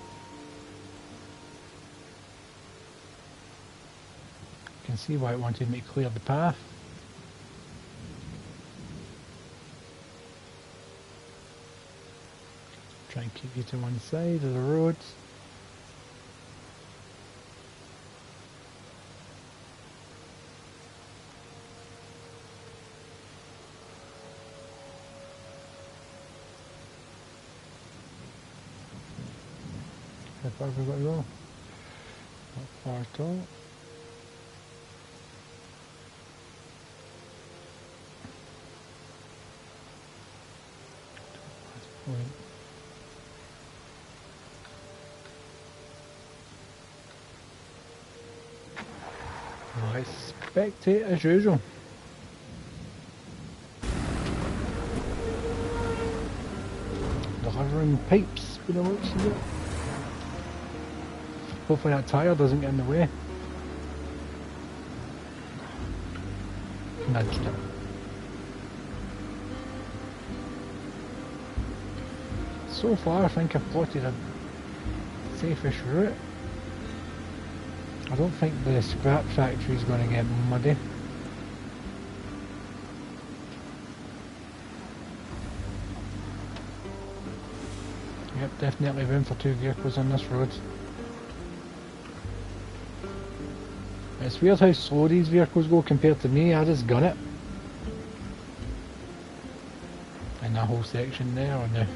can see why it wanted me to clear the path. Try and keep you to one side of the road. How far have we got to go? Not far at all. I spectate as usual. Delivering pipes with the looks of it. Hopefully that tyre doesn't get in the way. Nudged it. So far I think I've plotted a safe-ish route. I don't think the scrap factory is going to get muddy. Yep, definitely room for 2 vehicles on this road. It's weird how slow these vehicles go compared to me. I just gun it. And that whole section there on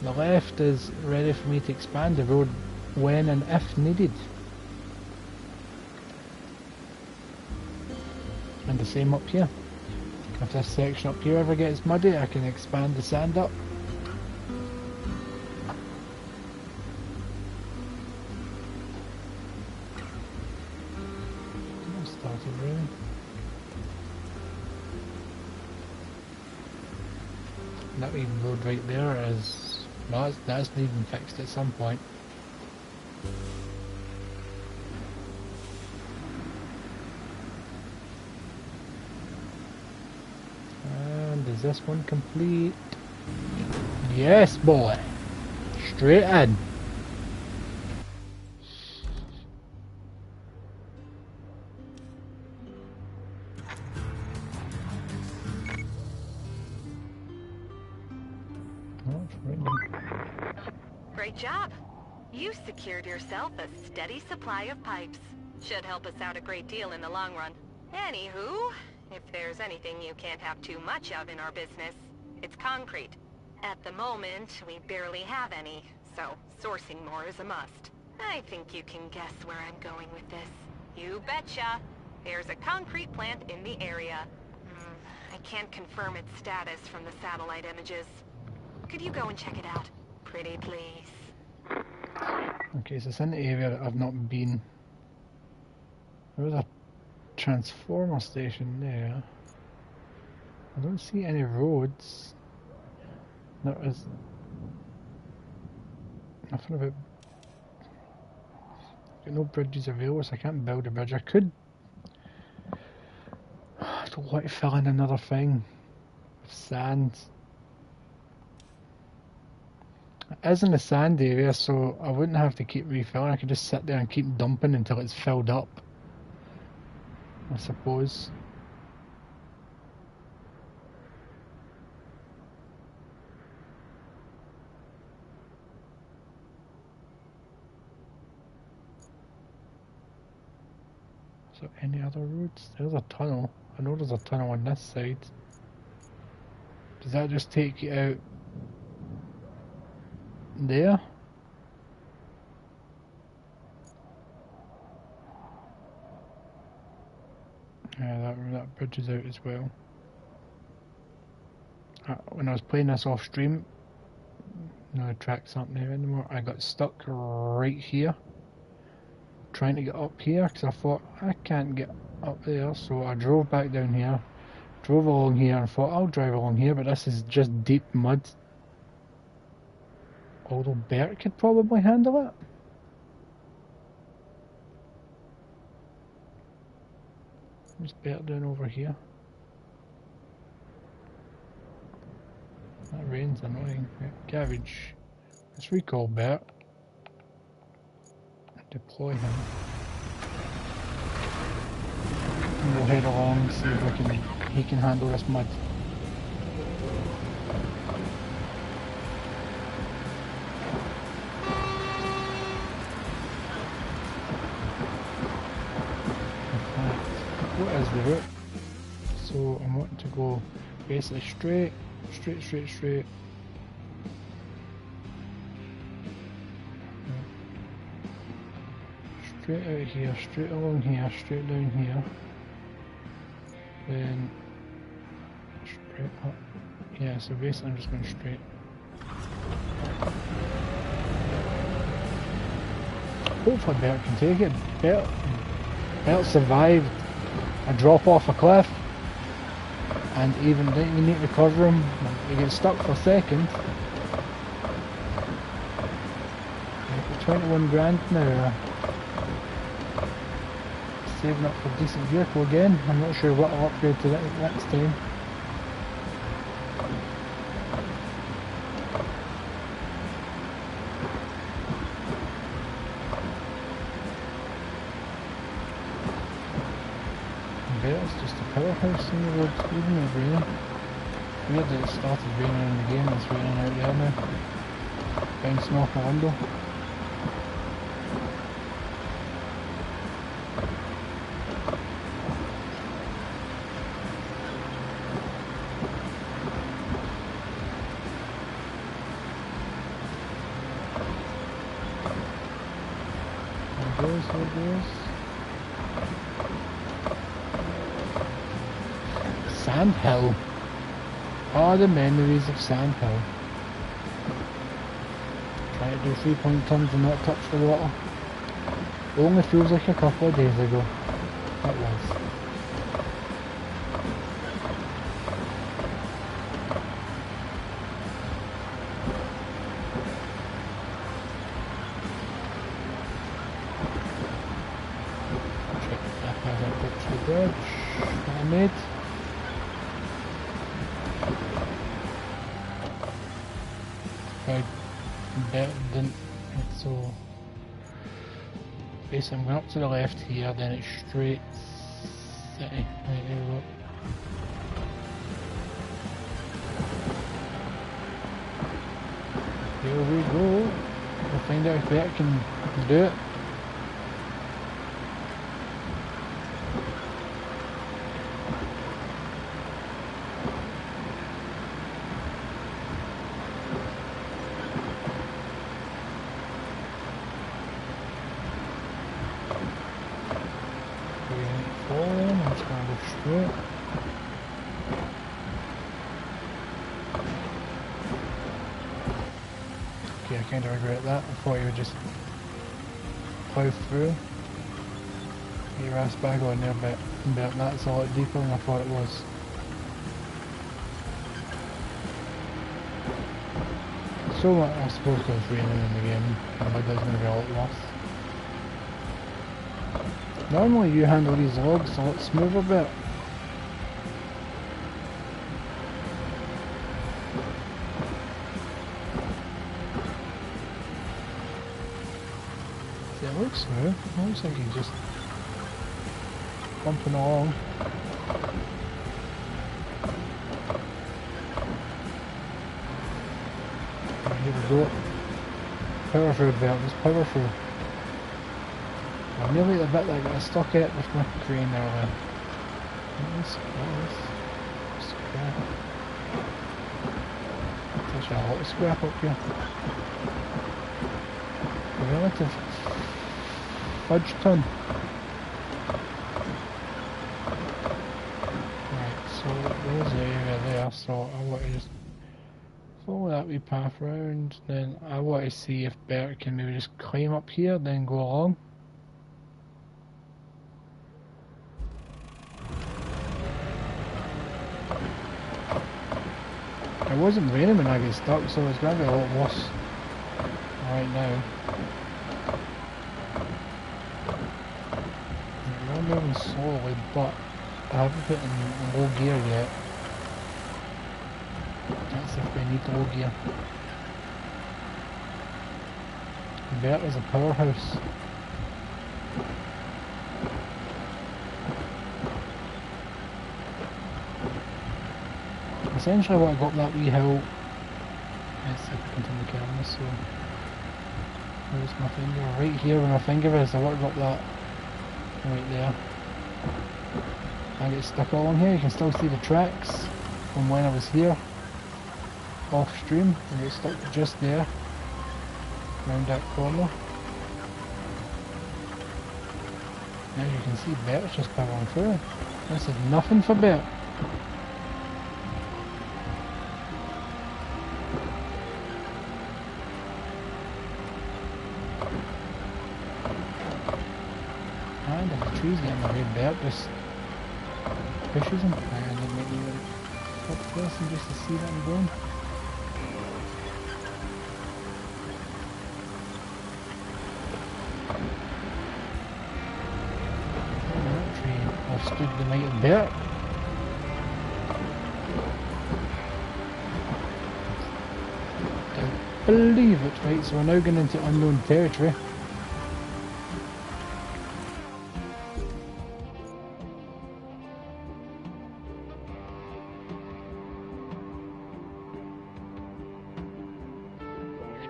the left is ready for me to expand the road when and if needed. And the same up here. If this section up here ever gets muddy, I can expand the sand up. Started raining. That wee road right there is, well, that's needing fixed at some point. And is this one complete? Yes, boy. Straight in. Great job. You secured yourself a steady supply of pipes. Should help us out a great deal in the long run. Anywho, if there's anything you can't have too much of in our business, it's concrete. At the moment, we barely have any, so sourcing more is a must. I think you can guess where I'm going with this. You betcha. There's a concrete plant in the area. I can't confirm its status from the satellite images. Could you go and check it out? Pretty please. Okay, so it's in the area that I've not been. There was a transformer station there. I don't see any roads. There is nothing about. Got no bridges available, so I can't build a bridge. I could. I don't want to fill in another thing with sand. It is in the sand area, so I wouldn't have to keep refilling. I could just sit there and keep dumping until it's filled up, I suppose. So any other routes? There's a tunnel. I know there's a tunnel on this side. Does that just take you out there? Yeah, that bridge is out as well. When I was playing this off stream, no, the tracks aren't there anymore. I got stuck right here, trying to get up here, because I thought I can't get up there, so I drove back down here, drove along here, and thought I'll drive along here, but this is just deep mud. Although Bert could probably handle it. What's Bert doing over here? That rain's annoying. Yeah, garage. Let's recall Bert. Deploy him. head along, see if he can handle this mud. What is the route? So I'm wanting to go basically straight. Straight out here, straight along here, straight down here. Then straight up. Yeah, so basically I'm just going straight. Hopefully Bert can take it. Bert survived a drop off a cliff, and even didn't even need to cover him. He gets stuck for a second. 21 grand now. Saving up for a decent vehicle again. I'm not sure what I'll upgrade to next time. It's just a powerhouse in the road, even though it's raining. Weird that it started raining in the game, it's raining out there now. Bouncing off my window. There it goes. Sand Hill. Oh, the memories of Sand Hill. Trying to do 3-point turns and not touch the water. Only feels like a couple of days ago. It was. Check if I can get to the bridge that I made. Didn't, so basically I'm going up to the left here, then it's straight city. Right, there we go. Here we go. We'll find out if that can do it. I'm just going to go straight. Okay, I kind of regret that. I thought you would just plough through. Get your ass back on there, but that's a lot deeper than I thought it was. So I suppose because it's raining in the game, the mud is going to be a lot worse. Normally you handle these logs a lot smoother bit. See, it looks smooth. It looks like he's just bumping along. Here we go. Power through belt, just power through. I'm nearly at the bit that I got stuck at with my crane earlier. Scrap. There's actually a lot of scrap up here. A relative fudge ton. Right, so there's the area there, so I want to just follow that wee path round, then I want to see if Bert can maybe just climb up here, then go along. It wasn't raining when I got stuck, so it's going to be a lot worse right now. I'm moving slowly, but I haven't put in low gear yet. That's if we need low gear. Bert is a powerhouse. essentially I want to go up that wee hill. Let's see if I can turn the camera, so where's my finger? Right here where my finger is, I want to go up that right there. I get stuck along here, you can still see the tracks from when I was here off stream. I get stuck just there, round that corner. Now you can see Bert's just powering through. This is nothing for Bert. And if the trees get in the way, Bert just pushes him. And then maybe up this and just to see that I'm going. Stood the night of Bert. Don't believe it. Right, so we're now going into unknown territory.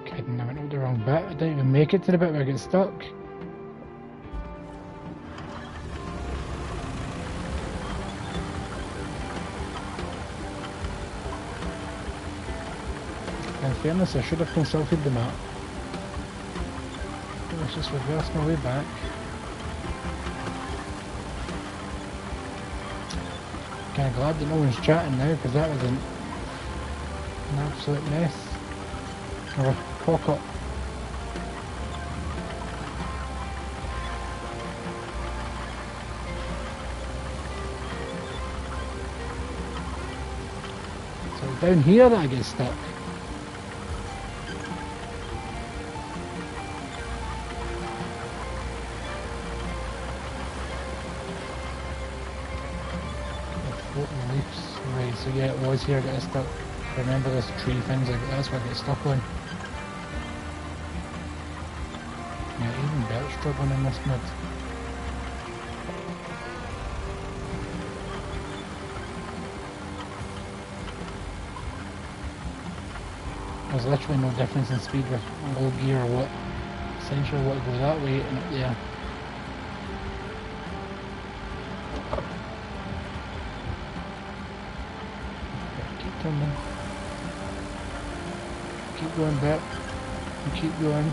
Kidding, I went up the wrong bit. I didn't even make it to the bit where I get stuck. In fairness, I should have consulted the map. Let's just reverse my way back. Kind of glad that no one's chatting now, because that was an absolute mess. Or a cock up. So it's down here that I get stuck. Right, so yeah, it was here I got stuck. Remember this tree things, that's what I get stuck on. Yeah, even Bert's struggling in this mud. There's literally no difference in speed with low gear or what. Essentially I want to go that way and up there. Turning. Keep going back and keep going.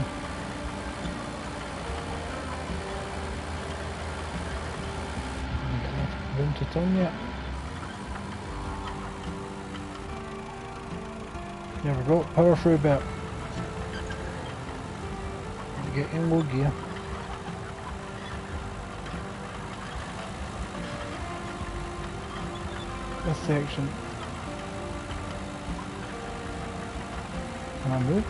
Haven't got enough room to turn yet. There we go, power through bit. Get in low gear. This section. Can I move?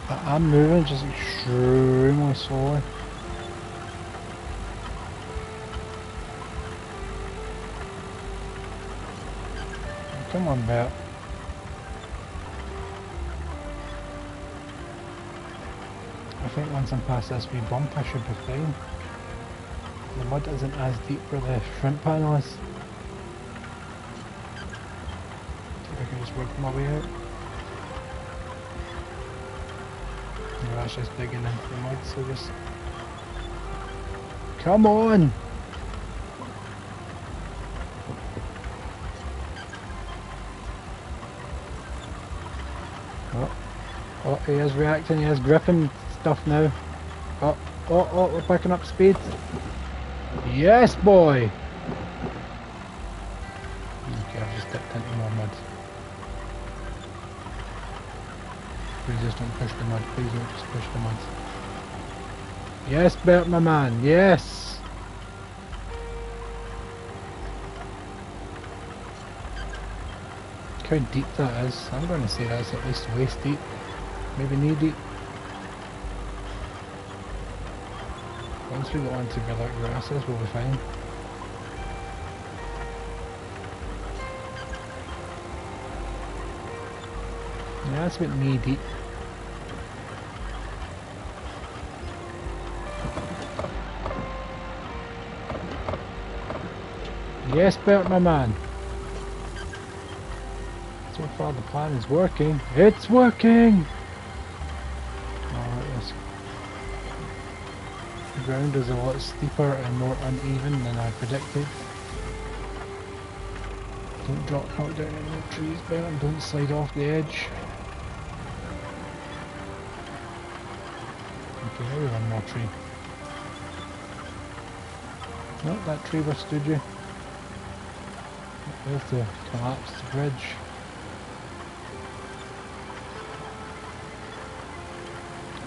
I'm moving just extremely slowly. Come on, Bert. I think once I'm past this wee bump I should be fine. The mud isn't as deep where the shrimp panel is. I can just work my way out. No, that's just digging into the mud, so just... Come on! Oh, he is reacting, he is gripping stuff now. Oh, we're picking up speed. Yes, boy! Okay, I've just dipped into more mud. Please just don't push the mud, please don't just push the mud. Yes, Bert, my man, yes! Look how deep that is. I'm going to say that's at least waist deep, maybe knee deep. Once we go on to where that grass is, we'll be fine. Yeah, that's about knee deep. Yes, Bert, my man. So far the plan is working. It's working! Alright, yes. The ground is a lot steeper and more uneven than I predicted. Don't knock down any more trees, Bert, and don't slide off the edge. Okay, maybe one more tree. No, that tree withstood you. There's the collapsed bridge.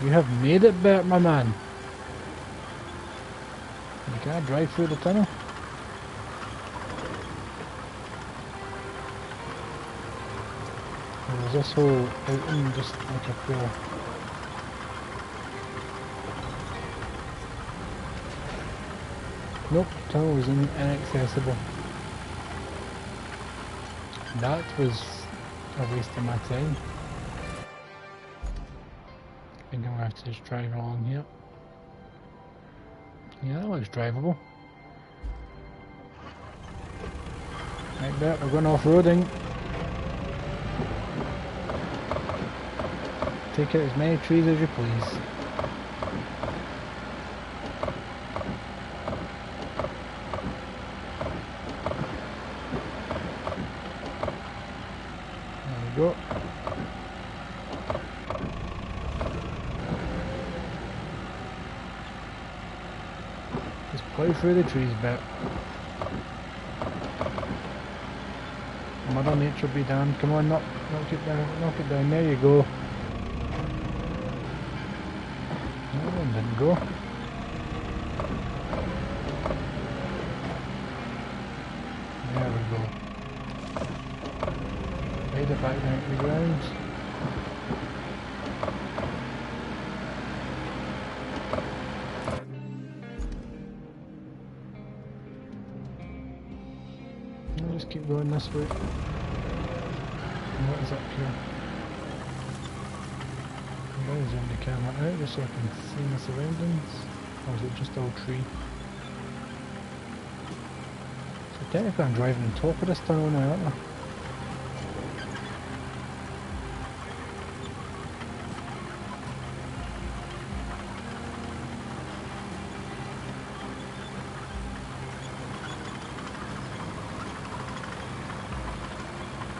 You have made it, Bert, my man. You can't drive through the tunnel. There's this whole outing just like up there. Nope, tunnel is inaccessible. That was a waste of my time. I think I'm gonna have to just drive along here. Yeah, that looks drivable. Right, Bert, we're going off-roading. Take out as many trees as you please. There we go. Just plough through the trees, Bert. Mother Nature be damned. Come on, knock it down. There you go. No, one didn't go. There we go. Laid it back down to the ground. I'll just keep going this way. And what is up here? I'm going to zoom the camera out just so I can see my surroundings. Or is it just all tree? So technically I'm driving on top of this tunnel now, aren't I?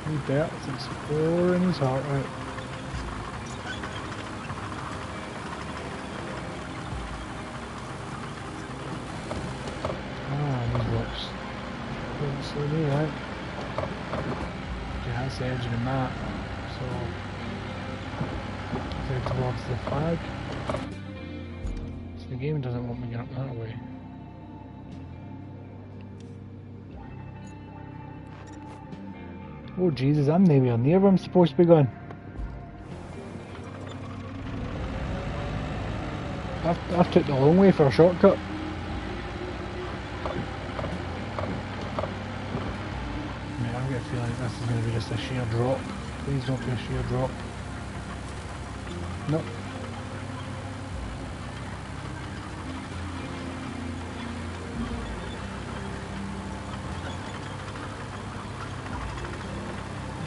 He Bert's exploring his heart out. These rocks. Don't slow me out. Okay, that's the edge of the map. So, head towards the flag. So the game doesn't want me going up that way. Oh Jesus, I'm nowhere near where I'm supposed to be going. I've took the long way for a shortcut. Man, I've got a feeling this is going to be just a sheer drop. Please don't be a sheer drop. Nope.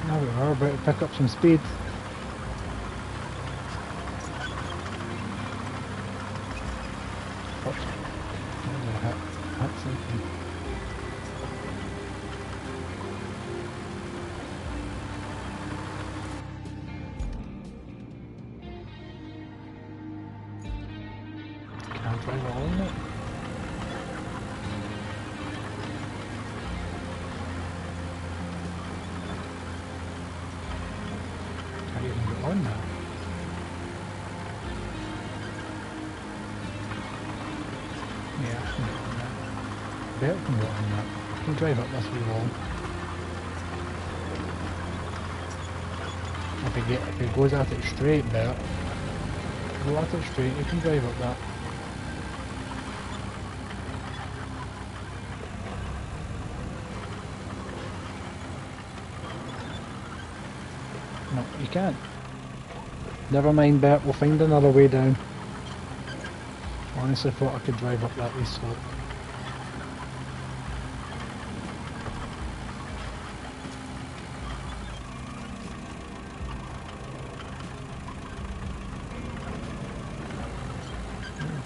Now we are about to pick up some speed. Oops. Hit something. Can't drive along it. Can't even get on that. Yeah, I can get on that. Bert can get on that. I can drive up this wee wall. If he goes at it straight, Bert. Go at it straight, you can drive up that. No, you can't. Never mind, Bert, we'll find another way down. Honestly thought I could drive up that wee slope.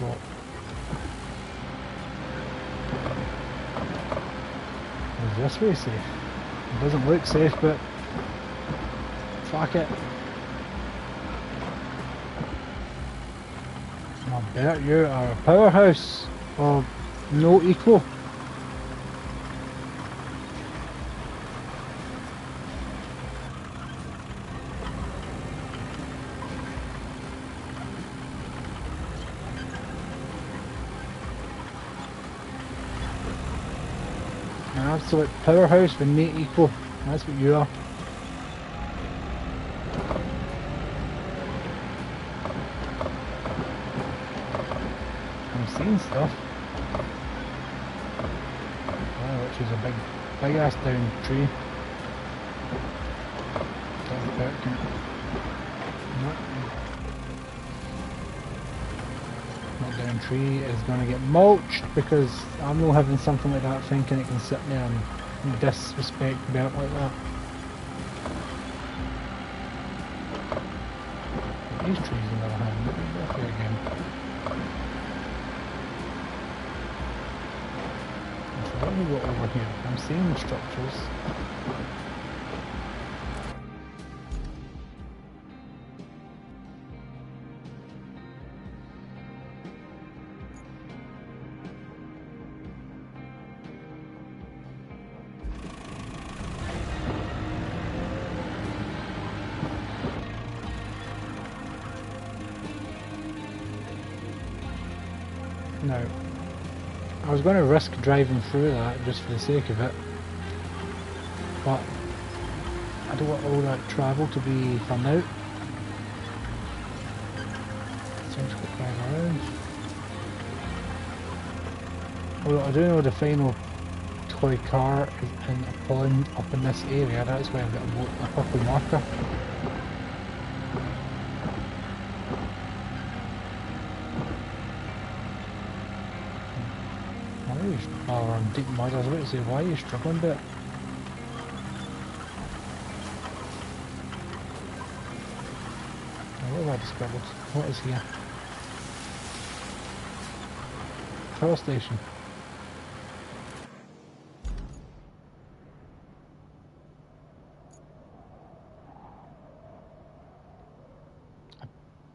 spot. Is this way safe? It doesn't look safe, but fuck it. I bet you are a powerhouse of no equal. An absolute powerhouse with no equal. That's what you are. I'm seeing stuff. Oh, which is a big ass down tree. That's about it. That down tree is going to get mulched because I'm not having something like that thinking it can sit there and disrespect Bert like that. These trees on the other hand, they're fair again. So let me go over here. I'm seeing structures. Now, I was going to risk driving through that just for the sake of it, but I don't want all that travel to be for now. So I'm just going to drive around. Although I do know the final toy car is in a pond up in this area. That's where I've got a purple marker. Oh, we're in deep mud. I was about to say, why are you struggling a bit? Oh, what have I discovered? What is here? Power station. I've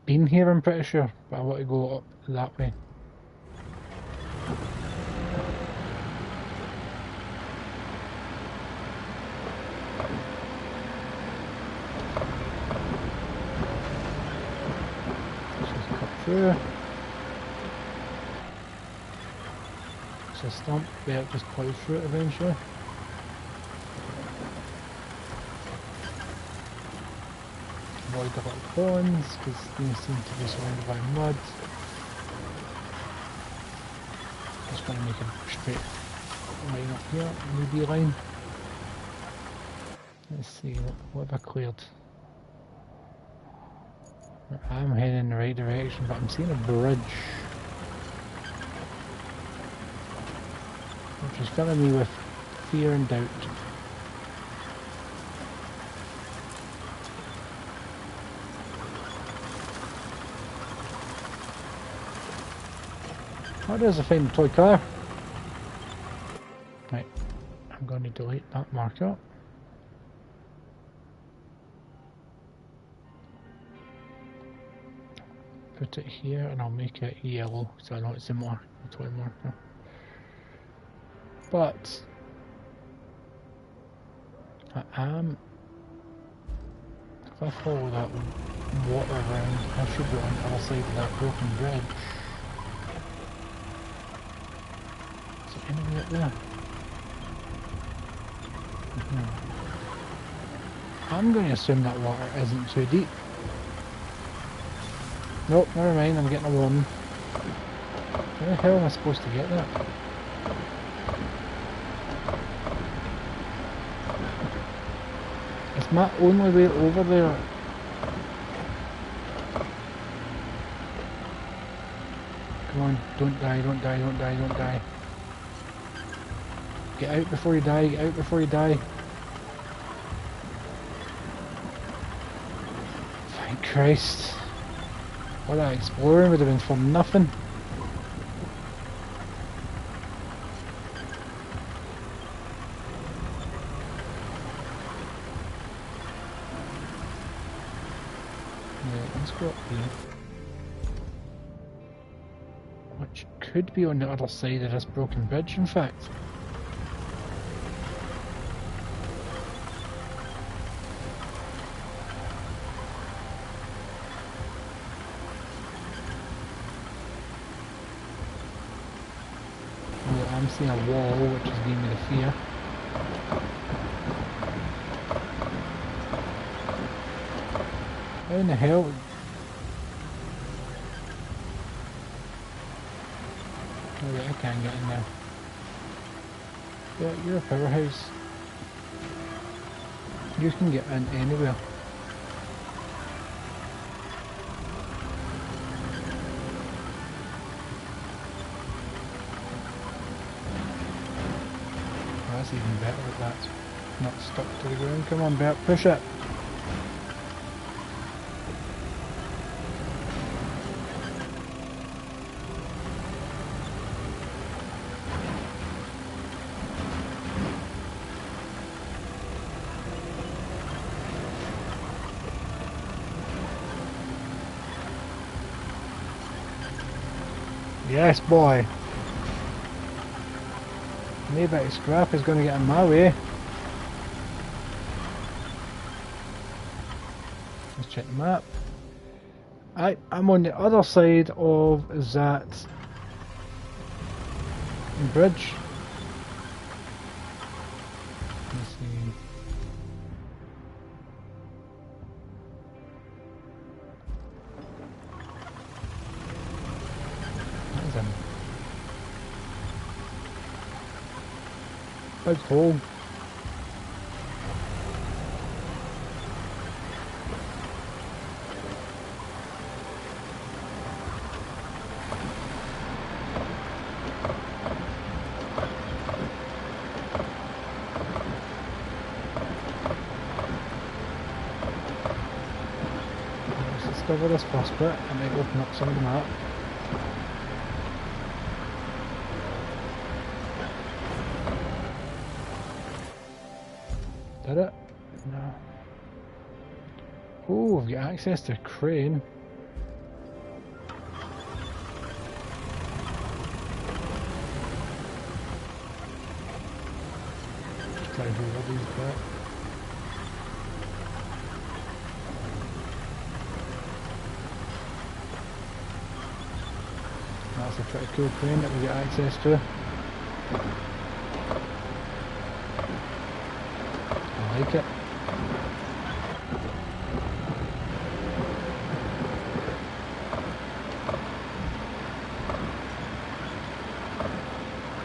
been here, I'm pretty sure, but I want to go up that way. Through. It's a stump, yeah, it just plows through it eventually. Avoid the little ponds because these seem to be surrounded by mud. Just going to make a straight line up here, maybe line. Let's see, what have I cleared? I'm heading in the right direction, but I'm seeing a bridge, which is filling me with fear and doubt. Oh, there's a final toy car. Right, I'm going to delete that marker. Put it here and I'll make it yellow so I know it's a toy marker. But I am, if I follow that water around, I should be on the other side of that broken bridge. Is there anything up there? I'm going to assume that water isn't too deep. Nope, never mind, I'm getting a warning. Where the hell am I supposed to get that? It's my only way over there. Come on, don't die, don't die, don't die, don't die. Get out before you die, get out before you die. Thank Christ. All that exploring would have been for nothing. Right, let's go up here. Which could be on the other side of this broken bridge, in fact. Well, I'm seeing a wall, which is giving me the fear. How in the hell? Oh wait, I can't get in there. Yeah, you're a powerhouse. You can get in anywhere. That's even better at that. Not stuck to the ground. Come on, Bert, push it. Yes, boy. Maybe a scrap is going to get in my way. Let's check the map. I'm on the other side of that bridge. Let's see. That is a big hole. Discover this first bit and then open up some of the map. Did it? No. Oh, we've got access to a crane. Just try to do all these bits. That's a pretty cool crane that we get access to. I like it.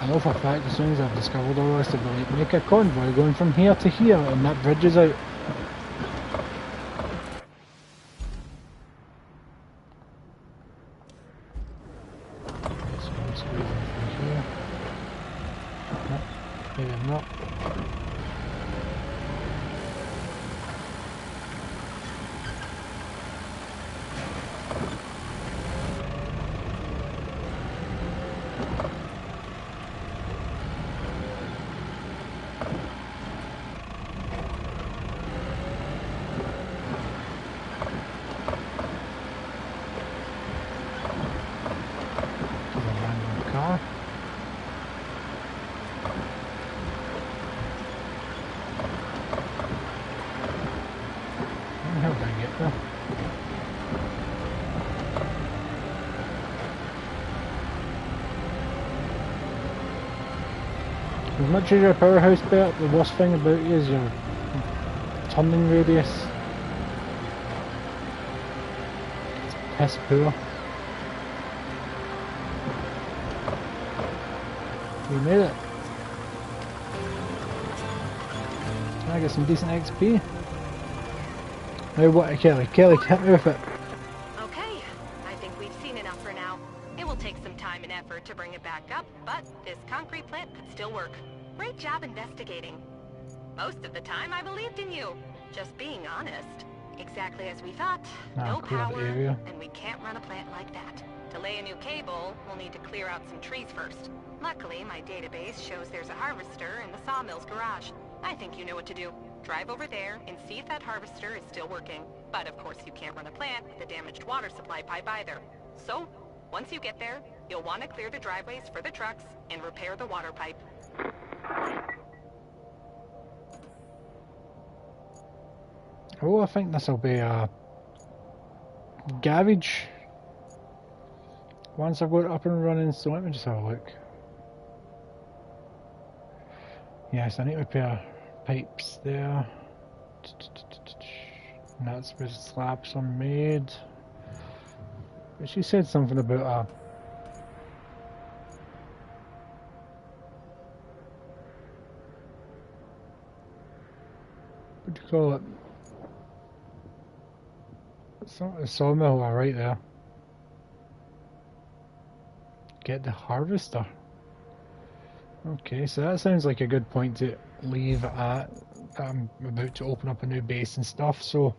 I know for a fact as soon as I've discovered all this, they'll like, make a convoy going from here to here and that bridge is out. Maybe I'm not. There's a random car. How did I get there? As much as your powerhouse belt, the worst thing about you is your turning radius. It's piss poor. We made it. I get some decent XP. Now what, Kelly? Kelly, hit me with it. Okay, I think we've seen enough for now. It will take some time and effort to bring it back up, but this concrete plant could still work. Great job investigating. Most of the time I believed in you. Just being honest. Exactly as we thought. No cool power, area. and we can't run a plant like that. To lay a new cable, we'll need to clear out some trees first. Luckily, my database shows there's a harvester in the sawmill's garage. I think you know what to do. Drive over there and see if that harvester is still working. But of course you can't run a plant with a damaged water supply pipe either. So, once you get there, you'll want to clear the driveways for the trucks and repair the water pipe. Oh, I think this will be a garage once I've got it up and running, so let me just have a look. Yes, I need to repair pipes there. And that's where the slabs are made. But she said something about a... what do you call it? It's not a sawmill right there. Get the harvester. Okay, so that sounds like a good point to leave at. I'm about to open up a new base and stuff, so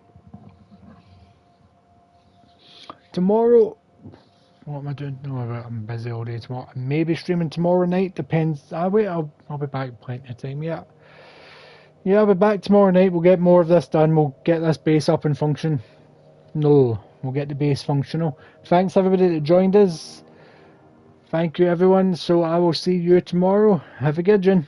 tomorrow, what am I doing? No, I'm busy all day tomorrow. I may be streaming tomorrow night, depends. I'll be back plenty of time, yeah. Yeah, I'll be back tomorrow night, we'll get more of this done, we'll get this base up and function. No, we'll get the base functional. Thanks everybody that joined us. Thank you everyone, so I will see you tomorrow. Have a good one.